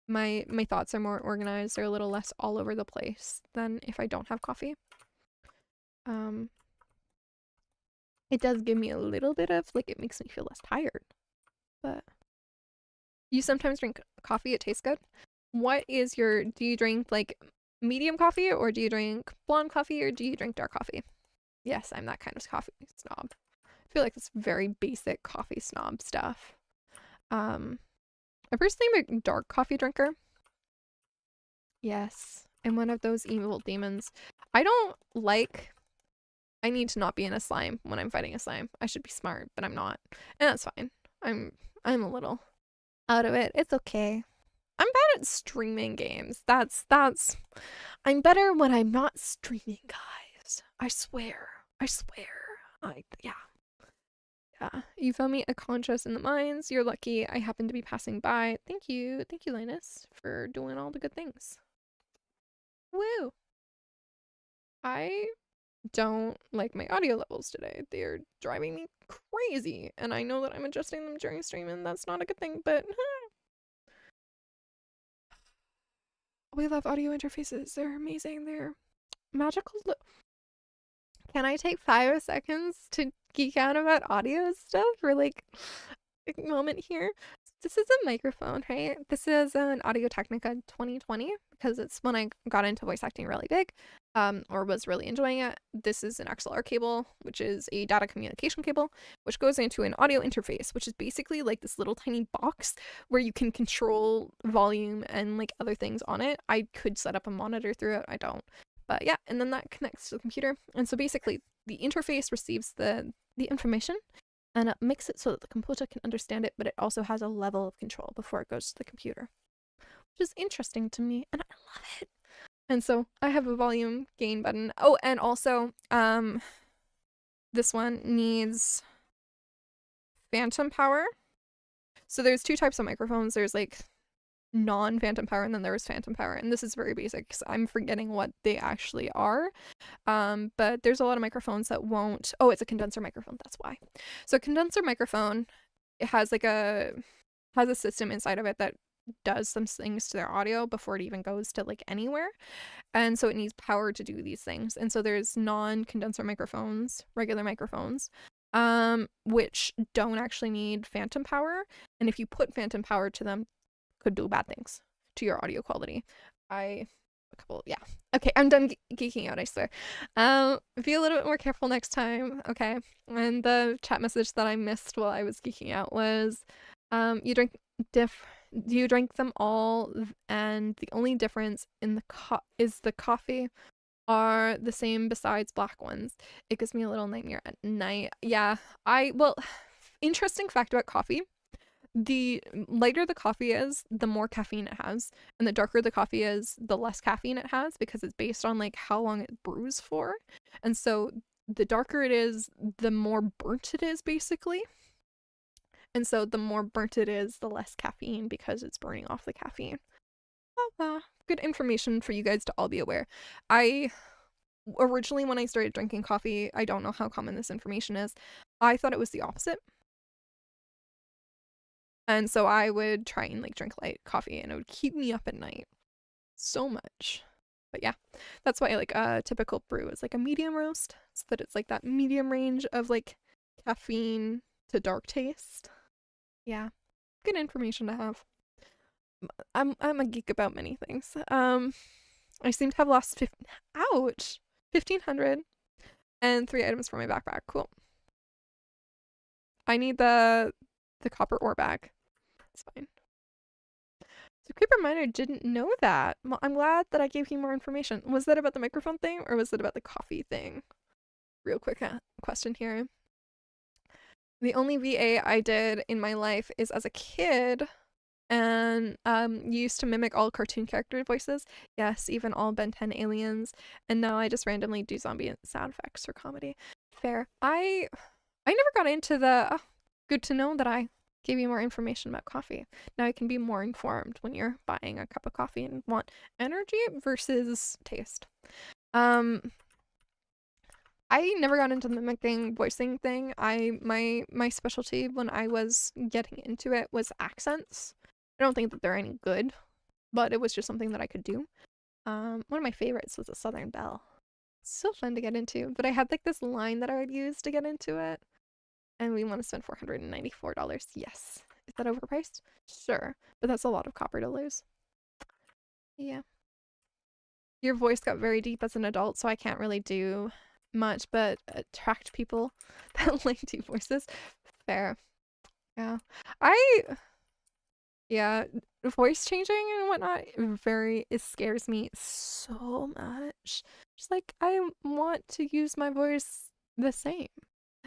S1: My thoughts are more organized, they're a little less all over the place than if I don't have coffee. It does give me a little bit of, like, it makes me feel less tired. But you sometimes drink coffee, it tastes good. What is do you drink, like, medium coffee, or do you drink blonde coffee, or do you drink dark coffee? Yes, I'm that kind of coffee snob. I feel like it's very basic coffee snob stuff. I personally am a dark coffee drinker. Yes, I'm one of those evil demons. I need to not be in a slime when I'm fighting a slime. I should be smart, but I'm not. And that's fine. I'm a little out of it. It's okay. I'm bad at streaming games. I'm better when I'm not streaming, guys. I swear. Yeah. You found me a contrast in the mines. You're lucky I happened to be passing by. Thank you, Linus, for doing all the good things. Woo! I don't like my audio levels today. They're driving me crazy, and I know that I'm adjusting them during stream, and that's not a good thing, but we love audio interfaces. They're amazing. They're magical. Can I take 5 seconds to geek out about audio stuff for, like, a moment here? This is a microphone, right? This is an Audio-Technica 2020 because it's when I got into voice acting really big, or was really enjoying it. This is an XLR cable, which is a data communication cable, which goes into an audio interface, which is basically like this little tiny box where you can control volume and, like, other things on it. I could set up a monitor through it. I don't. But yeah, and then that connects to the computer. And so basically the interface receives the information and it makes it so that the computer can understand it, but it also has a level of control before it goes to the computer, which is interesting to me, and I love it. And so I have a volume gain button. Oh, and also, this one needs phantom power. So there's 2 types of microphones. There's, like, non-phantom power, and then there was phantom power, and this is very basic because I'm forgetting what they actually are. But there's a lot of microphones that won't. Oh, it's a condenser microphone, that's why. So a condenser microphone, it has a system inside of it that does some things to their audio before it even goes to, like, anywhere, and so it needs power to do these things. And so there's non-condenser microphones, regular microphones, which don't actually need phantom power, and if you put phantom power to them, could do bad things to your audio quality. Yeah. Okay, I'm done geeking out, I swear. Be a little bit more careful next time, okay? And the chat message that I missed while I was geeking out was, you drink them all, and the only difference in is the coffee are the same besides black ones. It gives me a little nightmare at night. Yeah, well, interesting fact about coffee. The lighter the coffee is, the more caffeine it has, and the darker the coffee is, the less caffeine it has because it's based on like how long it brews for. And so the darker it is, the more burnt it is basically. And so the more burnt it is, the less caffeine because it's burning off the caffeine. Good information for you guys to all be aware. I originally, when I started drinking coffee, I don't know how common this information is, I thought it was the opposite. And so I would try and like drink light coffee and it would keep me up at night so much. But yeah, that's why like a typical brew is like a medium roast, so that it's like that medium range of like caffeine to dark taste. Yeah, good information to have. I'm a geek about many things. I seem to have lost 1,500 and 3 items from my backpack. Cool. I need the copper ore bag. It's fine. So Creeper Miner didn't know that. Well, I'm glad that I gave you more information. Was that about the microphone thing or was it about the coffee thing? Real quick question here. The only VA I did in my life is as a kid and used to mimic all cartoon character voices. Yes, even all Ben 10 aliens. And now I just randomly do zombie sound effects for comedy. Fair. I never got into the good to know that I gave you more information about coffee. Now I can be more informed when you're buying a cup of coffee and want energy versus taste. I never got into the mimicking voicing thing. My specialty when I was getting into it was accents. I don't think that they're any good, but it was just something that I could do. One of my favorites was a Southern Belle. So fun to get into, but I had like this line that I would use to get into it, and we want to spend $494. Yes. Is that overpriced? Sure, but that's a lot of copper to lose. Yeah. Your voice got very deep as an adult, so I can't really do much but attract people that like deep voices. Fair. Yeah. Yeah, voice changing and whatnot, it scares me so much. Just like, I want to use my voice the same.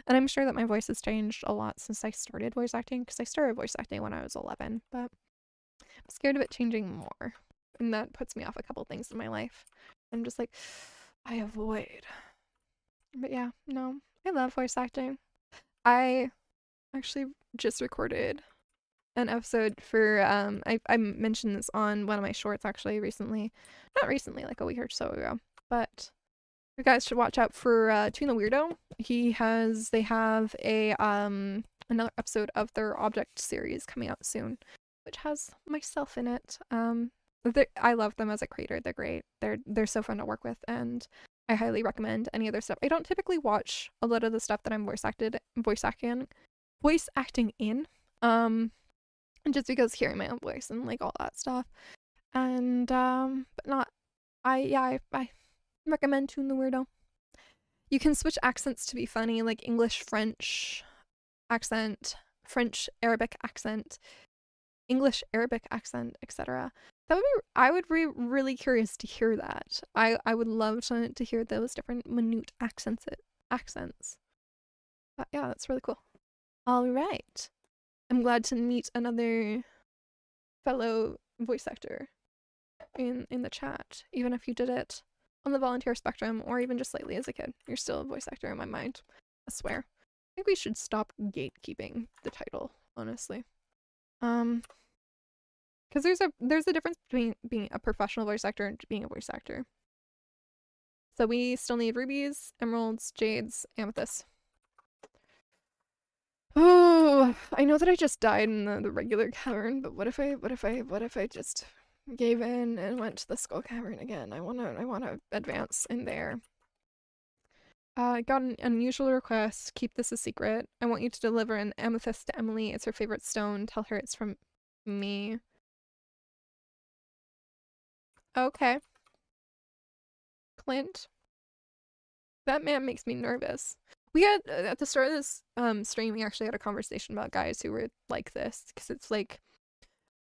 S1: And I'm sure that my voice has changed a lot since I started voice acting, because I started voice acting when I was 11, but I'm scared of it changing more. And that puts me off a couple things in my life. I'm just like, I avoid. But yeah, no, I love voice acting. I actually just recorded an episode for I mentioned this on one of my shorts actually recently. Not recently, like a week or so ago. But you guys should watch out for Tune the Weirdo. They have a another episode of their Object series coming out soon, which has myself in it. I love them as a creator. They're great. They're so fun to work with, and I highly recommend any other stuff. I don't typically watch a lot of the stuff that I'm voice acting in. Just because hearing my own voice and like all that stuff. And but not I recommend Tune the Weirdo. You can switch accents to be funny, like English, French accent, French, Arabic accent, English, Arabic accent, etc. I would be really curious to hear that. I would love to hear those different minute accents. But yeah, that's really cool. All right. I'm glad to meet another fellow voice actor in the chat, even if you did it on the volunteer spectrum or even just slightly as a kid. You're still a voice actor in my mind. I swear. I think we should stop gatekeeping the title, honestly. Because there's a difference between being a professional voice actor and being a voice actor. So we still need rubies, emeralds, jades, amethysts. Oh, I know that I just died in the regular cavern, but what if I just gave in and went to the skull cavern again? I wanna advance in there. I got an unusual request. Keep this a secret. I want you to deliver an amethyst to Emily. It's her favorite stone. Tell her it's from me. Okay. Clint. That man makes me nervous. We had, at the start of this stream, we actually had a conversation about guys who were like this, because it's like,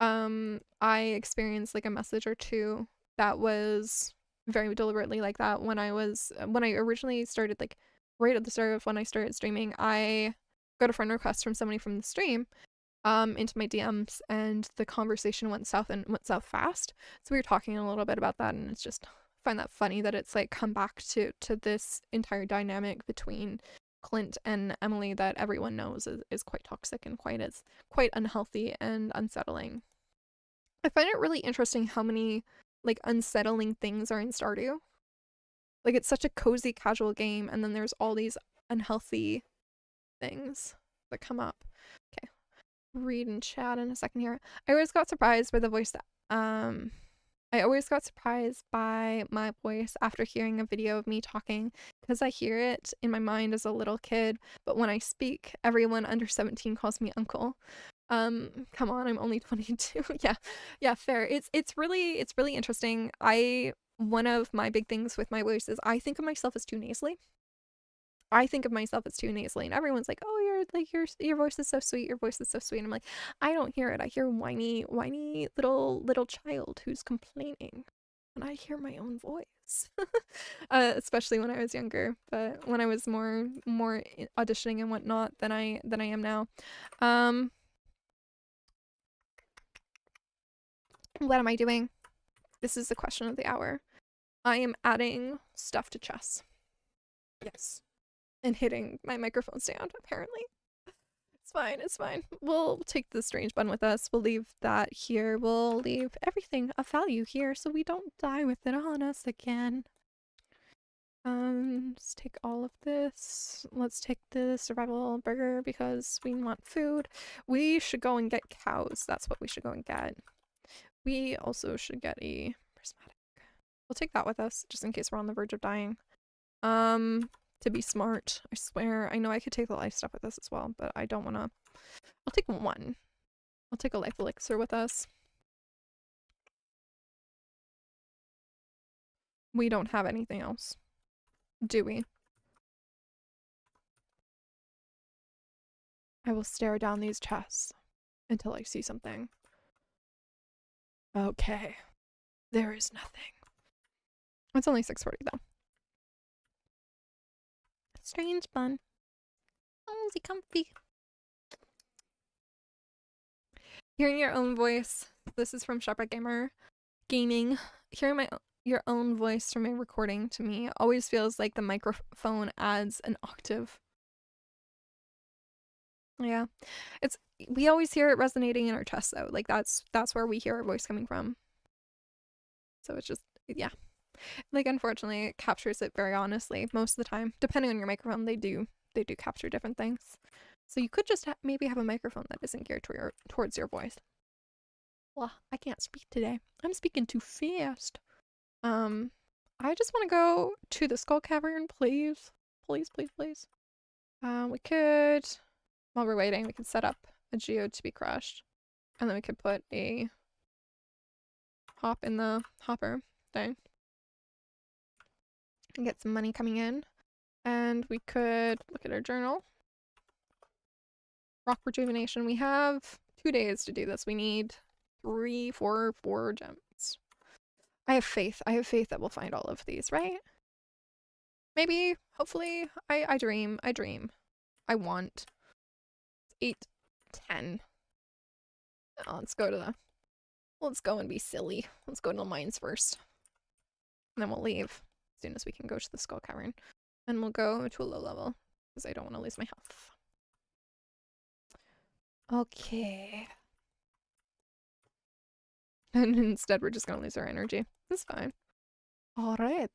S1: I experienced like a message or two that was very deliberately like that when I originally started, like right at the start of when I started streaming. I got a friend request from somebody from the stream into my DMs, and the conversation went south and went south fast. So we were talking a little bit about that, and it's just, I find that funny that it's like come back to this entire dynamic between Clint and Emily that everyone knows is quite toxic and quite unhealthy and unsettling. I find it really interesting how many like unsettling things are in Stardew. Like, it's such a cozy casual game, and then there's all these unhealthy things that come up. Okay, read and chat in a second here. I always got surprised by the voice that I always got surprised by my voice after hearing a video of me talking, because I hear it in my mind as a little kid, but when I speak, everyone under 17 calls me uncle. Come on, I'm only 22. Yeah, fair. It's really interesting. One of my big things with my voice is I think of myself as too nasally. And everyone's like, "Oh, your voice is so sweet. Your voice is so sweet." And I'm like, I don't hear it. I hear whiny little child who's complaining. And I hear my own voice. Especially when I was younger, but when I was more auditioning and whatnot than I am now. What am I doing? This is the question of the hour. I am adding stuff to chess. Yes. And hitting my microphone stand, apparently. It's fine. We'll take the strange bun with us. We'll leave that here. We'll leave everything of value here so we don't die with it on us again. Let's take all of this. Let's take the survival burger because we want food. We should go and get cows. That's what we should go and get. We also should get a prismatic. We'll take that with us just in case we're on the verge of dying. To be smart, I swear. I know I could take the life stuff with us as well, but I don't want to. I'll take one. I'll take a life elixir with us. We don't have anything else, do we? I will stare down these chests until I see something. Okay. There is nothing. It's only 6:40 though. Strange bun. Cozy comfy. Hearing your own voice. This is from Shepherd Gamer Gaming. Hearing your own voice from a recording to me always feels like the microphone adds an octave. Yeah. We always hear it resonating in our chest though. Like that's where we hear our voice coming from. So it's just, yeah. Like, unfortunately, it captures it very honestly most of the time. Depending on your microphone, they do capture different things. So you could just maybe have a microphone that isn't geared towards your voice. Well, I can't speak today. I'm speaking too fast. I just want to go to the Skull Cavern, please. Please. We could, while we're waiting, we could set up a geode to be crushed. And then we could put a hop in the hopper thing. And get some money coming in. And we could look at our journal. Rock rejuvenation. We have 2 days to do this. We need 3, 4 gems. I have faith. I have faith that we'll find all of these, right? Maybe, hopefully. I dream. I want. 8, 10. Oh, let's go and be silly. Let's go to the mines first. And then we'll leave as soon as we can go to the Skull Cavern. And we'll go to a low level because I don't want to lose my health. Okay. And instead we're just gonna lose our energy. That's fine. Alright.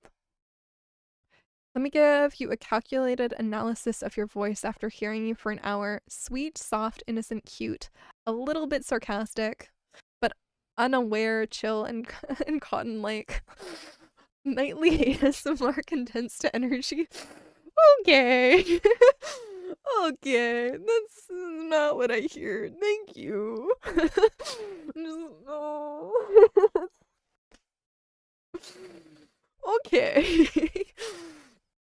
S1: Let me give you a calculated analysis of your voice after hearing you for an hour. Sweet, soft, innocent, cute. A little bit sarcastic, but unaware, chill, and cotton-like. Nightly ASMR condensed to energy. Okay. Okay, that's not what I hear. Thank you. Okay.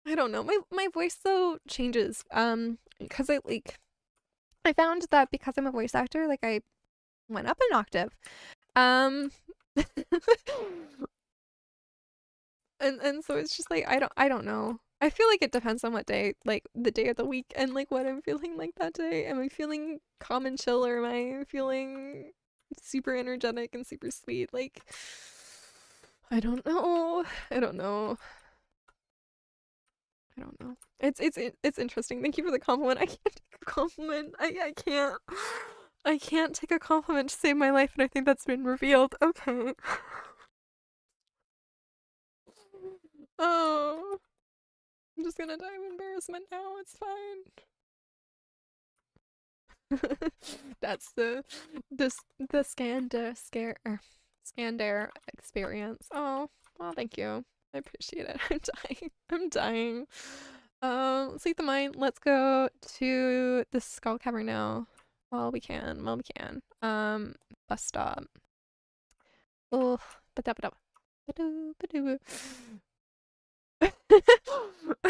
S1: I don't know. My voice though changes. Because I found that because I'm a voice actor, like I went up an octave. And so it's just like I don't know. I feel like it depends on what day, like the day of the week, and like what I'm feeling like that day. Am I feeling calm and chill, or am I feeling super energetic and super sweet? Like, I don't know. I don't know. I don't know. It's interesting. Thank you for the compliment. I can't take a compliment. I can't. I can't take a compliment to save my life, and I think that's been revealed. Okay. Oh, I'm just gonna die of embarrassment now. It's fine. That's the Scander experience. Oh, well, thank you. I appreciate it. I'm dying. I'm dying. Let's leave the mine. Let's go to the Skull Cavern now. While we can. While we can. Bus stop. Oh, ba-da-ba-da. Ba-doo, ba-doo.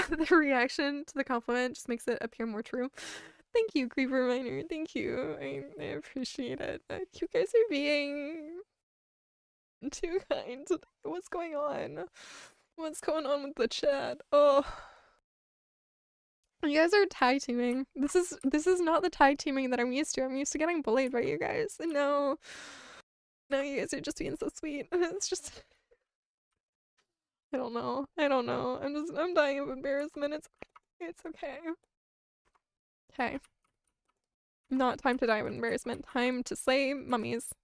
S1: The reaction to the compliment just makes it appear more true. Thank you, Creeper Miner. Thank you. I appreciate it. You guys are being too kind. What's going on? What's going on with the chat? Oh, you guys are tag teaming. This is not the tag teaming that I'm used to. I'm used to getting bullied by you guys. And no, you guys are just being so sweet. It's just I don't know. I don't know. I'm dying of embarrassment. It's okay. Okay. Not time to die of embarrassment. Time to slay mummies.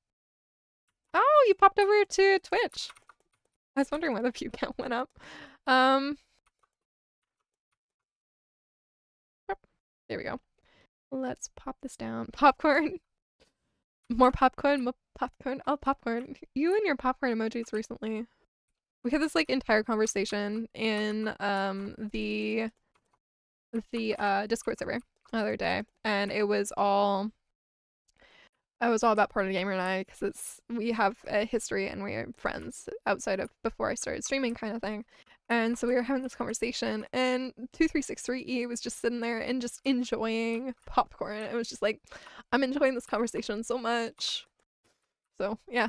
S1: Oh, you popped over to Twitch. I was wondering why the view count went up. There we go. Let's pop this down. Popcorn. More popcorn, more popcorn. Oh, popcorn. You and your popcorn emojis recently. We had this like entire conversation in the Discord server the other day, and it was all about Portal Gamer and I, because we have a history and we're friends outside of before I started streaming kind of thing. And so we were having this conversation, and 2363E was just sitting there and just enjoying popcorn. It was just like, I'm enjoying this conversation so much. So yeah.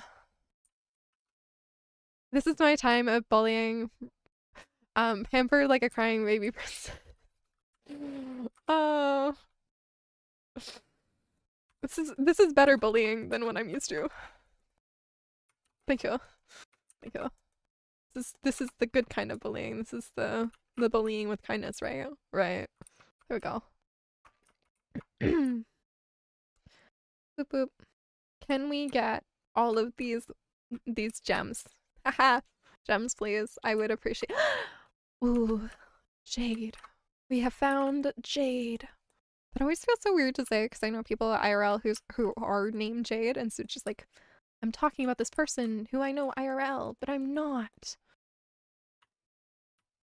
S1: This is my time of bullying. Pampered like a crying baby princess. Oh. This is better bullying than what I'm used to. Thank you. Thank you. This is the good kind of bullying. This is the bullying with kindness, right? Right. There we go. Boop boop. Can we get all of these gems? Haha. Gems, please. I would appreciate. Ooh, jade. We have found jade. That always feels so weird to say, because I know people at IRL who are named Jade, and so it's just like, I'm talking about this person who I know IRL, but I'm not.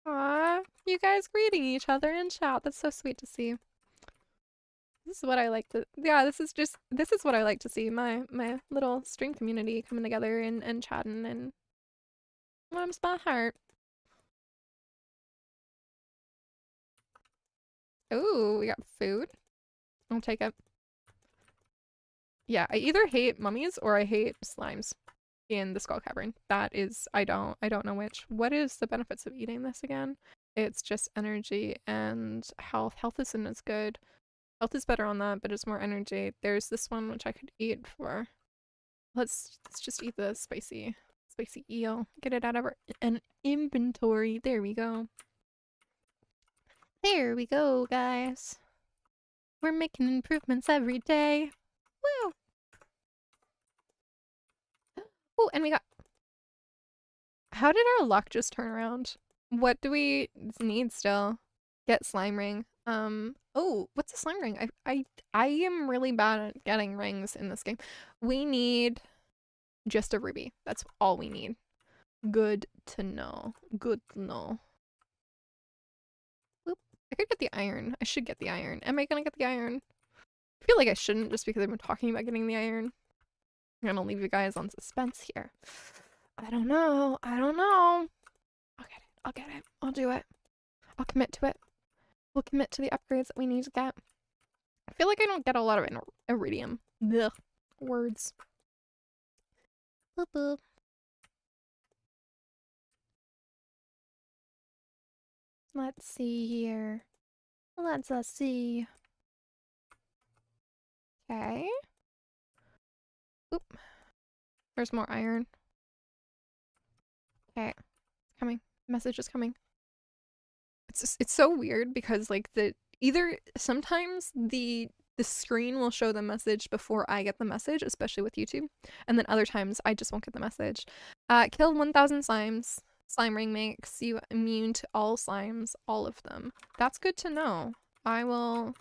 S1: Aww, you guys greeting each other in chat. That's so sweet to see. This is what I like to, yeah, this is what I like to see. My little stream community coming together and chatting and warms my heart. Ooh, we got food. I'll take it. Yeah, I either hate mummies or I hate slimes in the Skull Cavern. That is, I don't know which. What is the benefits of eating this again? It's just energy and health. Health isn't as good. Health is better on that, but it's more energy. There's this one which I could eat for. Let's just eat the spicy eel. Get it out of an inventory. There we go. There we go, guys. We're making improvements every day. Woo! Oh, and we got... How did our luck just turn around? What do we need still? Get slime ring. Oh, what's a slime ring? I am really bad at getting rings in this game. We need just a ruby. That's all we need. Good to know. Good to know. Whoop. I could get the iron. I should get the iron. Am I gonna get the iron? I feel like I shouldn't, just because I've been talking about getting the iron. I'm gonna leave you guys on suspense here. I don't know. I don't know. I'll get it. I'll get it. I'll do it. I'll commit to it. We'll commit to the upgrades that we need to get. I feel like I don't get a lot of iridium. Ugh. Words. Boop boop. Let's see here. Let's see. Okay. Oop. There's more iron. Okay. It's coming. Message is coming. It's so weird because like either sometimes the screen will show the message before I get the message, especially with YouTube, and then other times I just won't get the message. Kill 1,000 slimes. Slime ring makes you immune to all slimes, all of them. That's good to know. I will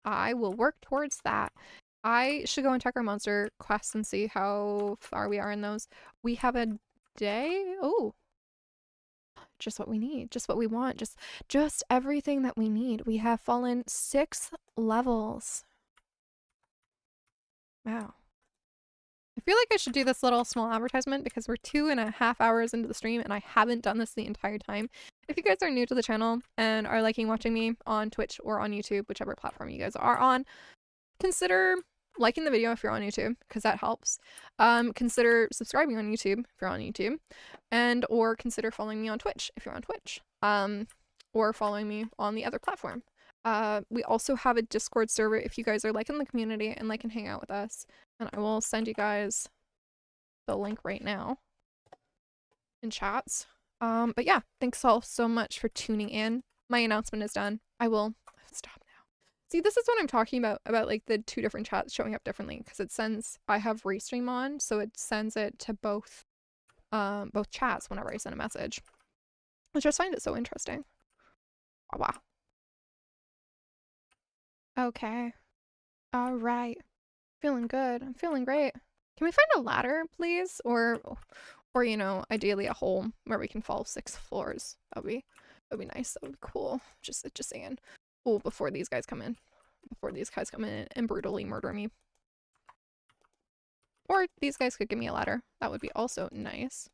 S1: work towards that. I should go and check our monster quests and see how far we are in those. We have a day. Oh, just what we need, just what we want, just everything that we need. We have fallen 6 levels. Wow. I feel like I should do this little small advertisement because we're 2.5 hours into the stream and I haven't done this the entire time. If you guys are new to the channel and are liking watching me on Twitch or on YouTube, whichever platform you guys are on, consider liking the video if you're on YouTube, because that helps. Consider subscribing on YouTube if you're on YouTube, and or consider following me on Twitch if you're on Twitch, or following me on the other platform. We also have a Discord server if you guys are liking the community and can hang out with us, and I will send you guys the link right now in chats. But yeah, thanks all so much for tuning in. My announcement is done. I will stop. See, this is what I'm talking about like the 2 different chats showing up differently, because it sends, I have Restream on, so it sends it to both chats whenever I send a message. I just find it so interesting. Wow. Okay. All right. Feeling good. I'm feeling great. Can we find a ladder, please? Or you know, ideally a hole where we can fall 6 floors. That'd be nice. That would be cool. Just saying. Oh, before these guys come in. Before these guys come in and brutally murder me. Or these guys could give me a ladder. That would be also nice.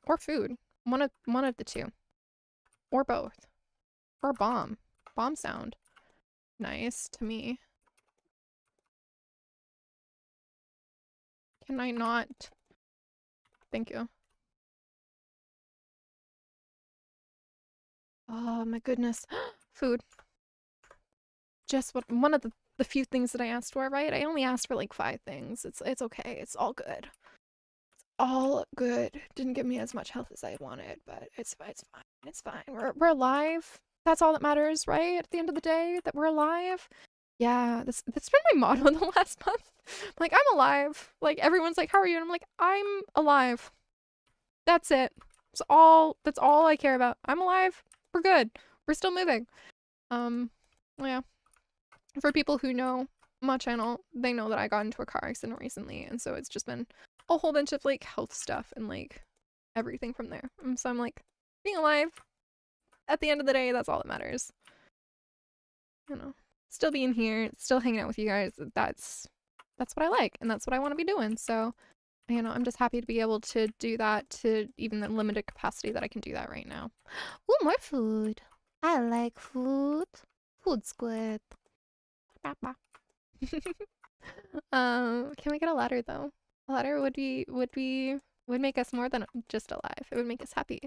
S1: Or food. One of the 2. Or both. Or bomb. Bomb sound. Nice to me. Can I not? Thank you. Oh my goodness. Food. Just one of the few things that I asked for, right? I only asked for like 5 things. It's okay. It's all good. It's all good. Didn't give me as much health as I wanted, but it's fine. It's fine. We're alive. That's all that matters, right? At the end of the day, that we're alive. Yeah, that's been my motto the last month. Like, I'm alive. Like, everyone's like, how are you? And I'm like, I'm alive. That's it. That's all I care about. I'm alive. We're good. We're still moving. Yeah. For people who know my channel, they know that I got into a car accident recently, and so it's just been a whole bunch of like health stuff and like everything from there. And so I'm like, being alive, at the end of the day, that's all that matters. You know, still being here, still hanging out with you guys, that's what I like, and that's what I want to be doing. So, you know, I'm just happy to be able to do that to even the limited capacity that I can do that right now. Ooh, more food. I like food. Food's good. Can we get a ladder though? A ladder would make us more than just alive. It would make us happy.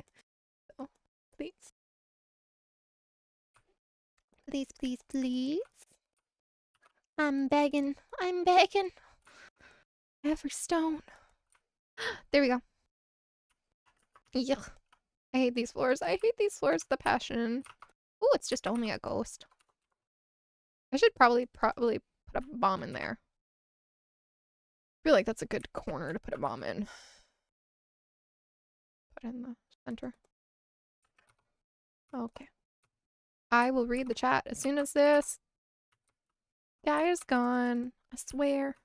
S1: So, please. Please, please, please. I'm begging. I'm begging. Every stone. There we go. Yuck. I hate these floors. I hate these floors with a passion. Ooh, it's just only a ghost. I should probably put a bomb in there. I feel like that's a good corner to put a bomb in. Put it in the center. Okay. I will read the chat as soon as this guy is gone. I swear.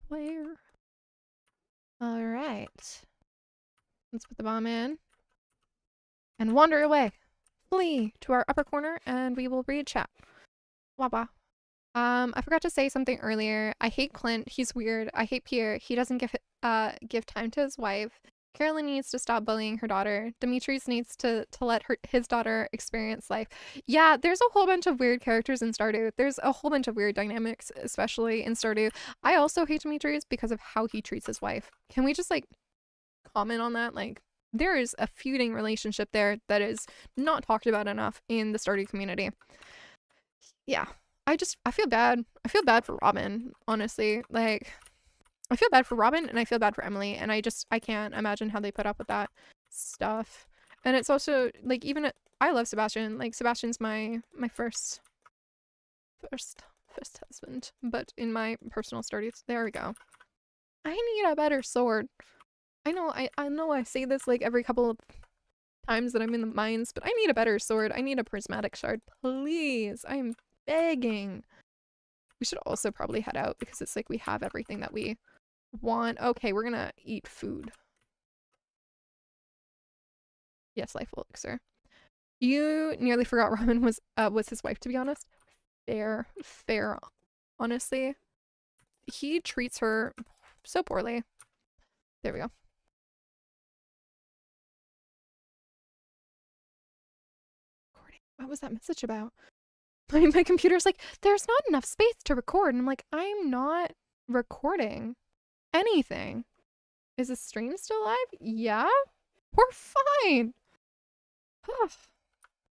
S1: Where? Alright. Let's put the bomb in. And wander away. Flee to our upper corner and we will read chat. Waba. I forgot to say something earlier. I hate Clint. He's weird. I hate Pierre. He doesn't give time to his wife. Carolyn needs to stop bullying her daughter. Demetrius needs to let his daughter experience life. Yeah, there's a whole bunch of weird characters in Stardew. There's a whole bunch of weird dynamics, especially in Stardew. I also hate Demetrius because of how he treats his wife. Can we just, like, comment on that. Like, there is a feuding relationship there that is not talked about enough in the Stardew community. Yeah, I feel bad. I feel bad for Robin, honestly. Like, I feel bad for Robin and I feel bad for Emily, and I can't imagine how they put up with that stuff. And it's also like, even I love Sebastian. Like, Sebastian's my first husband, but in my personal Stardew, there we go. I need a better sword. I know I say this like every couple of times that I'm in the mines, but I need a better sword. I need a prismatic shard, please. I am begging. We should also probably head out because it's like we have everything that we want. Okay, we're gonna eat food. Yes, life elixir. You nearly forgot Robin was his wife, to be honest. Fair, honestly. He treats her so poorly. There we go. What was that message about? My computer's like, there's not enough space to record. And I'm like, I'm not recording anything. Is the stream still live? Yeah? We're fine.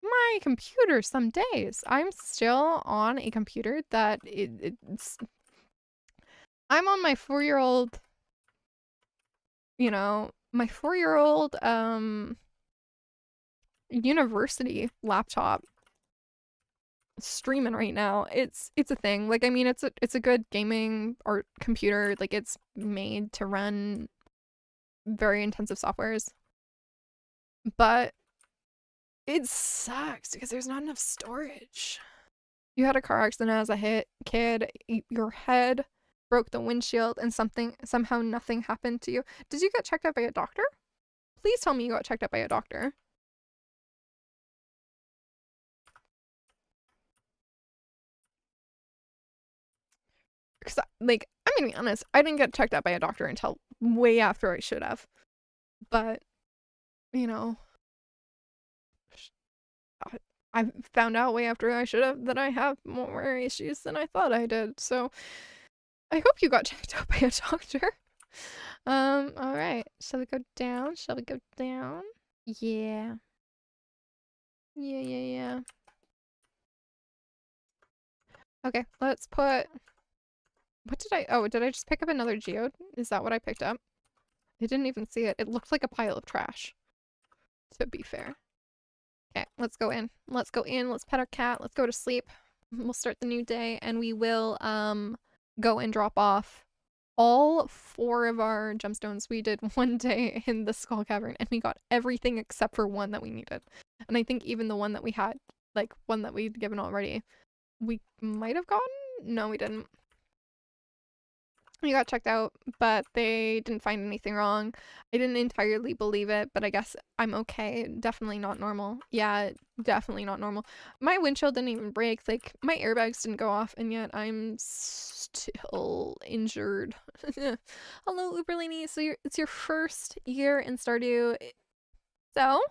S1: My computer some days. I'm still on a computer that it's... I'm on my 4-year-old, you know, my 4-year-old university laptop streaming right now. It's a thing. Like, I mean, it's a good gaming or computer. Like, it's made to run very intensive softwares. But it sucks because there's not enough storage. You had a car accident as a kid, your head broke the windshield, and somehow nothing happened to you. Did you get checked out by a doctor? Please tell me you got checked out by a doctor. Because, like, I'm gonna be honest, I didn't get checked out by a doctor until way after I should have. But, you know, I found out way after I should have that I have more issues than I thought I did. So, I hope you got checked out by a doctor. Alright. Shall we go down? Shall we go down? Yeah. Yeah. Okay, let's put... What did I... Oh, did I just pick up another geode? Is that what I picked up? I didn't even see it. It looked like a pile of trash. To be fair. Okay, let's go in. Let's go in. Let's pet our cat. Let's go to sleep. We'll start the new day, and we will, go and drop off all 4 of our gemstones we did one day in the Skull Cavern, and we got everything except for one that we needed. And I think even the one that we had, like, one that we'd given already, we might have gotten? No, we didn't. We got checked out, but they didn't find anything wrong. I didn't entirely believe it, but I guess I'm okay. Definitely not normal. Yeah, definitely not normal. My windshield didn't even break. Like, my airbags didn't go off, and yet I'm still injured. Hello, Uberlini. So it's your first year in Stardew. So,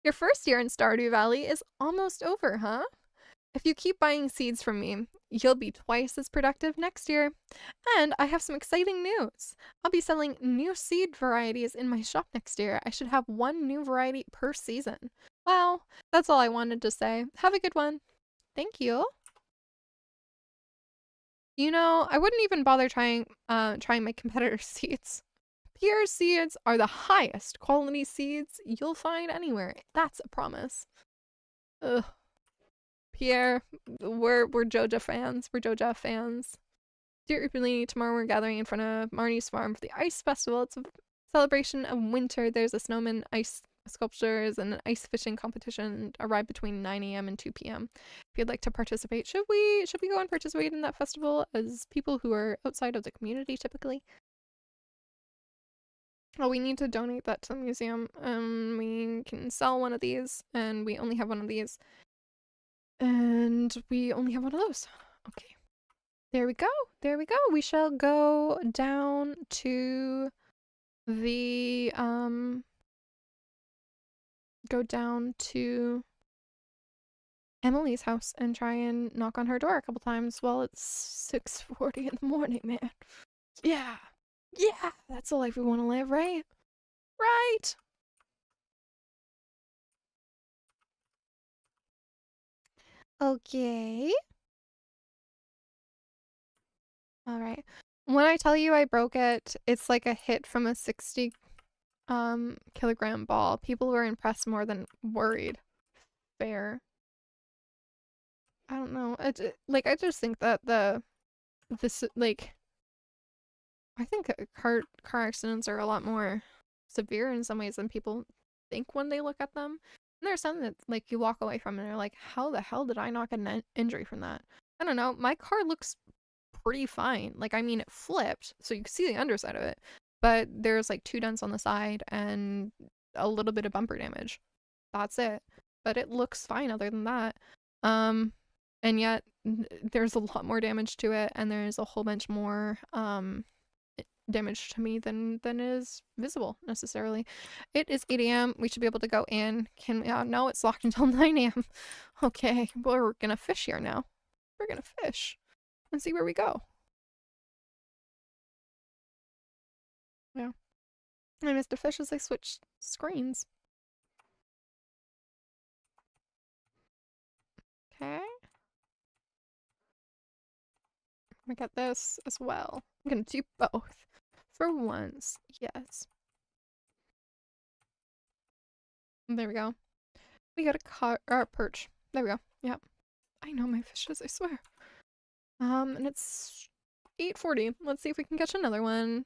S1: your first year in Stardew Valley is almost over, huh? If you keep buying seeds from me, you'll be twice as productive next year. And I have some exciting news. I'll be selling new seed varieties in my shop next year. I should have 1 new variety per season. Well, that's all I wanted to say. Have a good one. Thank you. You know, I wouldn't even bother trying my competitor seeds. Pierre's seeds are the highest quality seeds you'll find anywhere. That's a promise. Ugh. Pierre, we're Joja fans. We're Joja fans. Dear Upalini, tomorrow we're gathering in front of Marnie's farm for the ice festival. It's a celebration of winter. There's a snowman, ice sculptures, and an ice fishing competition. Arrive between 9 a.m. and 2 p.m. If you'd like to participate, should we go and participate in that festival as people who are outside of the community typically? Oh, we need to donate that to the museum. We can sell one of these, and we only have one of these. And we only have one of those. Okay. There we go. There we go. We shall go down to the, go down to Emily's house and try and knock on her door a couple times while it's 6:40 in the morning, man. Yeah. Yeah. That's the life we want to live, right? Right. Okay. All right. When I tell you I broke it, it's like a hit from a 60 kilogram ball. People were impressed more than worried. Fair. I don't know. Like I just think that this like I think car accidents are a lot more severe in some ways than people think when they look at them. And there's some that like you walk away from and they're like, how the hell did I not get an injury from that? I don't know. My car looks pretty fine. Like I mean, it flipped, so you can see the underside of it, but there's like 2 dents on the side and a little bit of bumper damage. That's it. But it looks fine other than that. Um, and yet there's a lot more damage to it, and there's a whole bunch more damage to me than is visible necessarily. It is 8 a.m. We should be able to go in. Can we? No, it's locked until 9 a.m. Okay, we're gonna fish here now. We're gonna fish and see where we go. Yeah. And Mr. Fish as I switch screens. Okay. I got this as well. I'm gonna do both. For once. Yes. There we go. We got a perch. There we go. Yep. I know my fishes, I swear. And it's 8:40. Let's see if we can catch another one.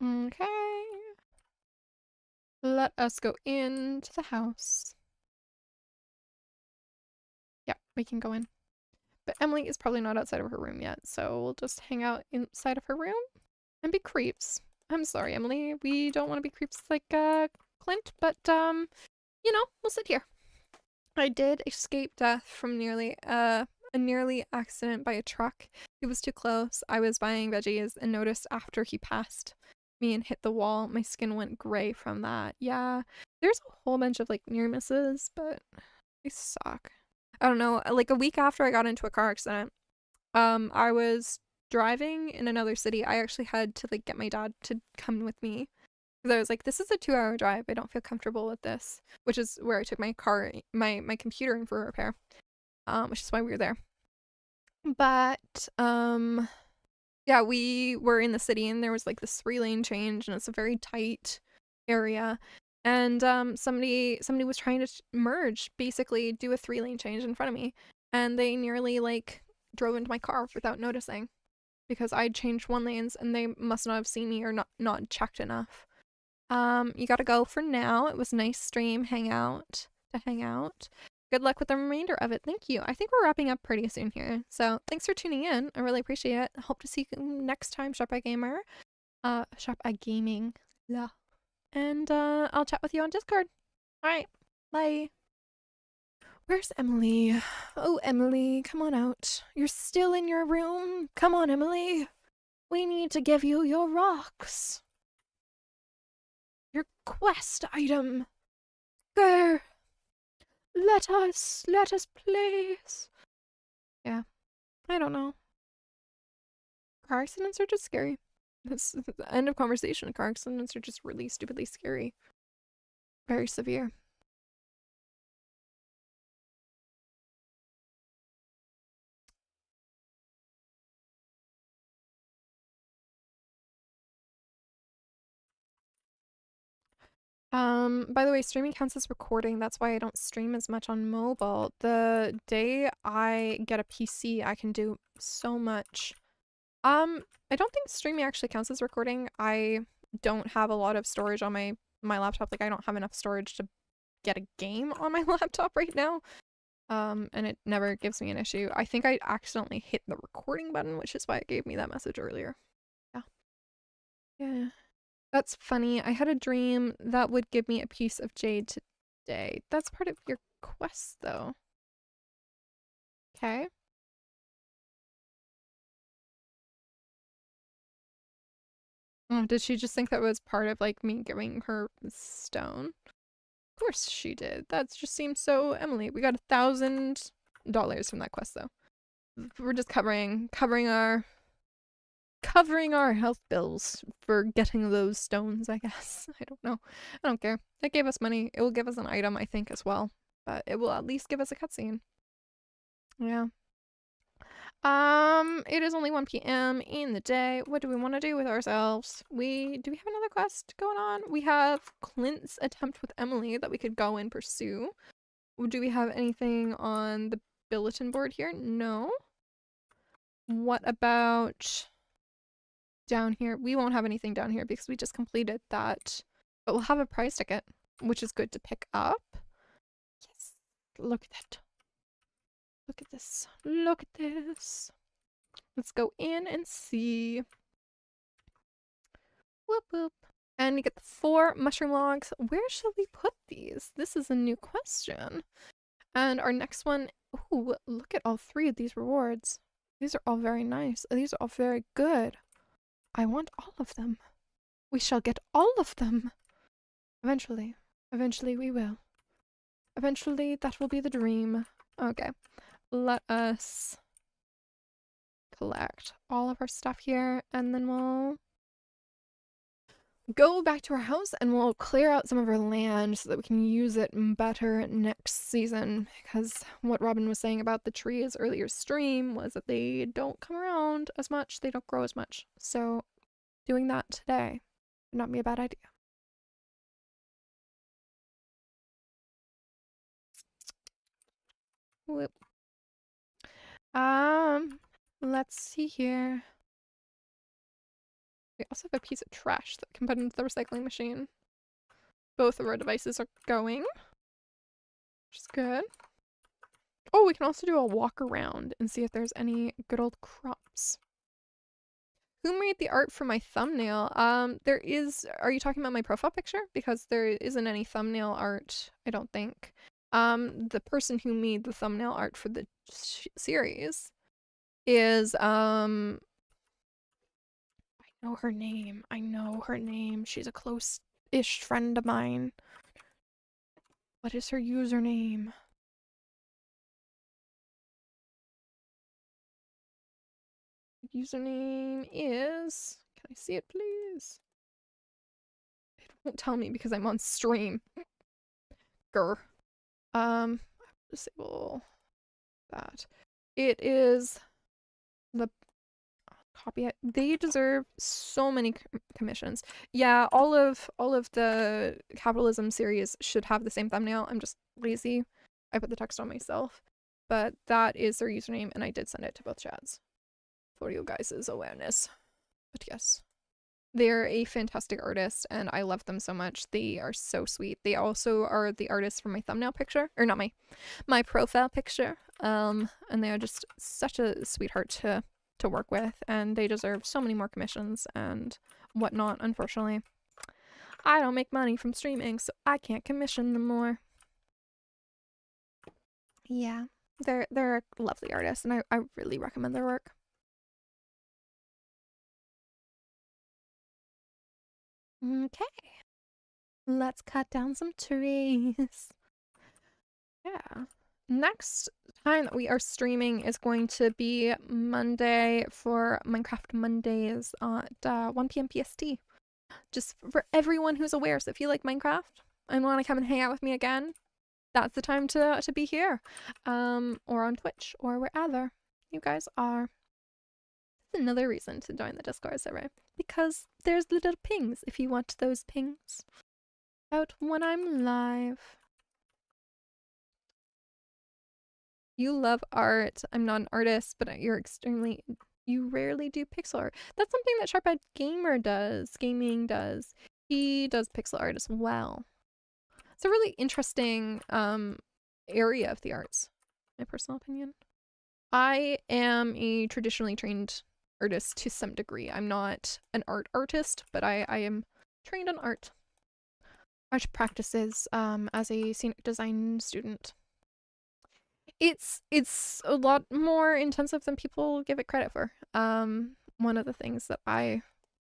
S1: Okay. Let us go into the house. Yeah, we can go in. But Emily is probably not outside of her room yet, so we'll just hang out inside of her room and be creeps. I'm sorry, Emily. We don't want to be creeps like Clint, but you know, we'll sit here. I did escape death from a nearly accident by a truck. It was too close. I was buying veggies and noticed after he passed me and hit the wall, my skin went gray from that. Yeah, there's a whole bunch of like near misses, but they suck. I don't know. Like a week after I got into a car accident, I was driving in another city. I actually had to like get my dad to come with me because I was like, this is a 2 hour drive. I don't feel comfortable with this, which is where I took my car, my computer in for a repair, which is why we were there. But yeah, we were in the city and there was like this 3-lane change and it's a very tight area. And somebody was trying to merge, basically do a 3-lane change in front of me, and they nearly like drove into my car without noticing because I'd changed 1 lanes and they must not have seen me or not checked enough. You gotta go for now. It was a nice stream hang out. Good luck with the remainder of it. Thank you. I think we're wrapping up pretty soon here. So thanks for tuning in. I really appreciate it. Hope to see you next time, Sharp Eye Gamer. Sharp Eye Gaming. Yeah. And I'll chat with you on Discord. Alright. Bye. Where's Emily? Oh, Emily, come on out. You're still in your room? Come on, Emily. We need to give you your rocks. Your quest item. Go. Let us, please. Yeah, I don't know. Car accidents are just scary. That's the end of conversation. Car accidents are just really stupidly scary. Very severe. By the way, streaming counts as recording. That's why I don't stream as much on mobile. The day I get a PC, I can do so much. I don't think streaming actually counts as recording. I don't have a lot of storage on my laptop. Like I don't have enough storage to get a game on my laptop right now. And it never gives me an issue. I think I accidentally hit the recording button, which is why it gave me that message earlier. Yeah. Yeah. That's funny. I had a dream that would give me a piece of jade today. That's part of your quest, though. Okay. Oh, did she just think that was part of, like, me giving her stone? course she did. That just seems so Emily. We got $1,000 from that quest though. We're just covering our health bills for getting those stones, I guess. I don't know. I don't care. It gave us money. It will give us an item, I think, as well. But it will at least give us a cutscene. Yeah. It is only 1 p.m. in the day. What do we want to do with ourselves? Do we have another quest going on? We have Clint's attempt with Emily that we could go and pursue. Do we have anything on the bulletin board here? No. What about down here? We won't have anything down here because we just completed that. But we'll have a prize ticket, which is good to pick up. Yes. Look at that. Look at this. Look at this. Let's go in and see. Whoop whoop. And we get the 4 mushroom logs. Where shall we put these? This is a new question. And our next one, ooh, look at all 3 of these rewards. These are all very nice. These are all very good. I want all of them. We shall get all of them. Eventually. Eventually we will. Eventually that will be the dream. Okay. Let us collect all of our stuff here, and then we'll go back to our house and we'll clear out some of our land so that we can use it better next season, because what Robin was saying about the trees earlier stream was that they don't come around as much, they don't grow as much. So doing that today would not be a bad idea. Whoop. Let's see here. We also have a piece of trash that can put into the recycling machine. Both of our devices are going, which is good. Oh, we can also do a walk around and see if there's any good old crops. Who made the art for my thumbnail? Are you talking about my profile picture? Because there isn't any thumbnail art, I don't think. The person who made the thumbnail art for the series is, I know her name. I know her name. She's a close-ish friend of mine. What is her username? Username is... Can I see it, please? It won't tell me because I'm on stream. Grr. Disable that. It is the copy it. They deserve so many commissions. Yeah, all of the Capitalism series should have the same thumbnail. I'm just lazy. I put the text on myself. But that is their username, and I did send it to both chats for you guys' awareness. But yes, they're a fantastic artist, and I love them so much. They are so sweet. They also are the artists for my thumbnail picture, or not my profile picture. And they are just such a sweetheart to work with, and they deserve so many more commissions and whatnot. Unfortunately, I don't make money from streaming, so I can't commission them more. Yeah, they're a lovely artist, and I really recommend their work. Okay, let's cut down some trees. Yeah. Next time that we are streaming is going to be Monday for Minecraft Mondays at 1 p.m. PST. Just for everyone who's aware. So if you like Minecraft and want to come and hang out with me again, that's the time to be here. Or on Twitch or wherever you guys are. That's another reason to join the Discord server, because there's little pings if you want those pings out when I'm live. You love art. I'm not an artist, but you rarely do pixel art. That's something that Sharphead Gaming does. He does pixel art as well. It's a really interesting area of the arts, my personal opinion. I am a traditionally trained artist to some degree. I'm not an art artist, but I am trained in art practices as a scenic design student. It's a lot more intensive than people give it credit for. One of the things that I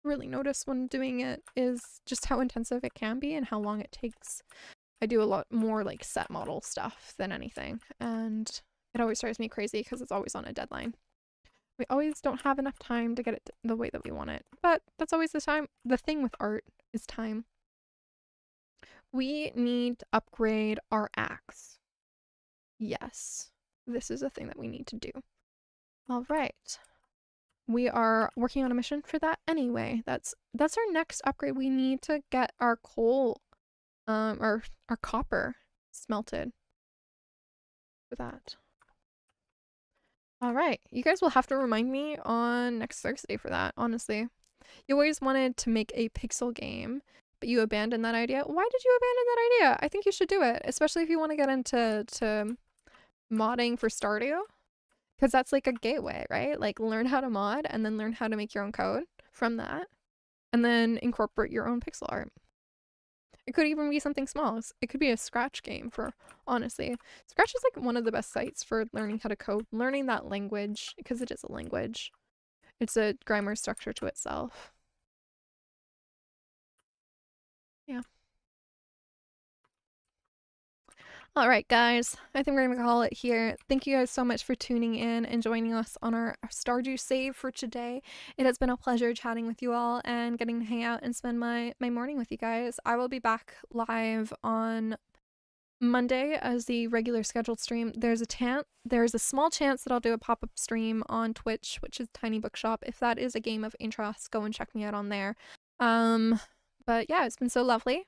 S1: really notice when doing it is just how intensive it can be and how long it takes. I do a lot more like set model stuff than anything, and it always drives me crazy because it's always on a deadline. We always don't have enough time to get it the way that we want it, but that's always the thing with art is time. We need to upgrade our axe. Yes, this is a thing that we need to do. All right. We are working on a mission for that anyway. That's our next upgrade. We need to get our coal, or our copper smelted for that. All right, you guys will have to remind me on next Thursday for that, honestly. You always wanted to make a pixel game, but you abandoned that idea. Why did you abandon that idea? I think you should do it, especially if you want to get into modding for Stardew. Because that's like a gateway, right? Like learn how to mod and then learn how to make your own code from that. And then incorporate your own pixel art. It could even be something small. It could be a Scratch game for, honestly. Scratch is like one of the best sites for learning how to code. Learning that language, because it is a language. It's a grammar structure to itself. Yeah. All right, guys. I think we're going to call it here. Thank you guys so much for tuning in and joining us on our Stardew save for today. It has been a pleasure chatting with you all and getting to hang out and spend my morning with you guys. I will be back live on Monday as the regular scheduled stream. There's a small chance that I'll do a pop-up stream on Twitch, which is Tiny Bookshop. If that is a game of interest, go and check me out on there. But yeah, it's been so lovely.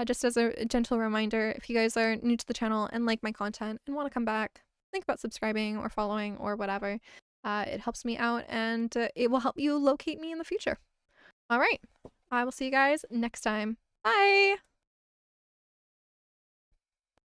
S1: Just as a gentle reminder, if you guys are new to the channel and like my content and want to come back, think about subscribing or following or whatever. It helps me out and it will help you locate me in the future. All right, I will see you guys next time. Bye!